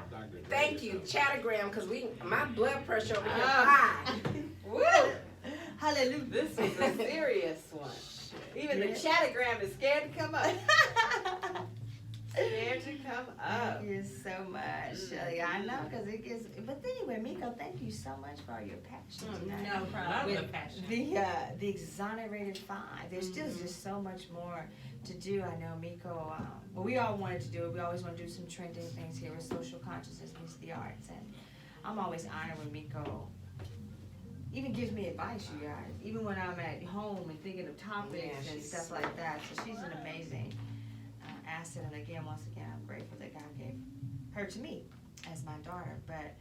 Speaker 3: Dr.
Speaker 5: Thank you, Chattergram, because my blood pressure over here
Speaker 2: Ah.
Speaker 5: high.
Speaker 2: Woo!
Speaker 1: Hallelujah.
Speaker 2: This is a serious one. Even the
Speaker 1: Yeah.
Speaker 2: chatagram is scared to come up. Scared to come up.
Speaker 1: Thank you so much. Yeah, I know, because it gets. But anyway, Miko, thank you so much for all your passion tonight.
Speaker 6: No problem.
Speaker 7: Love the
Speaker 1: With
Speaker 7: passion.
Speaker 1: the Exonerated 5. There's still just so much more to do. I know Miko. Well, we all wanted to do it. We always want to do some trending things here with social consciousness meets the arts, and I'm always honored when Miko even gives me advice, you guys. Even when I'm at home and thinking of topics
Speaker 5: Yeah,
Speaker 1: and
Speaker 5: she's
Speaker 1: stuff like that. So she's an amazing asset, and again, once again, I'm grateful that God gave her to me as my daughter. But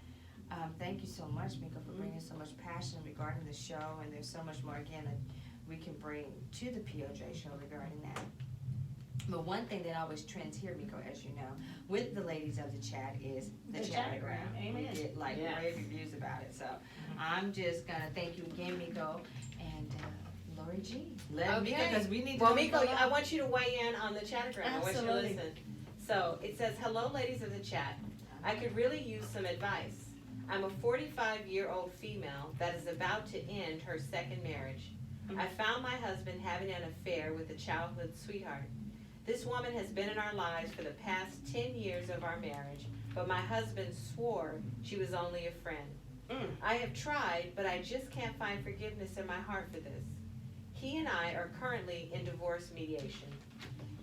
Speaker 1: thank you so much, Miko, for bringing so much passion regarding the show, and there's so much more again that we can bring to the POJ show regarding that. But one thing that always trends here, Miko, as you know, with the ladies of the chat is the
Speaker 6: The
Speaker 1: chatagram.
Speaker 6: chatagram.
Speaker 1: We
Speaker 6: Amen.
Speaker 1: get like
Speaker 2: Yes.
Speaker 1: rave reviews about it. So I'm just gonna thank you again, Miko, and Lori G. Let Miko, because we need to
Speaker 2: Well,
Speaker 1: know
Speaker 2: Miko,
Speaker 1: Miko.
Speaker 2: I want you to weigh in on the chatagram. I want you to
Speaker 6: Absolutely.
Speaker 2: listen. So it says, "Hello, ladies of the chat. I could really use some advice. I'm a 45-year-old female that is about to end her second marriage. I found my husband having an affair with a childhood sweetheart. This woman has been in our lives for the past 10 years of our marriage, but my husband swore she was only a friend. I have tried, but I just can't find forgiveness in my heart for this. He and I are currently in divorce mediation.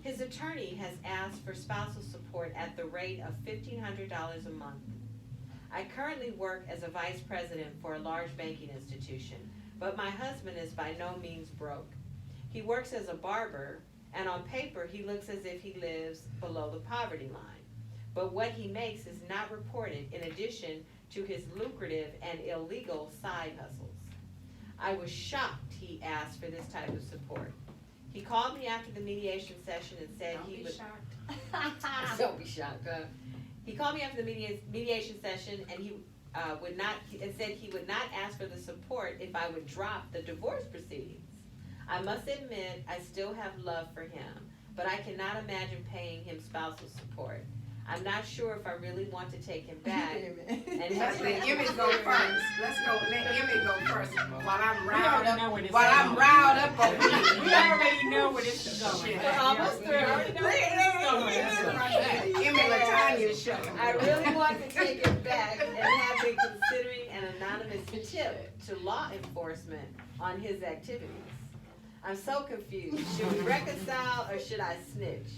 Speaker 2: His attorney has asked for spousal support at the rate of $1,500 a month. I currently work as a vice president for a large banking institution, but my husband is by no means broke. He works as a barber, and on paper he looks as if he lives below the poverty line. But what he makes is not reported in addition to his lucrative and illegal side hustles. I was shocked he asked for this type of support. He called me after the mediation session and said
Speaker 5: Don't
Speaker 2: he
Speaker 5: be
Speaker 2: would...
Speaker 5: shocked.
Speaker 2: Don't be shocked, huh? He called me after the mediation session and he said he would not ask for the support if I would drop the divorce proceedings. I must admit I still have love for him, but I cannot imagine paying him spousal support. I'm not sure if I really want to take him back. And
Speaker 5: Let's let Emmy go first. Let's go. Let Emmy go first while I'm
Speaker 7: We
Speaker 5: riled
Speaker 7: already
Speaker 5: up.
Speaker 7: know where this
Speaker 5: While
Speaker 7: is
Speaker 5: I'm
Speaker 7: going.
Speaker 5: riled up over here.
Speaker 7: We already know where this is going.
Speaker 5: Shit.
Speaker 2: We're almost through.
Speaker 7: We already know where this is going.
Speaker 5: Emmy Latanya show.
Speaker 2: I really want to take him back and have been considering an anonymous tip to law enforcement on his activities. I'm so confused. Should we reconcile or should I snitch?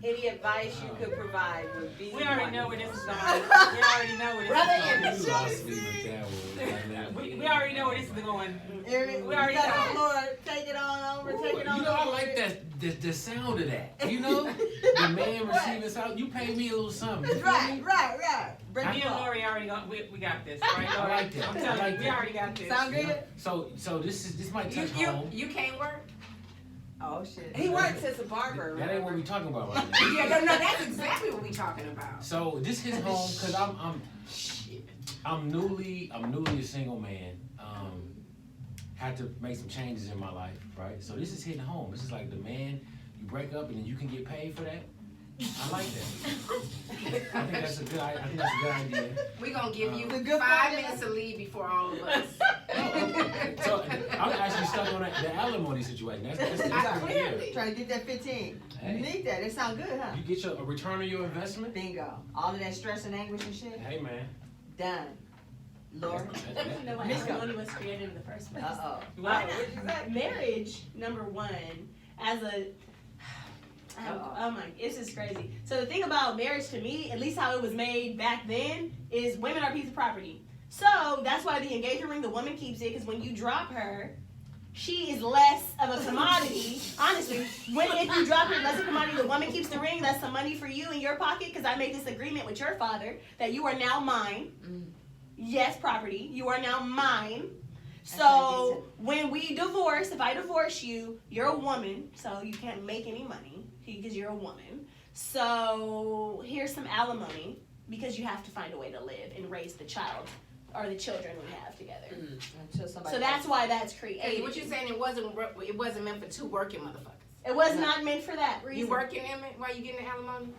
Speaker 2: Any advice you could provide would be
Speaker 7: We already know
Speaker 2: wonderful.
Speaker 7: where this is going. We already know where
Speaker 2: Brother
Speaker 7: this is
Speaker 3: You lost me with that one.
Speaker 7: going. We already know where this is going.
Speaker 1: Eric,
Speaker 7: We already
Speaker 1: you got
Speaker 7: know.
Speaker 1: the floor. Take it on over. Take it on
Speaker 3: You know, I
Speaker 1: over.
Speaker 3: like that the sound of that. You know, the man receiving sound. You pay me a little something. You feel me?
Speaker 1: Right. Bring
Speaker 7: Me
Speaker 1: it
Speaker 7: and
Speaker 1: on.
Speaker 7: Lori already got, we got this, right?
Speaker 3: I
Speaker 7: Lori?
Speaker 3: like that.
Speaker 7: I'm
Speaker 3: I
Speaker 7: telling
Speaker 3: like
Speaker 7: you, we
Speaker 3: that.
Speaker 7: already got this.
Speaker 1: Sound
Speaker 3: You
Speaker 1: good?
Speaker 3: know? So this might touch home.
Speaker 5: You can't work.
Speaker 1: Oh shit.
Speaker 2: He works as a barber.
Speaker 3: That ain't what we talking about right now.
Speaker 5: Yeah, no, that's exactly what we talking about.
Speaker 3: So this hits home because I'm newly a single man. had to make some changes in my life, right? So this is hitting home. This is like the man, you break up and then you can get paid for that. I like that. I think that's a good idea.
Speaker 5: We're gonna give you
Speaker 1: The good
Speaker 5: 5
Speaker 1: part
Speaker 5: minutes to leave before all of us.
Speaker 3: So I'm actually stuck on the alimony situation. That's
Speaker 5: Clearly.
Speaker 1: Trying to get that 15.
Speaker 3: Hey.
Speaker 1: You need that. It sound good, huh?
Speaker 3: You get a return on your investment.
Speaker 1: Bingo. All of that stress and anguish and shit,
Speaker 3: Hey man.
Speaker 1: done. Lord.
Speaker 6: I don't know why
Speaker 1: Miko.
Speaker 6: alimony was created in the first place.
Speaker 1: Uh-oh.
Speaker 7: What?
Speaker 6: Marriage, number one, as a oh my, it's just crazy. So the thing about marriage to me, at least how it was made back then, is women are a piece of property. So that's why the engagement ring, the woman keeps it, because when you drop her, she is less of a commodity. Honestly, if you drop her less of a commodity, the woman keeps the ring. That's some money for you in your pocket, because I made this agreement with your father that you are now mine. Yes, property. You are now mine. So when we divorce, if I divorce you, you're a woman, so you can't make any money because you're a woman. So here's some alimony because you have to find a way to live and raise the child or the children we have together. So that's why that's created.
Speaker 5: Hey, what you saying? It wasn't meant for 2 working motherfuckers.
Speaker 6: It was not meant for that reason.
Speaker 5: You working, Emmett? While you getting the alimony?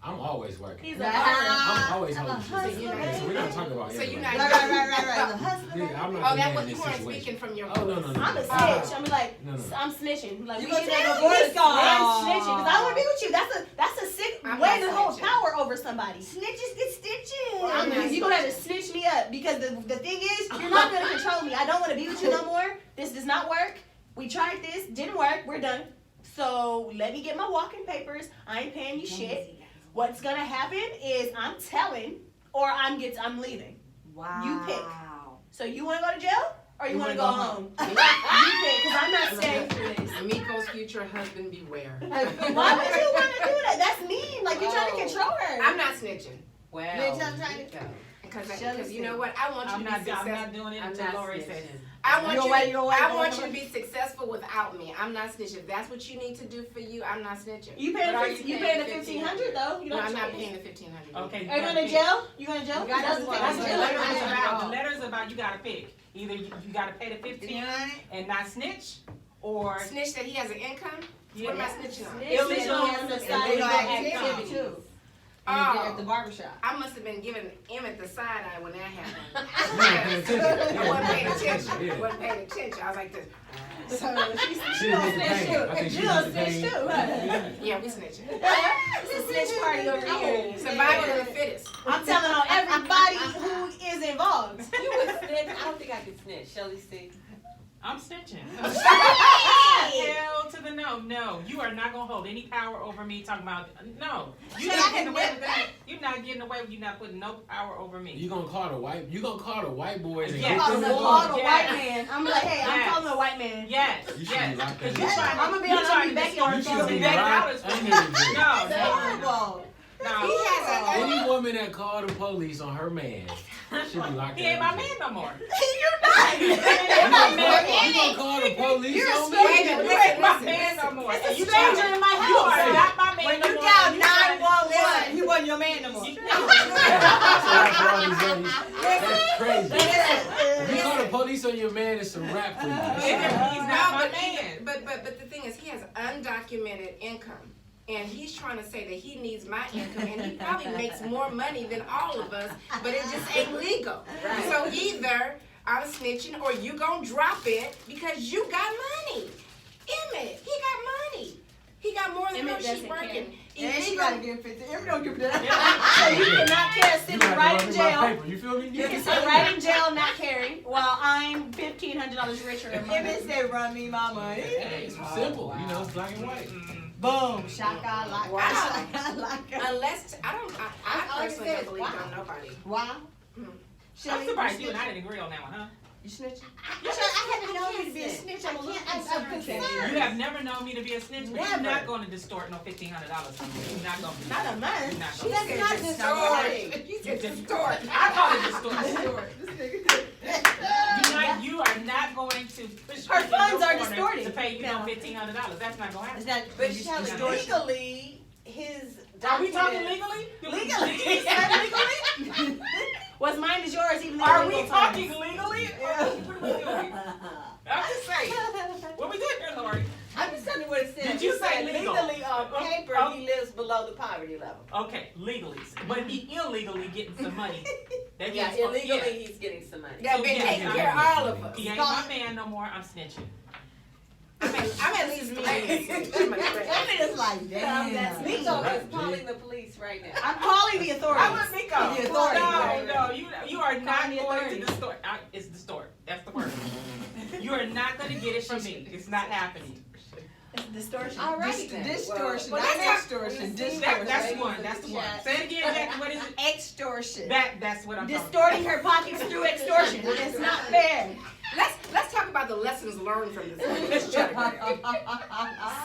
Speaker 3: I'm always working.
Speaker 6: He's
Speaker 3: I'm always
Speaker 1: I'm a
Speaker 3: holding
Speaker 1: hustler,
Speaker 3: shit.
Speaker 5: baby.
Speaker 3: So we're not talking about
Speaker 5: So you're
Speaker 3: everybody.
Speaker 5: not-
Speaker 1: Right. The hustler.
Speaker 3: Yeah, I'm not
Speaker 5: Oh,
Speaker 3: the man
Speaker 5: that
Speaker 3: in
Speaker 5: was you
Speaker 3: this
Speaker 5: weren't
Speaker 3: situation.
Speaker 5: speaking from your
Speaker 3: Oh, no.
Speaker 6: I'm a snitch. I'm like,
Speaker 3: No.
Speaker 6: I'm snitching. Like,
Speaker 1: You
Speaker 6: we
Speaker 1: gonna
Speaker 6: get that
Speaker 1: tell
Speaker 6: divorce
Speaker 1: me?
Speaker 6: call. I'm
Speaker 1: Aw.
Speaker 6: snitching because I don't want to be with you. That's a sick
Speaker 5: I'm
Speaker 6: way
Speaker 5: not
Speaker 6: to hold
Speaker 5: snitching.
Speaker 6: power over somebody.
Speaker 1: Snitches get stitches.
Speaker 5: I'm not
Speaker 6: You're gonna have to snitch me up because the thing is, you're not gonna control me. I don't want to be with you no more. This does not work. We tried this, didn't work. We're done. So let me get my walking papers. I ain't paying you shit. What's gonna happen is I'm telling, or I'm leaving.
Speaker 1: Wow.
Speaker 6: You pick. So you wanna go to jail or you wanna go home? You pick, because I'm not staying through this.
Speaker 5: Miko's future husband, beware.
Speaker 6: Why would you wanna do that? That's mean. Like you're trying to control her.
Speaker 5: I'm not snitching.
Speaker 2: Well,
Speaker 5: Because you know what? I want you
Speaker 7: I'm
Speaker 5: to be
Speaker 7: not
Speaker 5: successful.
Speaker 7: doing it
Speaker 2: I'm
Speaker 7: until
Speaker 2: not
Speaker 7: Lori
Speaker 2: snitching.
Speaker 7: says.
Speaker 5: I want
Speaker 1: You
Speaker 5: you to be successful without me. I'm not snitching. If that's what you need to do for you, I'm not snitching.
Speaker 6: You
Speaker 2: But are
Speaker 6: paying
Speaker 2: you
Speaker 6: the
Speaker 2: paying
Speaker 6: $1,500 though. You
Speaker 5: No,
Speaker 6: don't
Speaker 5: I'm not
Speaker 6: choose.
Speaker 5: paying the $1,500.
Speaker 7: Okay.
Speaker 6: Are you going to jail? You going to jail?
Speaker 1: You gotta
Speaker 6: That's
Speaker 1: do
Speaker 6: the
Speaker 1: what?
Speaker 6: thing.
Speaker 7: The
Speaker 1: Yeah.
Speaker 7: letter's about you gotta pick. Either you gotta pay the 15 and not snitch, or
Speaker 5: Snitch that he has an income? What am I snitching on?
Speaker 6: Illegal on the side.
Speaker 1: Illegal
Speaker 6: activity.
Speaker 1: activity too.
Speaker 5: Oh.
Speaker 1: At the barbershop.
Speaker 5: I must have been giving Emmett the side eye when that happened.
Speaker 3: You weren't paying attention.
Speaker 5: I wasn't paying attention.
Speaker 3: Yeah.
Speaker 5: Wasn't paying attention. I was like this.
Speaker 3: She didn't make the pain. I think she
Speaker 6: You
Speaker 3: made
Speaker 6: don't
Speaker 3: the
Speaker 6: snitch
Speaker 3: pain.
Speaker 6: too, huh?
Speaker 5: Yeah, we snitching.
Speaker 6: It's a snitch party over here.
Speaker 5: Survival of the fittest.
Speaker 6: I'm telling on everybody who is involved.
Speaker 2: You would snitch? I don't think I could snitch. Shelly, see?
Speaker 7: I'm snitching.
Speaker 6: Hey!
Speaker 7: Hell to the no. No, you are not gonna hold any power over me. Talking about no. You're
Speaker 6: Shut
Speaker 7: not
Speaker 6: up,
Speaker 7: getting away
Speaker 6: Nick.
Speaker 7: with that. You're not getting away with you not putting no power over me.
Speaker 3: You gonna call the white boys and
Speaker 7: Yeah.
Speaker 3: get
Speaker 6: I'm
Speaker 3: them
Speaker 6: gonna
Speaker 3: involved?
Speaker 6: call the white man. I'm like, hey, I'm
Speaker 7: Yes.
Speaker 6: calling the white man.
Speaker 7: Yes.
Speaker 3: You should
Speaker 7: Yes.
Speaker 3: be locked
Speaker 7: Because
Speaker 3: in
Speaker 7: you're
Speaker 3: jail.
Speaker 7: trying to.
Speaker 6: I'm gonna be
Speaker 7: you're
Speaker 6: on
Speaker 7: trying to
Speaker 6: Becky
Speaker 7: distort
Speaker 6: or
Speaker 3: You
Speaker 7: the
Speaker 3: should be
Speaker 7: back
Speaker 3: locked
Speaker 7: dollars for
Speaker 3: in
Speaker 7: me.
Speaker 3: jail.
Speaker 7: No.
Speaker 5: He has a.
Speaker 3: Any woman that called the police on her man should be locked
Speaker 7: He
Speaker 3: in
Speaker 7: ain't my
Speaker 3: jail.
Speaker 7: man no more.
Speaker 6: You're not.
Speaker 3: You gonna call the police
Speaker 6: You're a
Speaker 3: on me?
Speaker 6: stranger.
Speaker 7: You ain't my man no more.
Speaker 6: It's a
Speaker 7: You
Speaker 6: stranger
Speaker 7: trying-
Speaker 6: in my
Speaker 7: You are
Speaker 6: house.
Speaker 7: not my man
Speaker 1: When
Speaker 7: no
Speaker 1: you
Speaker 7: more.
Speaker 1: dial
Speaker 7: You trying to-
Speaker 1: 911, he wasn't your man no more.
Speaker 3: That's for all these ladies. That's crazy. If you call the police on your man, it's a wrap for you.
Speaker 7: He's not my man.
Speaker 5: But the thing is, he has undocumented income. And he's trying to say that he needs my income, and he probably makes more money than all of us, but it just ain't legal.
Speaker 2: Right.
Speaker 5: So either I'm snitching or you gonna drop it because you got money. Emmett, he got money. He got more than
Speaker 6: Emmett
Speaker 5: her. She's
Speaker 6: doesn't
Speaker 5: working.
Speaker 1: And she gotta get 50. Every don't give that.
Speaker 6: So you cannot care
Speaker 3: You
Speaker 6: sitting
Speaker 3: gotta
Speaker 6: right
Speaker 3: run
Speaker 6: in
Speaker 3: me my
Speaker 6: jail.
Speaker 3: paper, you feel me?
Speaker 6: You can sit right in jail not caring while I'm $1,500 richer a month.
Speaker 1: Emmett said, "Run me my money."
Speaker 3: Hey, it's simple, you know, it's black and white.
Speaker 1: Boom, shaka laka,
Speaker 5: Wow.
Speaker 1: shaka laka.
Speaker 5: Unless I personally don't believe on nobody.
Speaker 1: Wow.
Speaker 5: Hmm.
Speaker 7: I'm surprised you and I didn't agree on that one, huh?
Speaker 1: You snitching?
Speaker 6: I
Speaker 1: haven't known you to be a snitch. I'm concerned.
Speaker 7: You have never known me to be a snitch, but
Speaker 1: Never.
Speaker 7: you're not going to distort no $1,500 from me. You're not going to.
Speaker 6: Not a month.
Speaker 7: You're not
Speaker 1: She
Speaker 7: going
Speaker 1: does not distort.
Speaker 5: He said distort.
Speaker 7: I call it distort.
Speaker 1: This
Speaker 7: You are not going to push
Speaker 6: Her
Speaker 7: me in
Speaker 6: funds
Speaker 7: your
Speaker 6: are
Speaker 7: corner
Speaker 6: distorted.
Speaker 7: to pay you
Speaker 6: No.
Speaker 7: no $1,500. That's not going to
Speaker 1: Is
Speaker 7: happen.
Speaker 1: that?
Speaker 2: But
Speaker 1: you
Speaker 2: Shelly,
Speaker 1: distortion?
Speaker 2: legally, his
Speaker 7: Are we talking
Speaker 2: documents-
Speaker 7: legally?
Speaker 6: Legally? What's mine is yours, even though
Speaker 7: Are
Speaker 6: it's
Speaker 7: we
Speaker 6: legal terms.
Speaker 7: talking legally? What are we doing? legally, but he illegally getting some money. That
Speaker 2: Yeah,
Speaker 7: means for-
Speaker 2: illegally he's getting some money.
Speaker 5: That been taking care of all of us.
Speaker 7: He ain't my man no more. I'm snitching.
Speaker 5: I'm at least
Speaker 1: I mean, it's like, damn.
Speaker 2: Nico is calling the police right now.
Speaker 6: I'm calling the authorities.
Speaker 7: I was Nico.
Speaker 1: The authority, right?
Speaker 7: No, you are not
Speaker 6: the
Speaker 7: going
Speaker 6: authority.
Speaker 7: to distort. It's distort. That's the word. You are not going to get it from me. It's not happening.
Speaker 6: It's distortion.
Speaker 2: All right then.
Speaker 1: Distortion,
Speaker 2: Well,
Speaker 1: not
Speaker 2: let's
Speaker 1: extortion,
Speaker 2: see,
Speaker 1: distortion.
Speaker 7: That's one. That's the one. Say it again, Jackie. What is it?
Speaker 1: Extortion.
Speaker 7: That's what I'm talking
Speaker 6: Distorting her pockets through extortion. It's not fair.
Speaker 5: Let's talk about the lessons learned from this chapter.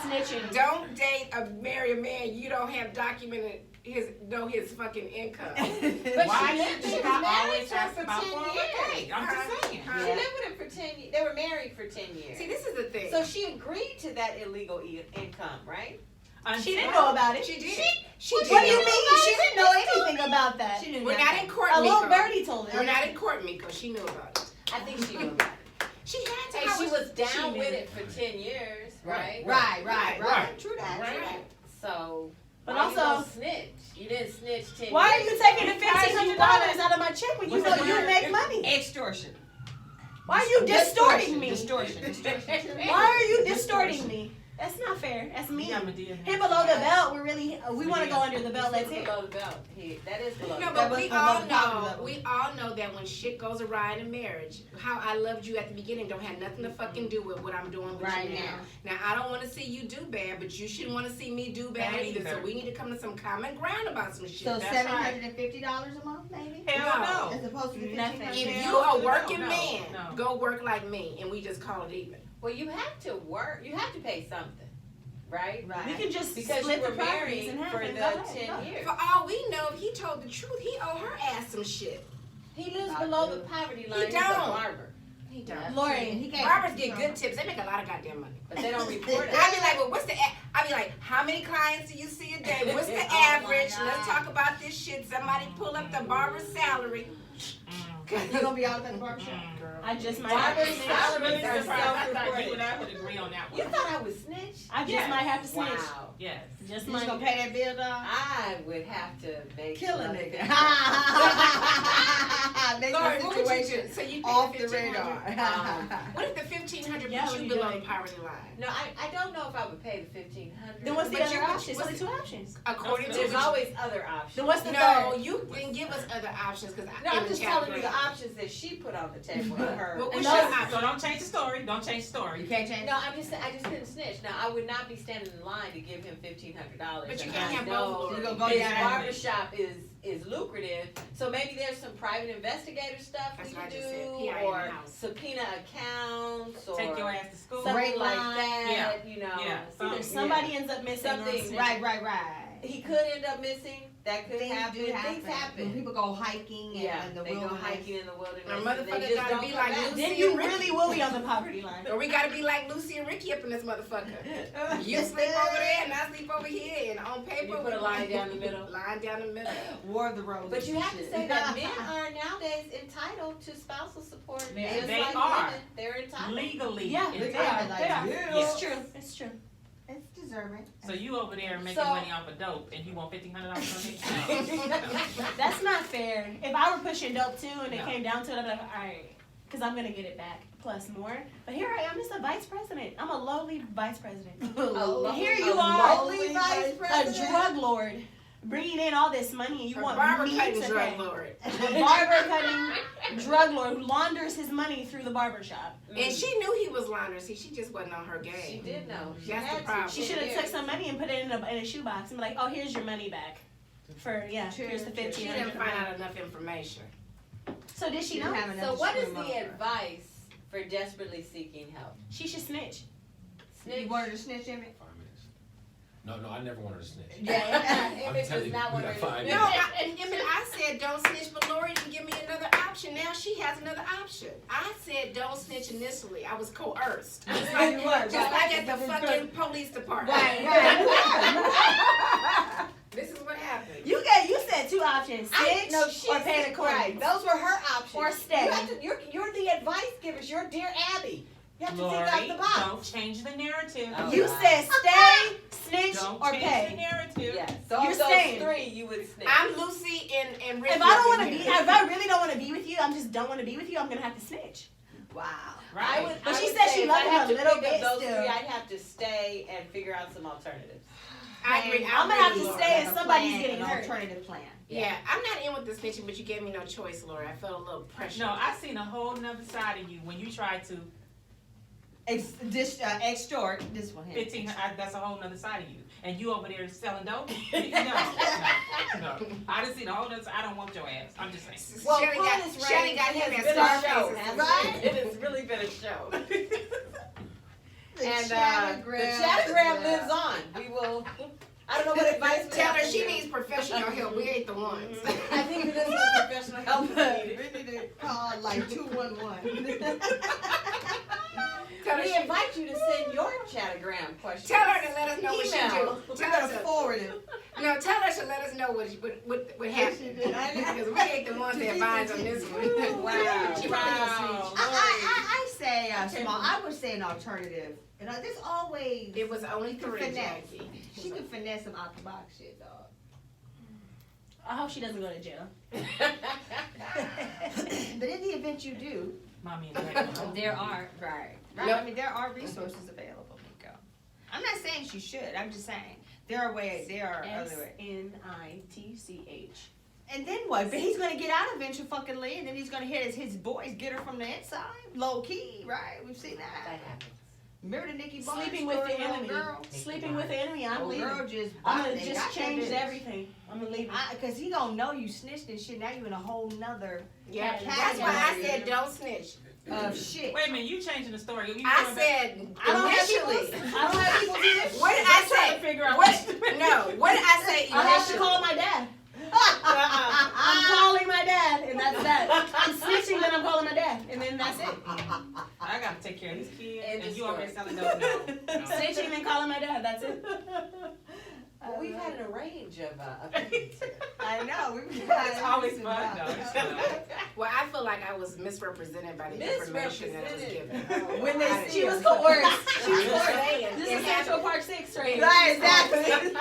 Speaker 6: Snitching.
Speaker 5: Don't date or marry a man you don't have documented his fucking income.
Speaker 2: But
Speaker 7: Why
Speaker 2: she lived
Speaker 7: should
Speaker 2: with
Speaker 7: I
Speaker 2: him married
Speaker 7: always
Speaker 2: for
Speaker 7: ask about
Speaker 2: 10
Speaker 7: 401k?
Speaker 2: years.
Speaker 7: I'm just saying.
Speaker 2: She lived with him for 10 years. They were married for 10 years.
Speaker 5: See, this is the thing.
Speaker 2: So she agreed to that illegal income, right?
Speaker 6: She didn't know about it.
Speaker 5: She did.
Speaker 6: What do you mean? She didn't know anything about that.
Speaker 1: She knew
Speaker 5: We're
Speaker 1: nothing.
Speaker 5: not in court,
Speaker 6: A little
Speaker 5: Miko.
Speaker 6: birdie told
Speaker 5: We're
Speaker 6: her.
Speaker 5: not in court, Miko. She knew about it.
Speaker 2: I think she knew about it.
Speaker 5: She had to.
Speaker 2: And
Speaker 5: How
Speaker 2: she was down
Speaker 6: she
Speaker 2: with
Speaker 6: knew.
Speaker 2: it for 10 years, right?
Speaker 1: Right. True that.
Speaker 5: Right.
Speaker 2: So,
Speaker 6: But
Speaker 2: why
Speaker 6: also-
Speaker 2: you gonna snitch? You didn't snitch 10
Speaker 6: Why are
Speaker 2: years
Speaker 6: you
Speaker 2: ago.
Speaker 6: taking the $1,500 out of my check when you know you make money?
Speaker 1: Extortion.
Speaker 6: Why are you distorting me?
Speaker 1: Distortion.
Speaker 6: Why are you distorting me? That's not fair. That's mean.
Speaker 7: Yeah, Medea.
Speaker 6: Hit below the belt. We want to go under the belt. Let's hit.
Speaker 2: Below the belt. That is below
Speaker 5: No,
Speaker 2: the
Speaker 5: but
Speaker 2: belt.
Speaker 5: we all know. We all know that when shit goes awry in a marriage, how I loved you at the beginning don't have nothing to fucking do with what I'm doing with
Speaker 1: Right
Speaker 5: you now. Now I don't want to see you do bad, but you shouldn't want to see me do bad either. So we need to come to some common ground about some shit.
Speaker 1: So
Speaker 7: That's
Speaker 1: $750 a month, maybe?
Speaker 7: Hell
Speaker 1: As opposed to the
Speaker 6: Nothing.
Speaker 1: $1,500.
Speaker 5: If you a working
Speaker 7: No,
Speaker 5: man,
Speaker 7: no.
Speaker 5: go work like me, and we just call it even.
Speaker 2: Well, you have to work. You have to pay something, right?
Speaker 6: We can just
Speaker 2: Because
Speaker 6: split
Speaker 2: you were
Speaker 6: the properties
Speaker 2: married
Speaker 6: in half
Speaker 2: for
Speaker 6: and
Speaker 2: the
Speaker 6: go ahead.
Speaker 2: 10 years.
Speaker 5: For all we know, if he told the truth, he owe her ass some shit.
Speaker 2: He lives below the poverty line.
Speaker 5: He
Speaker 2: He's a
Speaker 5: don't.
Speaker 2: barber.
Speaker 5: He don't.
Speaker 6: Lauren,
Speaker 1: He can't.
Speaker 5: Barbers get good tips. They make a lot of goddamn money.
Speaker 2: But they don't report it.
Speaker 5: I be like, well, what's the? I be like, how many clients do you see a day? What's the average? Let's talk about this shit. Somebody pull up the barber's salary.
Speaker 1: You gonna be out at the barbershop?
Speaker 6: I just might have to
Speaker 2: Barber's
Speaker 6: snitch.
Speaker 2: salaries are
Speaker 7: I thought you
Speaker 2: self-reported.
Speaker 7: and I would agree on that
Speaker 2: You
Speaker 7: one.
Speaker 2: thought I would snitch?
Speaker 6: I just
Speaker 7: Yes.
Speaker 6: might have to snitch.
Speaker 2: Wow.
Speaker 7: Yes.
Speaker 6: Just
Speaker 1: You
Speaker 6: might.
Speaker 1: gonna pay that bill, dog?
Speaker 2: I would have to make
Speaker 1: Kill a
Speaker 2: sure
Speaker 1: nigga.
Speaker 2: that
Speaker 1: Make
Speaker 5: Lord,
Speaker 1: the
Speaker 5: what would you
Speaker 1: situation
Speaker 5: do? So you
Speaker 1: off
Speaker 5: pay
Speaker 1: the
Speaker 5: the
Speaker 1: radar.
Speaker 5: $1,500. What if the $1,500
Speaker 6: Yeah,
Speaker 5: puts
Speaker 6: what
Speaker 5: you
Speaker 6: you
Speaker 5: below
Speaker 6: doing?
Speaker 5: the poverty line?
Speaker 2: No, I don't know if I would pay the $1,500.
Speaker 6: Then what's the
Speaker 5: But
Speaker 6: other
Speaker 5: you-
Speaker 6: option?
Speaker 5: what's
Speaker 6: Only two options.
Speaker 5: According to
Speaker 2: There's
Speaker 5: what you-
Speaker 2: always other options.
Speaker 6: Then what's the
Speaker 5: No,
Speaker 6: third?
Speaker 5: you didn't give us other options because
Speaker 2: No, I'm just telling you the options that she put on the table for her.
Speaker 5: What was
Speaker 6: And
Speaker 5: your
Speaker 6: those-
Speaker 5: option?
Speaker 7: So don't change the story. Don't change the story.
Speaker 1: You can't change.
Speaker 2: No, I just couldn't snitch. Now I would not be standing in line to give him $1,500.
Speaker 5: But you
Speaker 2: And
Speaker 5: can't
Speaker 2: I
Speaker 5: have
Speaker 2: know
Speaker 5: both.
Speaker 1: You gonna go
Speaker 2: his
Speaker 1: down that way.
Speaker 2: barbershop is lucrative, so maybe there's some private investigator stuff
Speaker 5: That's
Speaker 2: we
Speaker 5: what I
Speaker 2: can
Speaker 5: just said.
Speaker 2: do,
Speaker 5: PI in
Speaker 2: or
Speaker 5: the house.
Speaker 2: subpoena accounts, or
Speaker 7: Take your ass to school.
Speaker 2: something
Speaker 1: Rate
Speaker 2: like
Speaker 1: line.
Speaker 2: that. You know,
Speaker 7: Yeah,
Speaker 6: Either somebody ends up missing or
Speaker 2: Something-
Speaker 6: snitch.
Speaker 1: Right.
Speaker 2: he could end up missing. That could
Speaker 1: Things
Speaker 2: happen.
Speaker 1: do
Speaker 2: Things
Speaker 1: happen. When
Speaker 2: happen.
Speaker 1: people go hiking
Speaker 2: Yeah,
Speaker 1: in the
Speaker 2: they go
Speaker 1: wilderness.
Speaker 2: hiking in the wilderness.
Speaker 5: Now,
Speaker 2: and
Speaker 5: motherfucker
Speaker 2: they just
Speaker 5: gotta
Speaker 2: don't
Speaker 5: be
Speaker 2: come
Speaker 5: like
Speaker 2: back.
Speaker 5: Lucy.
Speaker 6: Then you really will be on the poverty line.
Speaker 5: Or we gotta be like Lucy and Ricky up in this motherfucker. You sleep over there and I sleep over here, and on paper
Speaker 2: You put a line down the middle.
Speaker 5: Line down the middle.
Speaker 1: War of the Roses.
Speaker 2: But you have to
Speaker 1: shit.
Speaker 2: say that men are nowadays entitled to spousal support.
Speaker 1: Yeah,
Speaker 2: just
Speaker 7: they
Speaker 2: like
Speaker 7: are.
Speaker 2: women. They're entitled.
Speaker 7: Legally.
Speaker 6: Yeah,
Speaker 7: it's
Speaker 6: they are.
Speaker 7: fine.
Speaker 6: They are.
Speaker 1: Yeah.
Speaker 6: It's true. It's true.
Speaker 1: It's deserving.
Speaker 7: So you over there making
Speaker 2: So-
Speaker 7: money off of dope and you want $1,500 from me?
Speaker 6: That's not fair. If I were pushing dope too and it
Speaker 7: No.
Speaker 6: came down to it, I'd be like, all right, because I'm gonna get it back plus more. But here I am, just a vice president. I'm a lowly vice president. Here you are,
Speaker 1: lowly vice
Speaker 6: a
Speaker 1: president.
Speaker 6: drug lord, bringing in all this money, and you
Speaker 5: Her
Speaker 6: want
Speaker 5: barber
Speaker 6: me
Speaker 5: cutting
Speaker 6: to
Speaker 5: drug
Speaker 6: pay.
Speaker 5: lord.
Speaker 6: A barber cutting drug lord who launders his money through the barber shop.
Speaker 5: And she knew he was lying. See, she just wasn't on her
Speaker 2: She
Speaker 5: game.
Speaker 2: did know. She
Speaker 5: That's
Speaker 2: had
Speaker 5: the problem.
Speaker 6: She should have took some money and put it in a shoebox and be like, oh, here's your money back. Here's the
Speaker 1: True.
Speaker 5: She didn't
Speaker 6: $1,500.
Speaker 5: find out enough information.
Speaker 6: So did she
Speaker 1: She
Speaker 6: know?
Speaker 1: didn't have enough
Speaker 2: So
Speaker 1: to
Speaker 2: what is
Speaker 1: screw him
Speaker 2: the
Speaker 1: over.
Speaker 2: advice for desperately seeking help?
Speaker 6: She should snitch.
Speaker 1: You wanted to snitch him?
Speaker 3: 5 minutes. No, I never wanted to snitch.
Speaker 2: Yeah,
Speaker 3: I'm
Speaker 2: Emmett
Speaker 3: telling
Speaker 2: does
Speaker 3: you,
Speaker 2: not
Speaker 3: we
Speaker 2: want
Speaker 3: got
Speaker 2: her
Speaker 3: 5
Speaker 2: to
Speaker 3: minutes.
Speaker 5: No, I said don't snitch, but Lori didn't give me another option. Now she has another option. I said don't snitch initially. I was coerced. Just like,
Speaker 1: You were,
Speaker 5: just
Speaker 1: right.
Speaker 5: like at the fucking police department.
Speaker 1: Right.
Speaker 5: This is what happened.
Speaker 6: You said two options: snitch or pay the court.
Speaker 2: Right, those were her options.
Speaker 6: Or stay.
Speaker 2: You're the advice givers. You're Dear Abby.
Speaker 1: You have to
Speaker 7: Lori,
Speaker 1: think out the box.
Speaker 7: don't change the narrative.
Speaker 2: Oh,
Speaker 6: You
Speaker 2: God.
Speaker 6: said stay, snitch,
Speaker 7: Don't
Speaker 6: or
Speaker 7: change the
Speaker 6: pay.
Speaker 7: narrative.
Speaker 2: Yes. So
Speaker 6: You're
Speaker 2: of those
Speaker 6: staying.
Speaker 2: 3, you would snitch.
Speaker 5: I'm Lucy and Ricky.
Speaker 6: If I don't
Speaker 5: up
Speaker 6: want
Speaker 5: in
Speaker 6: to be,
Speaker 5: here.
Speaker 6: if I really don't want to be with you, I'm just don't want to be with you. I'm gonna have to snitch.
Speaker 1: Wow.
Speaker 7: Right.
Speaker 6: But
Speaker 1: I
Speaker 6: she
Speaker 1: would
Speaker 6: said
Speaker 1: say
Speaker 6: she
Speaker 1: if
Speaker 6: loved
Speaker 1: I
Speaker 6: him
Speaker 1: had
Speaker 6: a
Speaker 1: to
Speaker 6: little
Speaker 1: pick
Speaker 6: bit
Speaker 1: of those
Speaker 6: still.
Speaker 1: 3, I'd have to stay and figure out some alternatives.
Speaker 5: I agree.
Speaker 6: I'm gonna have to
Speaker 5: Laura.
Speaker 6: stay
Speaker 1: Like
Speaker 6: and
Speaker 1: a
Speaker 6: somebody's
Speaker 1: plan,
Speaker 6: getting
Speaker 1: an
Speaker 6: hurt.
Speaker 1: alternative plan.
Speaker 5: Yeah, I'm not in with the snitching, but you gave me no choice, Laura. I felt a little pressure.
Speaker 7: No, I seen a whole nother side of you when you tried to
Speaker 1: Extort this one here.
Speaker 7: 15. That's a whole nother side of you, and you over there selling dope. No. I done seen a whole nother. I don't want your ass. I'm just saying.
Speaker 1: Well,
Speaker 5: Shelly got
Speaker 1: Honest
Speaker 5: Shelly
Speaker 1: Rain
Speaker 5: got him
Speaker 1: has
Speaker 5: at
Speaker 1: been a show,
Speaker 5: Scarface.
Speaker 1: hasn't
Speaker 2: Right? It has really been a show. And the chattergram lives on. We will. I don't know what advice we
Speaker 5: Tell
Speaker 2: have
Speaker 5: her
Speaker 2: for
Speaker 5: she
Speaker 2: you.
Speaker 5: needs professional help. We ain't the ones.
Speaker 2: I think it is a professional help needed.
Speaker 1: We need to call like 211.
Speaker 5: Tell her
Speaker 2: We
Speaker 5: she-
Speaker 2: invite you to send your chattergram questions.
Speaker 5: Tell her to let us know what she
Speaker 2: Email.
Speaker 5: do.
Speaker 1: We're
Speaker 5: Tell
Speaker 1: gonna
Speaker 5: her to,
Speaker 1: forward it.
Speaker 5: no, tell her to let us know what happened. Because we ain't the ones that advise on this one.
Speaker 2: Wow.
Speaker 5: She
Speaker 2: Wow.
Speaker 1: I say small. I would say an alternative. You know, there's always
Speaker 5: It was only
Speaker 1: you can
Speaker 5: 3,
Speaker 1: finesse.
Speaker 5: Jackie.
Speaker 1: She can finesse some out the box shit, dog.
Speaker 6: I hope she doesn't go to jail.
Speaker 1: But in the event you do,
Speaker 7: Mommy and Daddy.
Speaker 1: there are right.
Speaker 5: Nope.
Speaker 1: I mean, there are resources available, Miko. I'm not saying she should. I'm just saying there are ways. There are other ways.
Speaker 6: SNITCH.
Speaker 1: And then what? But he's gonna get out eventually, fucking Lee, and then he's gonna hit his boys get her from the inside, low key, right? We've seen that.
Speaker 2: That happens.
Speaker 1: Remember the Nicki Barnes
Speaker 6: Sleeping with
Speaker 1: story,
Speaker 6: the
Speaker 1: little
Speaker 6: enemy.
Speaker 1: girl?
Speaker 6: Sleeping with the enemy. I'm
Speaker 1: Old
Speaker 6: leaving.
Speaker 1: girl just,
Speaker 6: I'm gonna
Speaker 1: they got
Speaker 6: just
Speaker 1: that
Speaker 6: change
Speaker 1: bitch.
Speaker 6: everything. I'm gonna leave.
Speaker 1: Cause he gonna know you snitched and shit. Now you in a whole nother
Speaker 5: Yeah,
Speaker 1: category
Speaker 5: that's why I said don't snitch.
Speaker 1: of shit.
Speaker 7: Wait a minute, you changing the story. You
Speaker 5: I
Speaker 7: going back-
Speaker 5: said
Speaker 6: I don't have
Speaker 5: initially.
Speaker 6: people. I don't have people do this.
Speaker 5: What did I
Speaker 7: I'm trying
Speaker 5: say?
Speaker 7: to figure out
Speaker 5: What? No. What did I say
Speaker 6: I have to
Speaker 5: initially?
Speaker 6: call my dad. I'm calling my dad, and that's that. I'm snitching, then I'm calling my dad, and then that's it.
Speaker 7: I gotta take care of these kids,
Speaker 2: End
Speaker 7: and
Speaker 2: of
Speaker 7: you already
Speaker 2: story.
Speaker 7: selling dope. No.
Speaker 6: Snitching, then calling my dad. That's it.
Speaker 2: Well, we've had a range of opinions here.
Speaker 1: I know.
Speaker 7: It's always fun, though.
Speaker 5: Well, I feel like I was misrepresented by the information that was given.
Speaker 1: When they
Speaker 6: She was coerced. She was
Speaker 5: I'm
Speaker 6: coerced.
Speaker 5: saying,
Speaker 6: This
Speaker 5: it
Speaker 6: is Central
Speaker 5: happens.
Speaker 6: Park 6 right here.
Speaker 1: Right, exactly.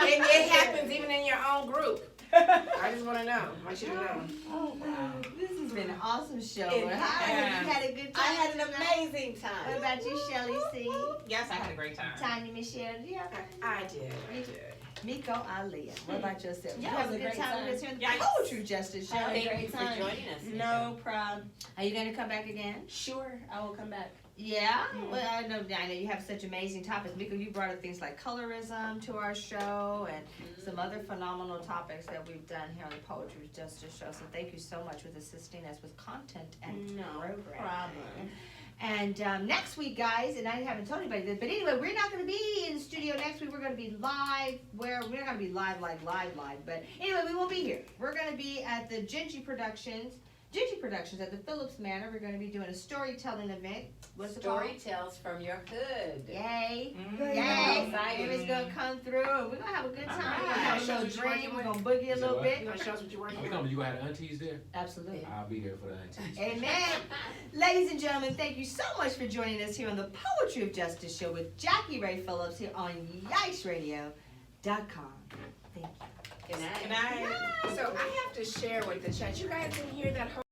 Speaker 5: It happens even in your own group. I just want to know. I want you to know.
Speaker 1: Oh, wow. This has been an awesome show.
Speaker 2: It
Speaker 1: How
Speaker 7: has.
Speaker 1: you had a good time?
Speaker 2: I had an
Speaker 1: tonight?
Speaker 2: amazing
Speaker 1: What
Speaker 2: time.
Speaker 1: about you, Shelly C?
Speaker 7: Yes, I had a great time.
Speaker 1: Tanya Michelle, yeah.
Speaker 5: I did.
Speaker 1: Miko Aliyah. What about yourself?
Speaker 6: Yeah,
Speaker 1: you
Speaker 6: it
Speaker 1: have
Speaker 6: was
Speaker 1: a
Speaker 6: a
Speaker 1: good
Speaker 6: great
Speaker 1: time
Speaker 6: time.
Speaker 1: with us here in the
Speaker 7: Yikes.
Speaker 1: Poetry Justice Show.
Speaker 6: Had a
Speaker 2: Thank
Speaker 6: great
Speaker 2: you for
Speaker 6: time.
Speaker 2: joining us.
Speaker 6: No problem.
Speaker 1: Are you going to come back again?
Speaker 6: Sure, I will come back.
Speaker 1: Yeah, well, I know you have such amazing topics. Miko, you brought up things like colorism to our show and some other phenomenal topics that we've done here on the Poetry Justice Show. So thank you so much with assisting us with content and
Speaker 6: No
Speaker 1: programming.
Speaker 6: problem.
Speaker 1: And next week, guys, and I haven't told anybody this, but anyway, we're not going to be in the studio next week. We're going to be live. We're not going to be live, but anyway, we won't be here. We're going to be at the Gingy Productions at the Phillips Manor. We're going to be doing a storytelling event. What's it called?
Speaker 2: Story tells from your hood.
Speaker 1: Yay.
Speaker 7: Mm.
Speaker 1: Yay.
Speaker 2: Exciting.
Speaker 1: Everybody's going to come through and we're going to have a good time. We're going to have a
Speaker 5: Alright.
Speaker 1: little drink. We're going to boogie a little
Speaker 3: what?
Speaker 1: bit.
Speaker 5: You gonna show us what you're working
Speaker 3: We
Speaker 5: on?
Speaker 3: coming, you gonna have the aunties there?
Speaker 1: Absolutely.
Speaker 3: I'll be there for the aunties.
Speaker 1: Amen. Ladies and gentlemen, thank you so much for joining us here on the Poetry of Justice Show with Jackie Ray Phillips here on YicesRadio.com. Thank you.
Speaker 2: Good night.
Speaker 7: Good night.
Speaker 5: So I have to share with the chat. You guys didn't hear that whole